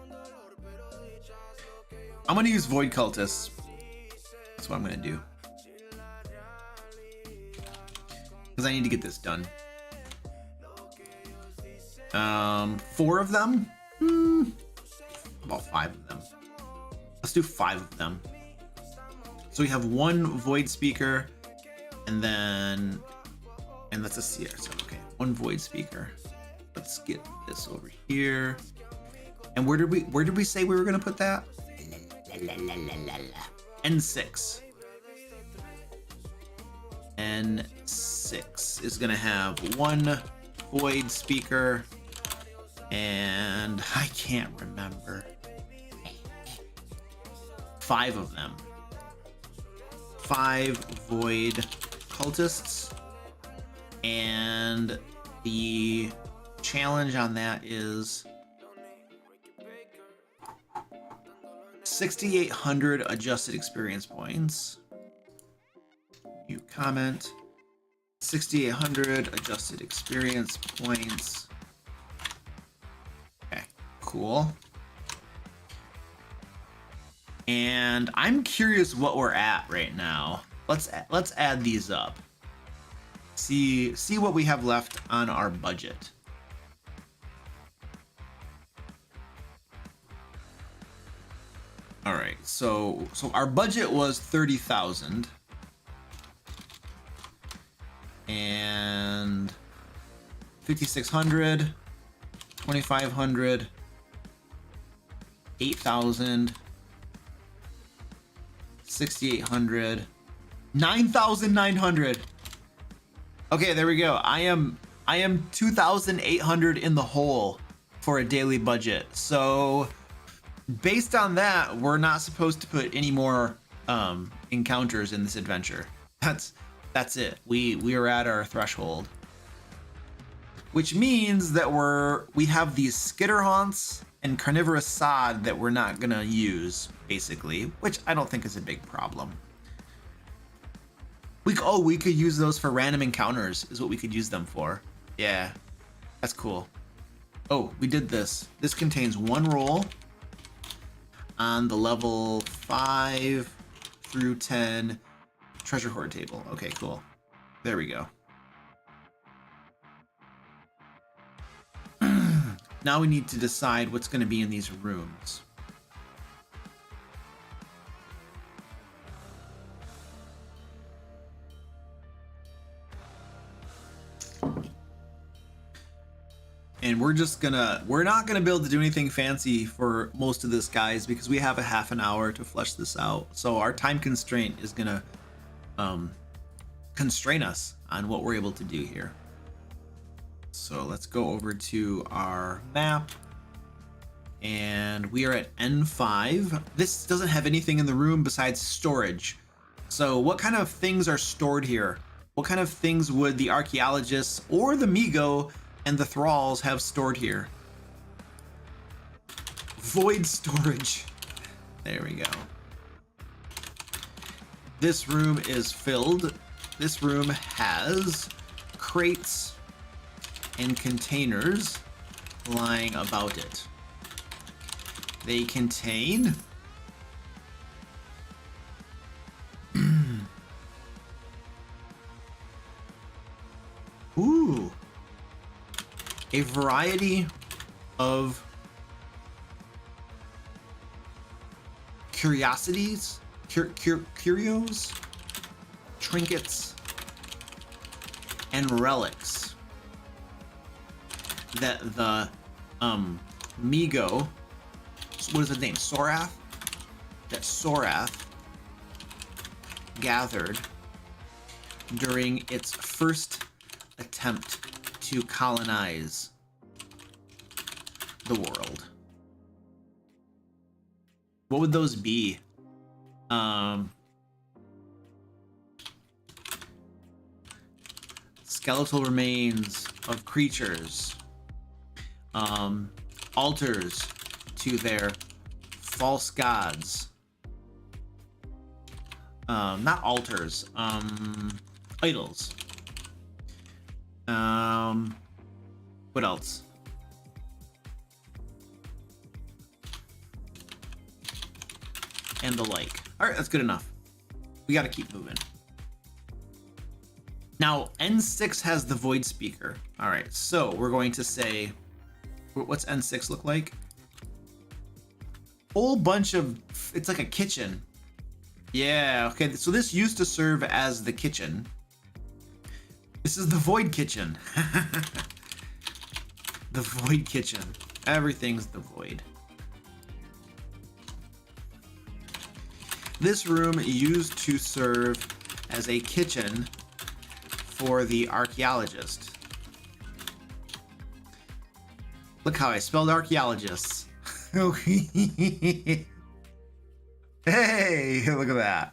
I'm gonna use void cultists. That's what I'm gonna do. Because I need to get this done. 4 of them? About 5 of them. Let's do 5 of them. So we have 1 void speaker, and that's a CR. So okay, 1 void speaker. Let's get this over here. And where did we say we were gonna put that? N6. N6 is gonna have 1 void speaker, and I can't remember. 5 of them. 5 void cultists, and the challenge on that is 6,800 adjusted experience points. You comment 6,800 adjusted experience points. Okay, cool. And I'm curious what we're at right now. Let's add these up. See what we have left on our budget. All right, so our budget was 30,000, and 5,600, 2,500, 8,000, 6,800, 9,900. Okay, there we go. I am 2,800 in the hole for a daily budget. So based on that, we're not supposed to put any more encounters in this adventure. That's it. We are at our threshold, which means that we have these skitter haunts and carnivorous sod that we're not gonna use, basically, which I don't think is a big problem. We could use those for random encounters, is what we could use them for. Yeah, that's cool. Oh, we did this. This contains 1 roll on the level 5 through 10 treasure hoard table. Okay, cool. There we go. Now we need to decide what's going to be in these rooms. And we're not gonna be able to do anything fancy for most of this, guys, because we have a half an hour to flesh this out. So our time constraint is gonna constrain us on what we're able to do here. So let's go over to our map, and we are at N5. This doesn't have anything in the room besides storage. So what kind of things are stored here? What kind of things would the archaeologists or the Migo and the thralls have stored here? Void storage. There we go. This room is filled. This room has crates and containers lying about it. They contain ooh, a variety of curiosities, curios, trinkets, and relics that the Migo, what is his name, Sorath? That Sorath gathered during its first attempt to colonize the world. What would those be? Skeletal remains of creatures, altars to their false gods, not altars, idols. What else? And the like. All right, that's good enough. We got to keep moving. Now, N6 has the void speaker. All right, so we're going to say, what's N6 look like? Whole bunch of, it's like a kitchen. Yeah, okay, so this used to serve as the kitchen. This is the void kitchen. The void kitchen. Everything's the void. This room used to serve as a kitchen for the archaeologist. Look how I spelled archaeologists. Hey, look at that.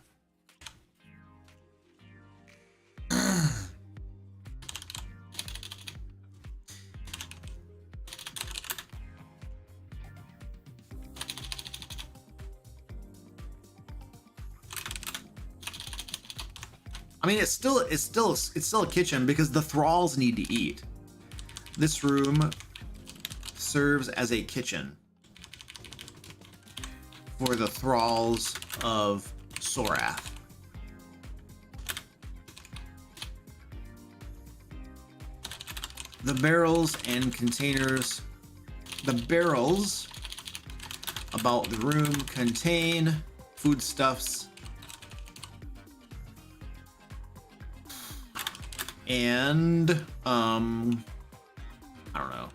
I mean, it's still a kitchen because the thralls need to eat. This room serves as a kitchen for the thralls of Sorath. The barrels and containers. The barrels about the room contain foodstuffs and I don't know.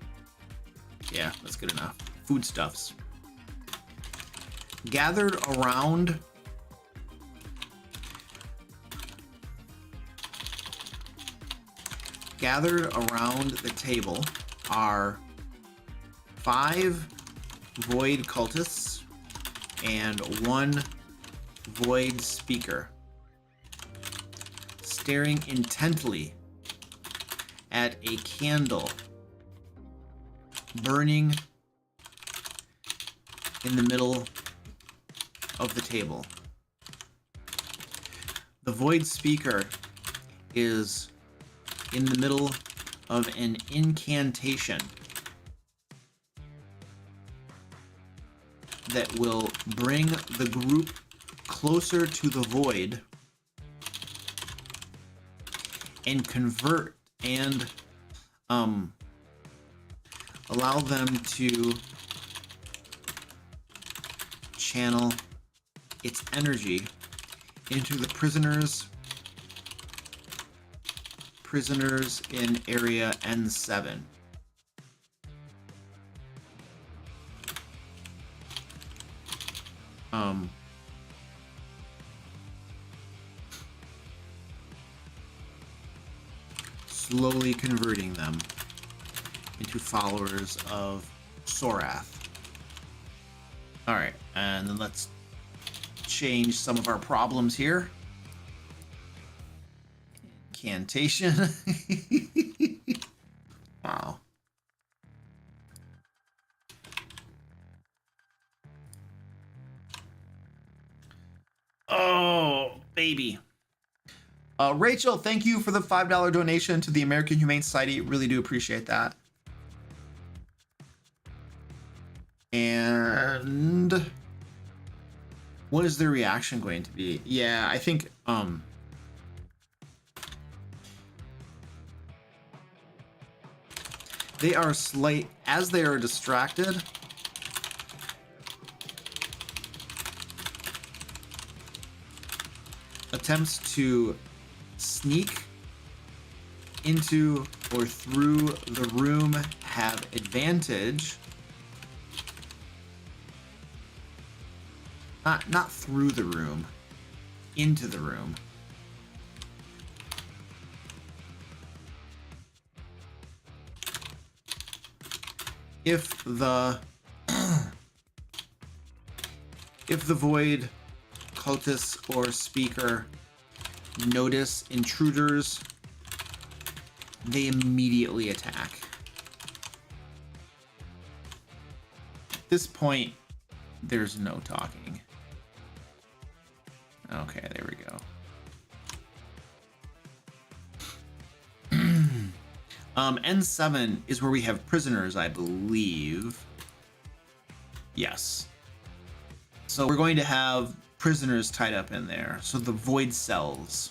Yeah, that's good enough. Foodstuffs. Gathered around the table are 5 void cultists and 1 void speaker, staring intently at a candle burning in the middle of the table. The void speaker is in the middle of an incantation that will bring the group closer to the void and convert and allow them to channel its energy into the prisoners in area N7. Slowly converting them into followers of Sorath. All right, and then let's change some of our problems here. Incantation. Wow. Oh, baby. Rachel, thank you for the $5 donation to the American Humane Society. Really do appreciate that. And what is their reaction going to be? Yeah, I think they are as they are distracted. Attempts to sneak into or through the room have advantage. Not through the room, into the room. If the void cultist or speaker notice intruders, they immediately attack. At this point, there's no talking. Okay, there we go. N7 is where we have prisoners, I believe. Yes. So we're going to have prisoners tied up in there. So the void cells.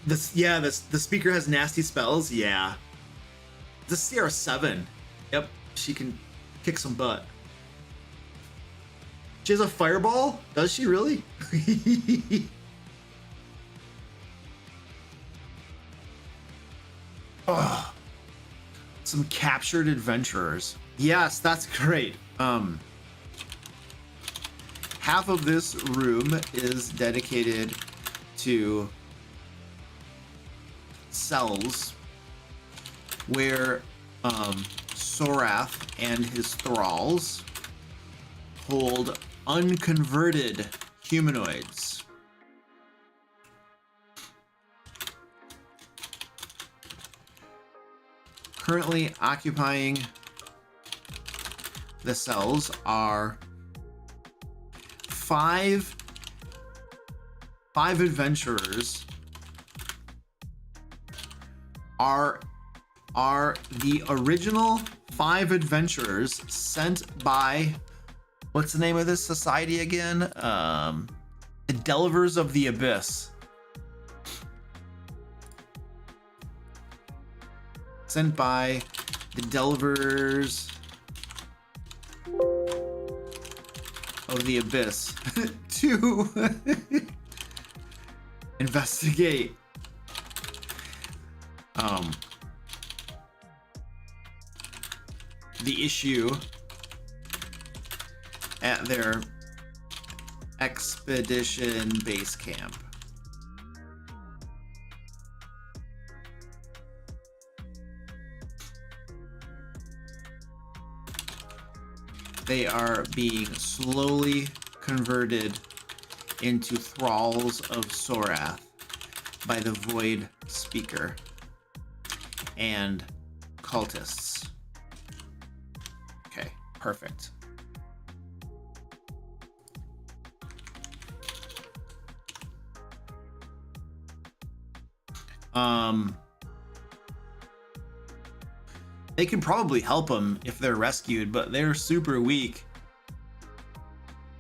The speaker has nasty spells. Yeah. The CR7. Yep, she can kick some butt. She has a fireball? Does she really? Oh, some captured adventurers. Yes, that's great. Half of this room is dedicated to cells where Sorath and his thralls hold unconverted humanoids. Currently occupying the cells are five adventurers are the original 5 adventurers sent by, what's the name of this society again? The Delvers of the Abyss. Sent by the Delvers of the Abyss to investigate the issue at their expedition base camp. They are being slowly converted into thralls of Sorath by the Void Speaker and cultists. Okay, perfect. They can probably help them if they're rescued, but they're super weak.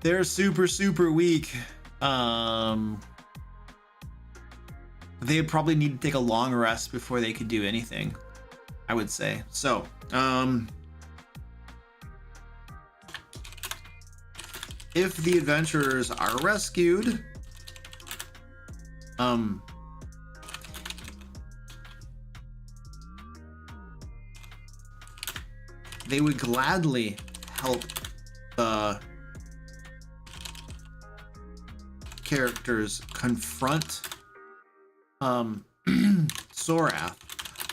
They're super weak. They'd probably need to take a long rest before they could do anything, I would say. So, if the adventurers are rescued, they would gladly help the characters confront Sorath,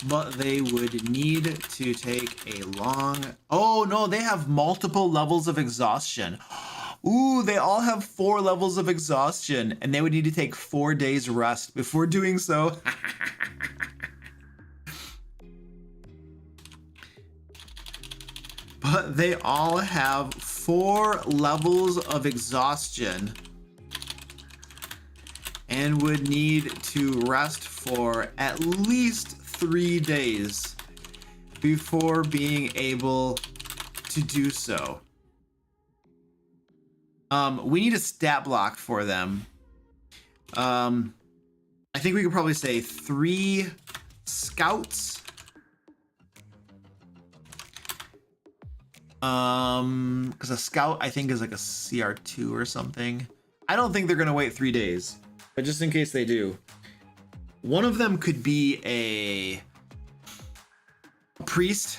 but they would need to take a long... Oh no, they have multiple levels of exhaustion. Ooh, they all have 4 levels of exhaustion, and they would need to take 4 days rest before doing so. But they all have 4 levels of exhaustion and would need to rest for at least 3 days before being able to do so. We need a stat block for them. I think we could probably say 3 scouts. Because a scout I think is like a CR2 or something. I don't think they're gonna wait 3 days, but just in case they do, one of them could be a priest,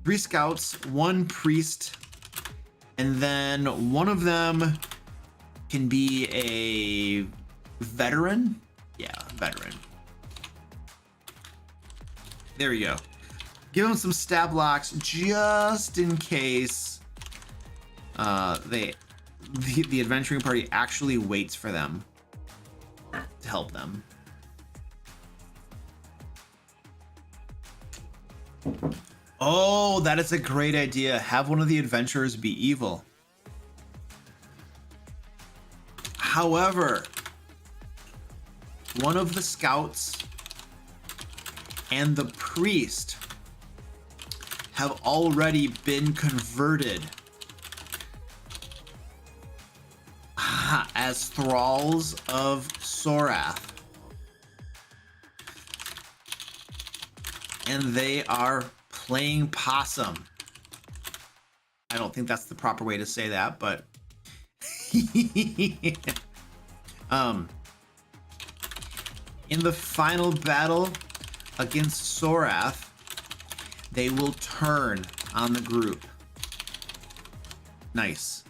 3 scouts, 1 priest, and then one of them can be a veteran. Yeah, veteran. There we go. Give them some stat blocks just in case the adventuring party actually waits for them to help them. Oh, that is a great idea. Have one of the adventurers be evil. However, one of the scouts and the priest have already been converted as thralls of Sorath. And they are playing possum. I don't think that's the proper way to say that, but in the final battle against Sorath, they will turn on the group. Nice.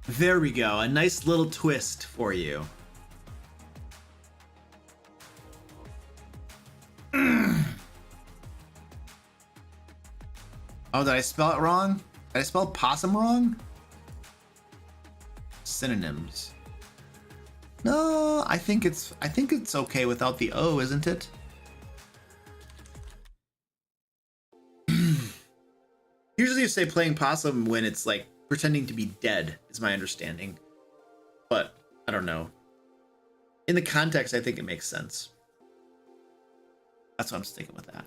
There we go. A nice little twist for you. Oh, did I spell it wrong? Did I spell possum wrong? Synonyms. No, I think it's okay without the O, isn't it? Usually you say playing possum when it's like pretending to be dead, is my understanding. But I don't know. In the context, I think it makes sense. That's why I'm sticking with that.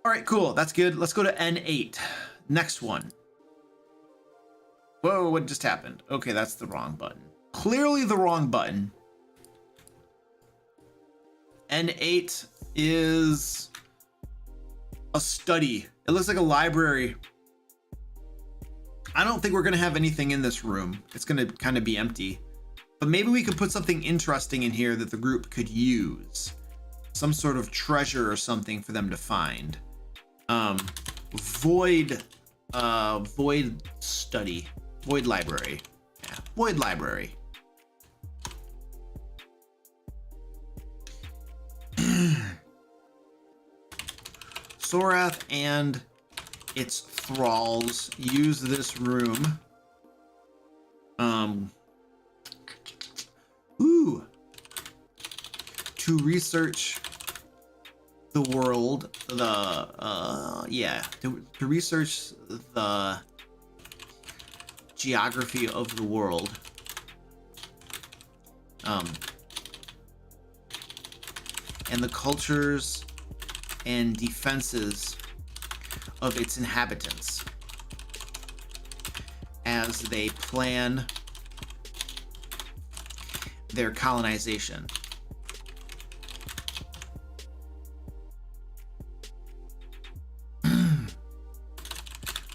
All right, cool. That's good. Let's go to N8. Next one. Whoa, what just happened? Okay, that's the wrong button. Clearly the wrong button. N8 is a study. It looks like a library. I don't think we're going to have anything in this room. It's going to kind of be empty. But maybe we could put something interesting in here that the group could use. Some sort of treasure or something for them to find. Void study. Void library. Yeah, void library. Sorath and its thralls use this room. To research the world, to research the geography of the world. And the cultures and defenses of its inhabitants as they plan their colonization.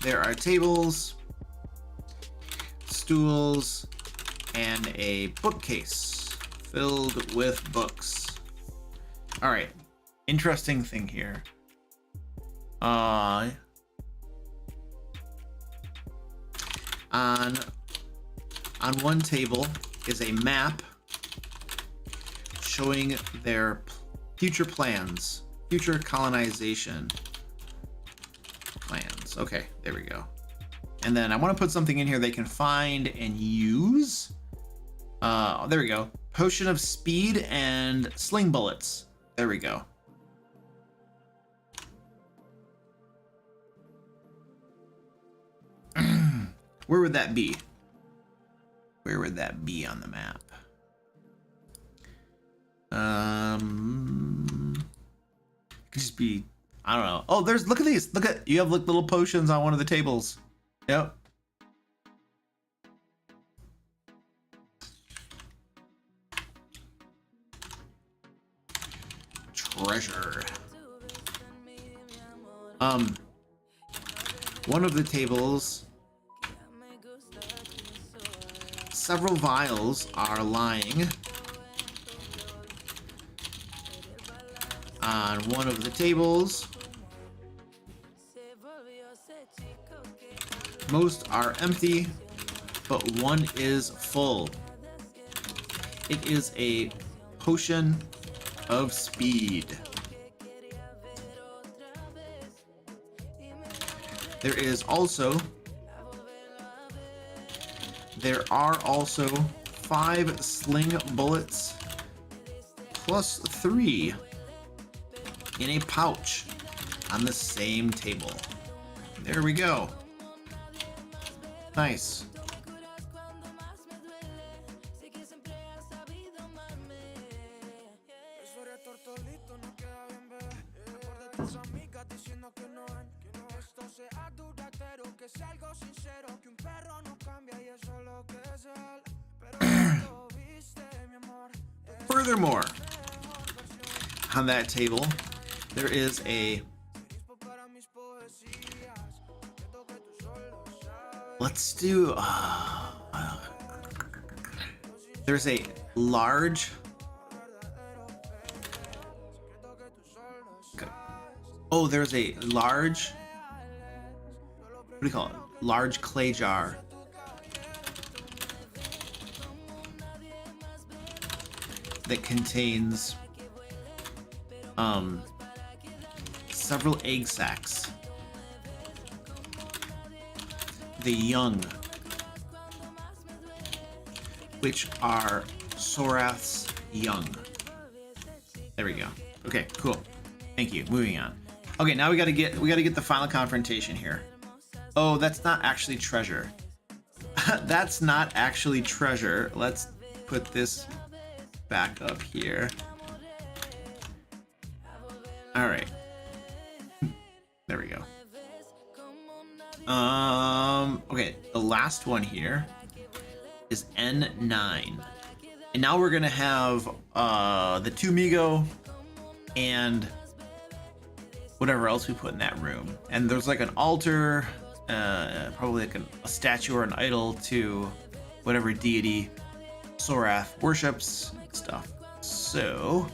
There are tables, stools, and a bookcase filled with books. All right, interesting thing here. On one table is a map showing their future plans, future colonization plans. Okay, there we go. And then I want to put something in here they can find and use. There we go. Potion of speed and sling bullets. There we go. Where would that be? Where would that be on the map? Could just be, I don't know. Oh, look at these. Look at, you have like little potions on one of the tables. Yep. Treasure. One of the tables, several vials are lying on one of the tables. Most are empty, but one is full. It is a potion of speed. There are also 5 sling bullets plus 3 in a pouch on the same table. There we go. Nice. Furthermore, on that table, there is a... Let's do... there's a large... Oh, there's a large... What do you call it? Large clay jar. That contains several egg sacs. The young, which are Sorath's young. There we go. Okay, cool. Thank you. Moving on. Okay, now we gotta get the final confrontation here. Oh, that's not actually treasure. That's not actually treasure. Let's put this back up here. All right. There we go. Okay, the last one here is N9. And now we're gonna have the 2 Migo and whatever else we put in that room. And there's like an altar, probably like a statue or an idol to whatever deity Sorath worships stuff. So,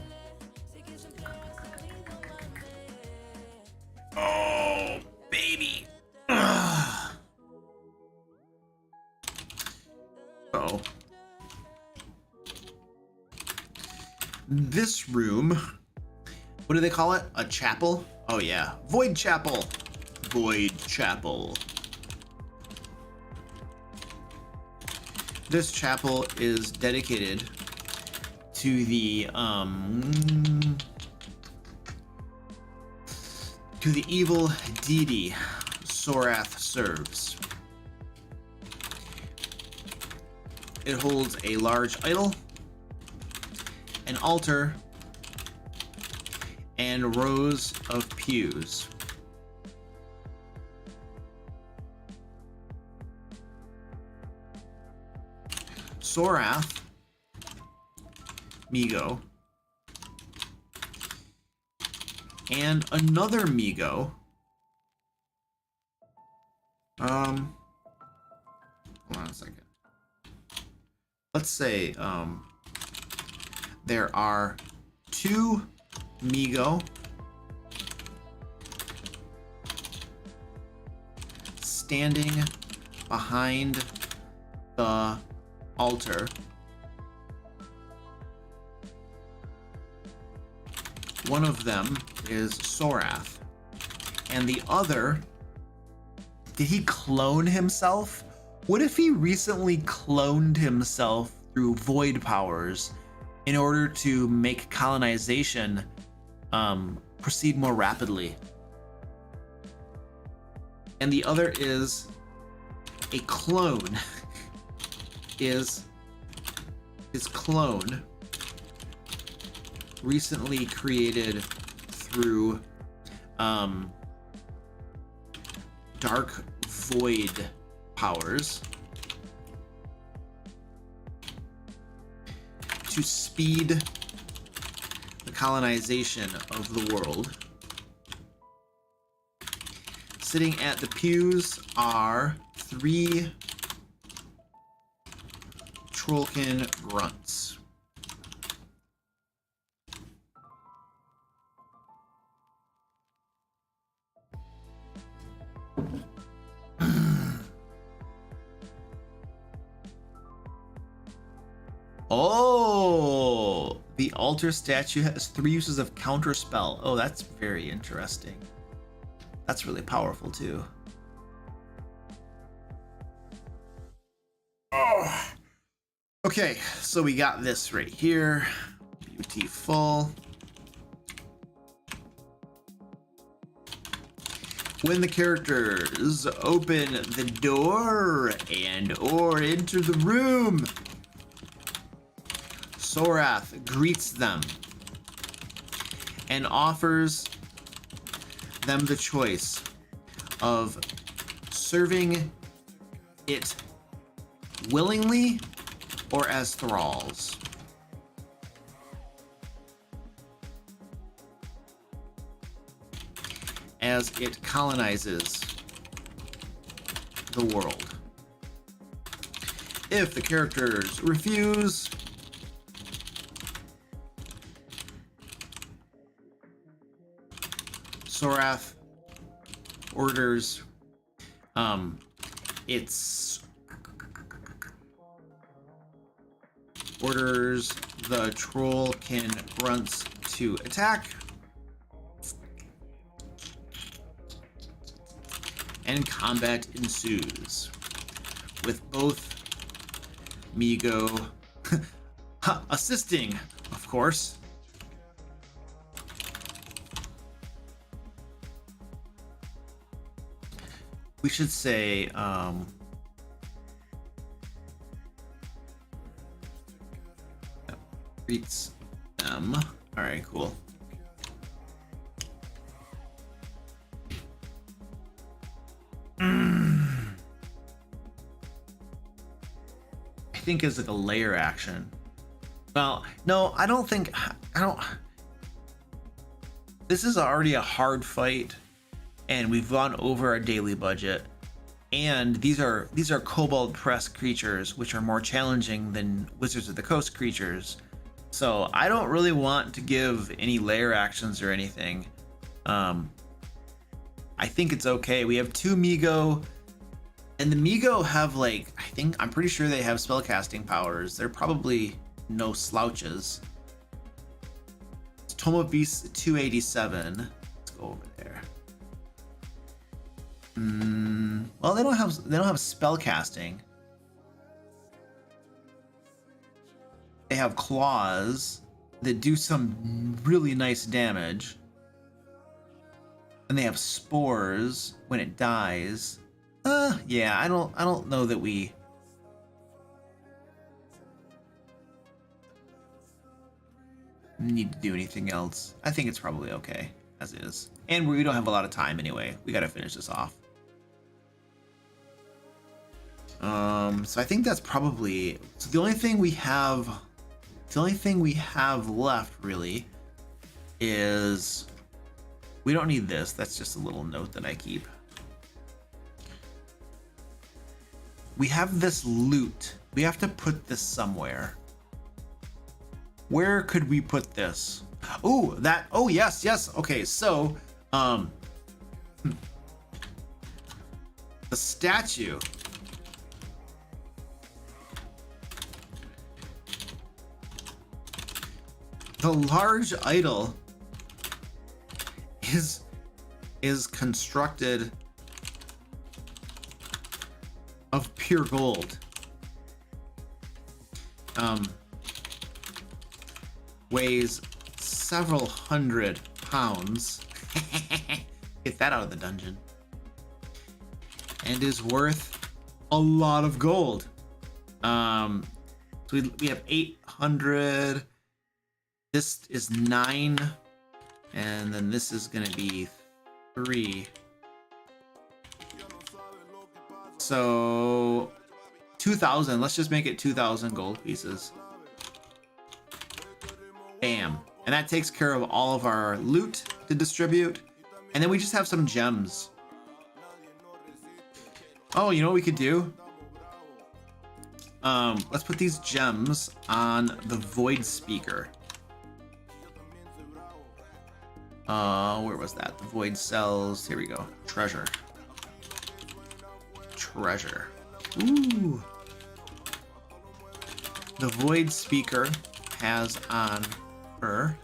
oh baby. Ugh. Oh, this room, what do they call it? A chapel? Oh yeah, Void Chapel. Void Chapel. This chapel is dedicated to the evil deity Sorath serves. It holds a large idol, an altar, and rows of pews. Sorath, Migo, and another Migo. Hold on a second. Let's say there are 2 Migo standing behind the altar. One of them is Sorath, and the other, did he clone himself? What if he recently cloned himself through void powers in order to make colonization proceed more rapidly? And the other is a clone. Is his clone recently created through dark void powers to speed the colonization of the world. Sitting at the pews are 3 Trollkin grunts. Oh, the altar statue has 3 uses of counterspell. Oh, that's very interesting. That's really powerful too. Oh. Okay, so we got this right here. Beautiful. When the characters open the door and or enter the room, Sorath greets them and offers them the choice of serving it willingly or as thralls. As it colonizes the world. If the characters refuse, Sorath orders orders the trollkin grunts to attack, and combat ensues, with both Migo assisting, of course. We should say, greets them. All right, cool. I think it's like a layer action. Well, no, I don't. This is already a hard fight, and we've gone over our daily budget. And these are Kobold Press creatures, which are more challenging than Wizards of the Coast creatures. So I don't really want to give any layer actions or anything. I think it's okay. We have 2 Migo, and the Migo have I'm pretty sure they have spellcasting powers. They're probably no slouches. It's Tome of Beasts 287. Let's go over there. Well, they don't have spellcasting. They have claws that do some really nice damage. And they have spores when it dies. Yeah, I don't know that we need to do anything else. I think it's probably okay as is. And we don't have a lot of time anyway. We gotta finish this off. So I think that's probably, so the only thing we have left really is, we don't need this. That's just a little note that I keep. We have this loot. We have to put this somewhere. Where could we put this? Oh, yes. Okay, so, the statue. The large idol is constructed of pure gold. Weighs several hundred pounds. Get that out of the dungeon. And is worth a lot of gold. So we have 800. This is 9, and then this is gonna be 3. So 2,000. Let's just make it 2,000 gold pieces. Bam. And that takes care of all of our loot to distribute. And then we just have some gems. Oh, you know what we could do? Let's put these gems on the Void Speaker. Where was that? The Void Cells. Here we go. Treasure. Ooh. The Void Speaker has on her.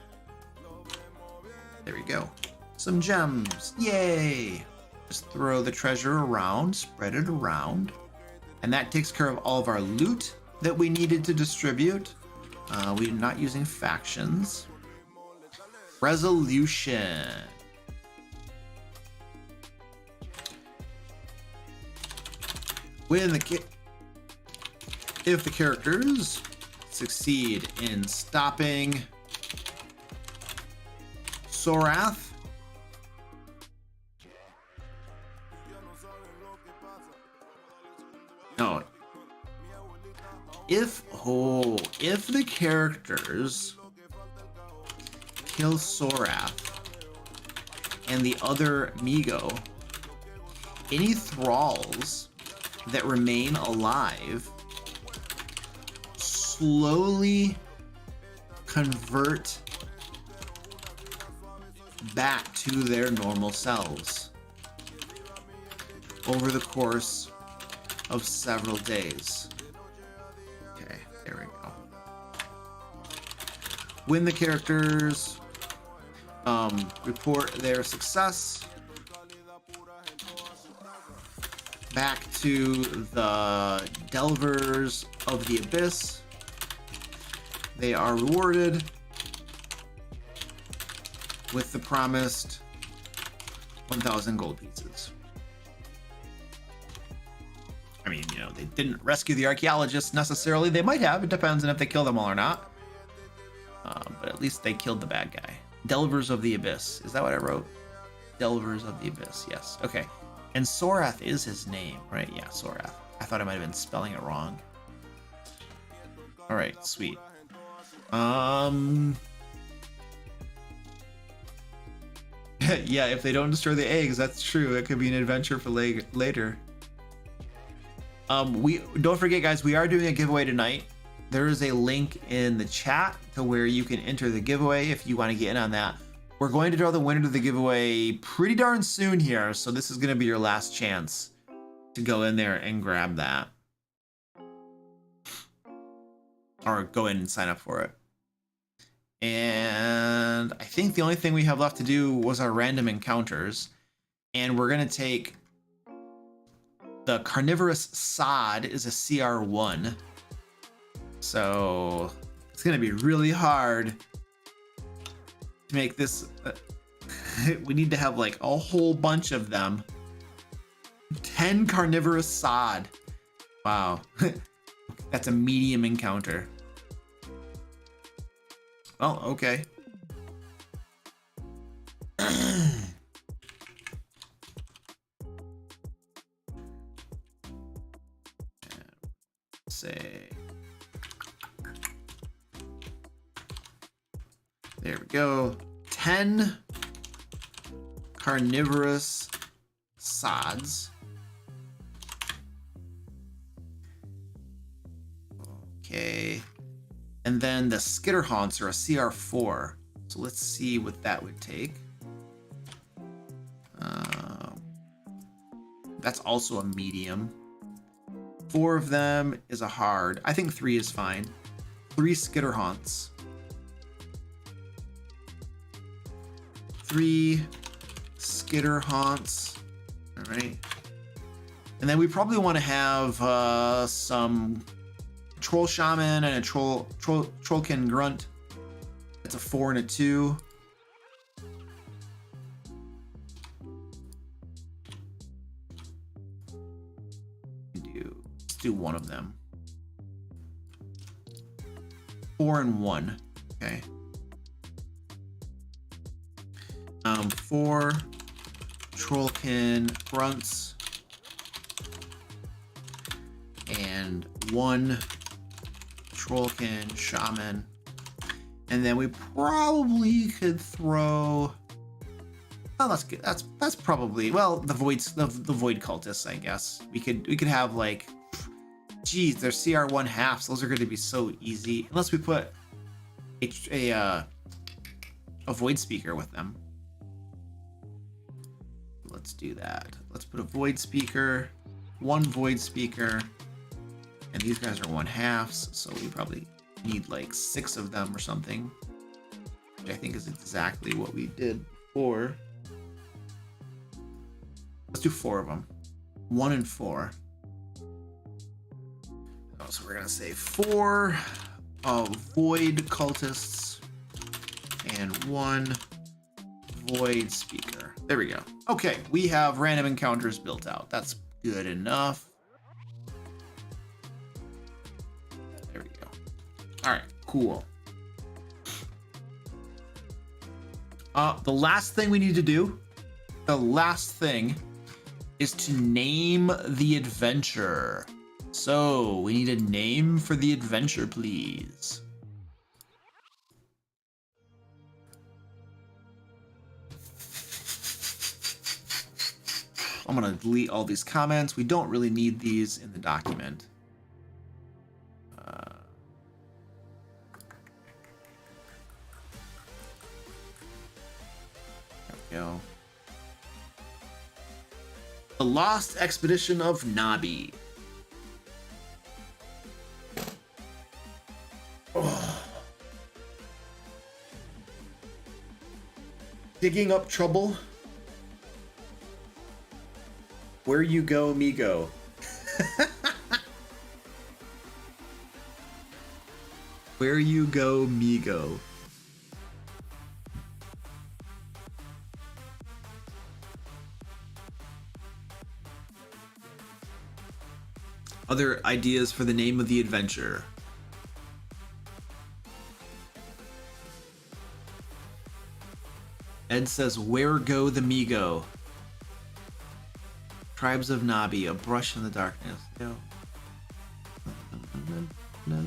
There we go. Some gems. Yay! Just throw the treasure around, spread it around. And that takes care of all of our loot that we needed to distribute. We're not using factions. Resolution. If the characters succeed in stopping Sorath, no, if the characters kill Sorath and the other Migo, any thralls that remain alive slowly convert back to their normal selves over the course of several days. Okay, there we go. When the characters report their success back to the Delvers of the Abyss, they are rewarded with the promised 1,000 gold pieces. I mean, you know, they didn't rescue the archaeologists necessarily. They might have. It depends on if they kill them all or not. But at least they killed the bad guy. Delvers of the Abyss. Is that what I wrote? Delvers of the Abyss. Yes. Okay. And Sorath is his name, right? Yeah, Sorath. I thought I might have been spelling it wrong. All right, sweet. Yeah, if they don't destroy the eggs, that's true. It could be an adventure for later. We don't forget, guys, we are doing a giveaway tonight. There is a link in the chat to where you can enter the giveaway if you want to get in on that. We're going to draw the winner to the giveaway pretty darn soon here, so this is going to be your last chance to go in there and grab that. Or go in and sign up for it. And I think the only thing we have left to do was our random encounters. And we're going to take the carnivorous sod is a CR1. So it's going to be really hard to make this. We need to have like a whole bunch of them. 10 carnivorous sod. Wow. That's a medium encounter. Oh, okay. Say, there we go. 10 carnivorous sods. Okay. And then the skitterhaunts are a CR4. So let's see what that would take. That's also a medium. 4 of them is a hard. I think 3 is fine. 3 skitterhaunts. 3 skitterhaunts. All right. And then we probably want to have some troll shaman and a trollkin grunt. That's a 4 and a 2. Let's do one of them. 4 and 1. Okay. 4 trollkin grunts and 1 trollkin shaman, and then we probably could throw. Oh, that's good. That's probably, well, the void cultists, I guess. We could have like, geez, they're CR1 halves. Those are going to be so easy unless we put a void speaker with them. Let's do that. Let's put a void speaker, 1 void speaker. And these guys are 1 halves, so we probably need like 6 of them or something, which I think is exactly what we did before. Let's do 4 of them. 1 and 4. Oh, so we're gonna say 4 void cultists and 1 void speaker. There we go. Okay, we have random encounters built out. That's good enough. Cool. The last thing we need to do, is to name the adventure. So we need a name for the adventure, please. I'm gonna delete all these comments. We don't really need these in the document. There we go. The Lost Expedition of Nobby. Oh. Digging up trouble. Where you go, me go. Where you go, me go. Other ideas for the name of the adventure? Ed says, where go the Migo? Tribes of Nobby, a brush in the darkness. No. No.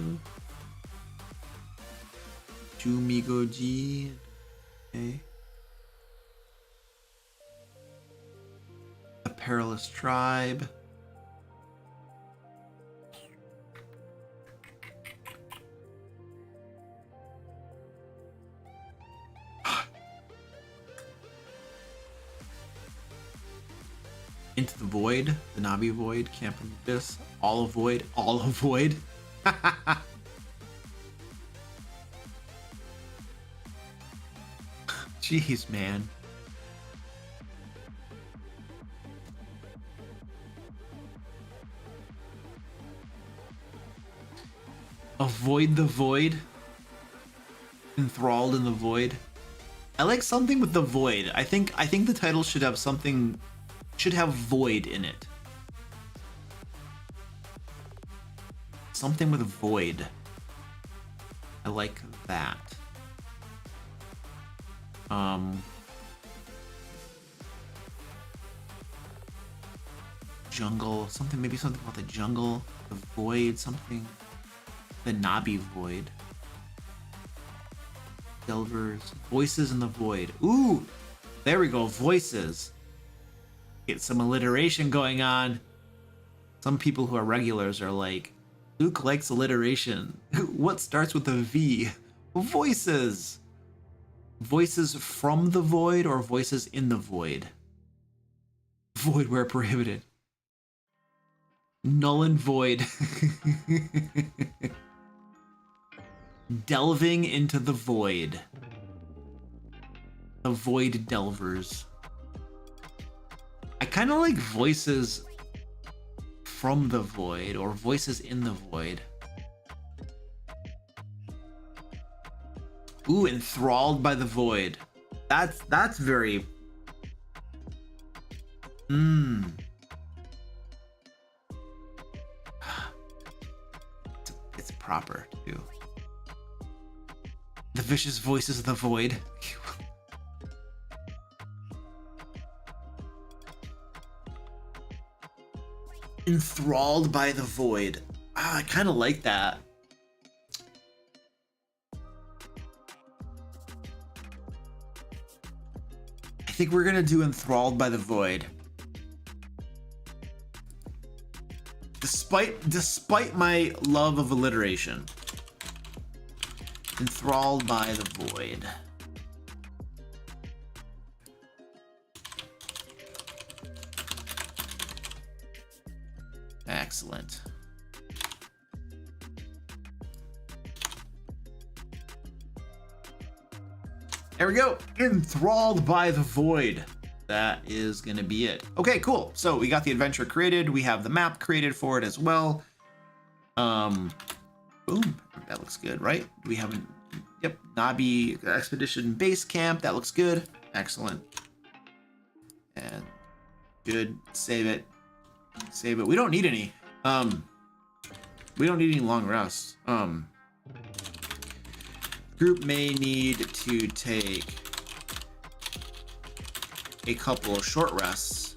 Migo G. Okay. A perilous tribe. Into the void, the Nobby void, camp in the abyss, all avoid. Jeez, man. Avoid the void. Enthralled in the void. I like something with the void. I think the title should have something. Should have void in it. Something with void. I like that. Jungle, maybe something about the jungle, the void, something. The Nobby void. Delvers, voices in the void. Ooh, there we go, voices. Get some alliteration going on. Some people who are regulars are like, Luke likes alliteration. What starts with a V? Voices. Voices from the void or voices in the void? Void where prohibited. Null and void. Delving into the void. The void delvers. I kind of like voices from the void or voices in the void. Ooh, enthralled by the void. That's very. It's proper too. The vicious voices of the void. Enthralled by the void. I kind of like that. I think we're gonna do enthralled by the void. Despite my love of alliteration. Enthralled by the void. Excellent. There we go. Enthralled by the void. That is going to be it. Okay, cool. So we got the adventure created. We have the map created for it as well. Boom. That looks good, right? We have yep, Nobby Expedition Base Camp. That looks good. Excellent. And good. Save it. Save it. We don't need any. We don't need any long rests. Group may need to take a couple short rests,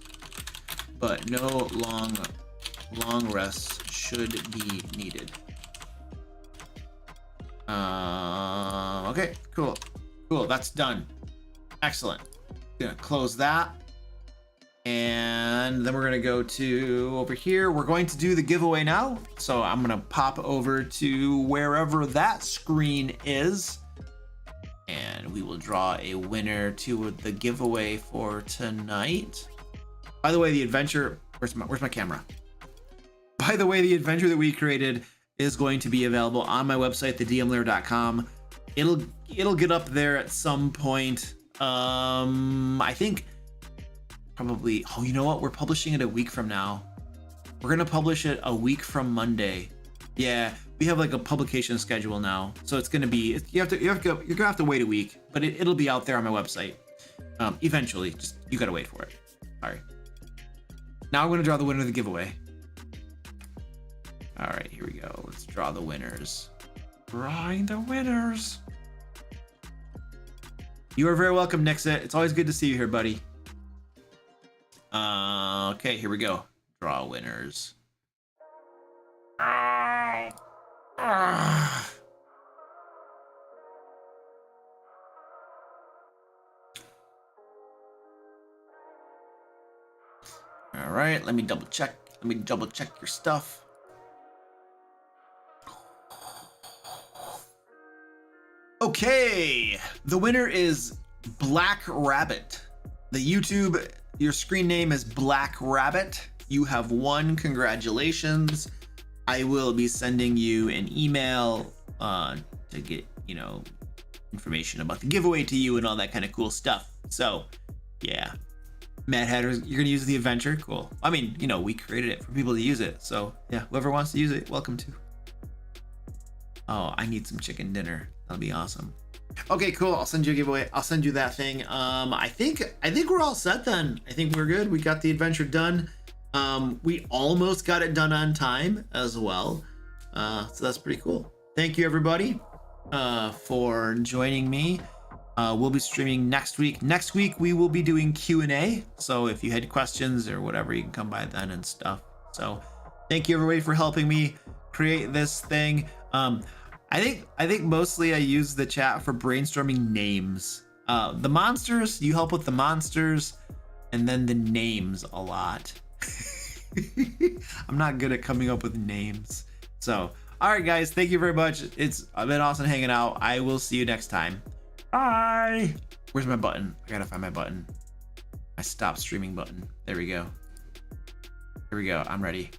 but no long rests should be needed. Okay, cool. That's done. Excellent. Gonna close that. And then we're gonna go to over here. We're going to do the giveaway now. So I'm gonna pop over to wherever that screen is. And we will draw a winner to the giveaway for tonight. By the way, the adventure, where's my camera? By the way, the adventure that we created is going to be available on my website, thedmlair.com. It'll get up there at some point. I think probably, oh, you know what? We're publishing it a week from now. We're gonna publish it a week from Monday. Yeah, we have like a publication schedule now, so it's gonna be, you're gonna have to wait a week, but it'll be out there on my website eventually. Just you gotta wait for it. Sorry. Now I'm gonna draw the winner of the giveaway. All right, here we go. Let's draw the winners. Drawing the winners. You are very welcome, Nixit. It's always good to see you here, buddy. Okay, here we go. Draw winners. All right, let me double check. Let me double check your stuff. Okay, the winner is Black Rabbit. The YouTube, your screen name is Black Rabbit. You have won. Congratulations. I will be sending you an email to get, information about the giveaway to you and all that kind of cool stuff. So, yeah. Mad Hatter, you're gonna use the adventure. Cool. I mean, we created it for people to use it. So, yeah, whoever wants to use it, welcome to. Oh, I need some chicken dinner. That'll be awesome. Okay, cool. I'll send you a giveaway. I'll send you that thing. I think we're all set then. I think we're good. We got the adventure done. We almost got it done on time as well. So that's pretty cool. Thank you everybody for joining me. We'll be streaming next week. Next week we will be doing Q&A. So if you had questions or whatever, you can come by then and stuff. So thank you everybody for helping me create this thing. I think mostly I use the chat for brainstorming names. The monsters, you help with the monsters, and then the names a lot. I'm not good at coming up with names. So, all right, guys, thank you very much. It's been awesome hanging out. I will see you next time. Bye. Where's my button? I gotta find my button. My stop streaming button. There we go. Here we go. I'm ready.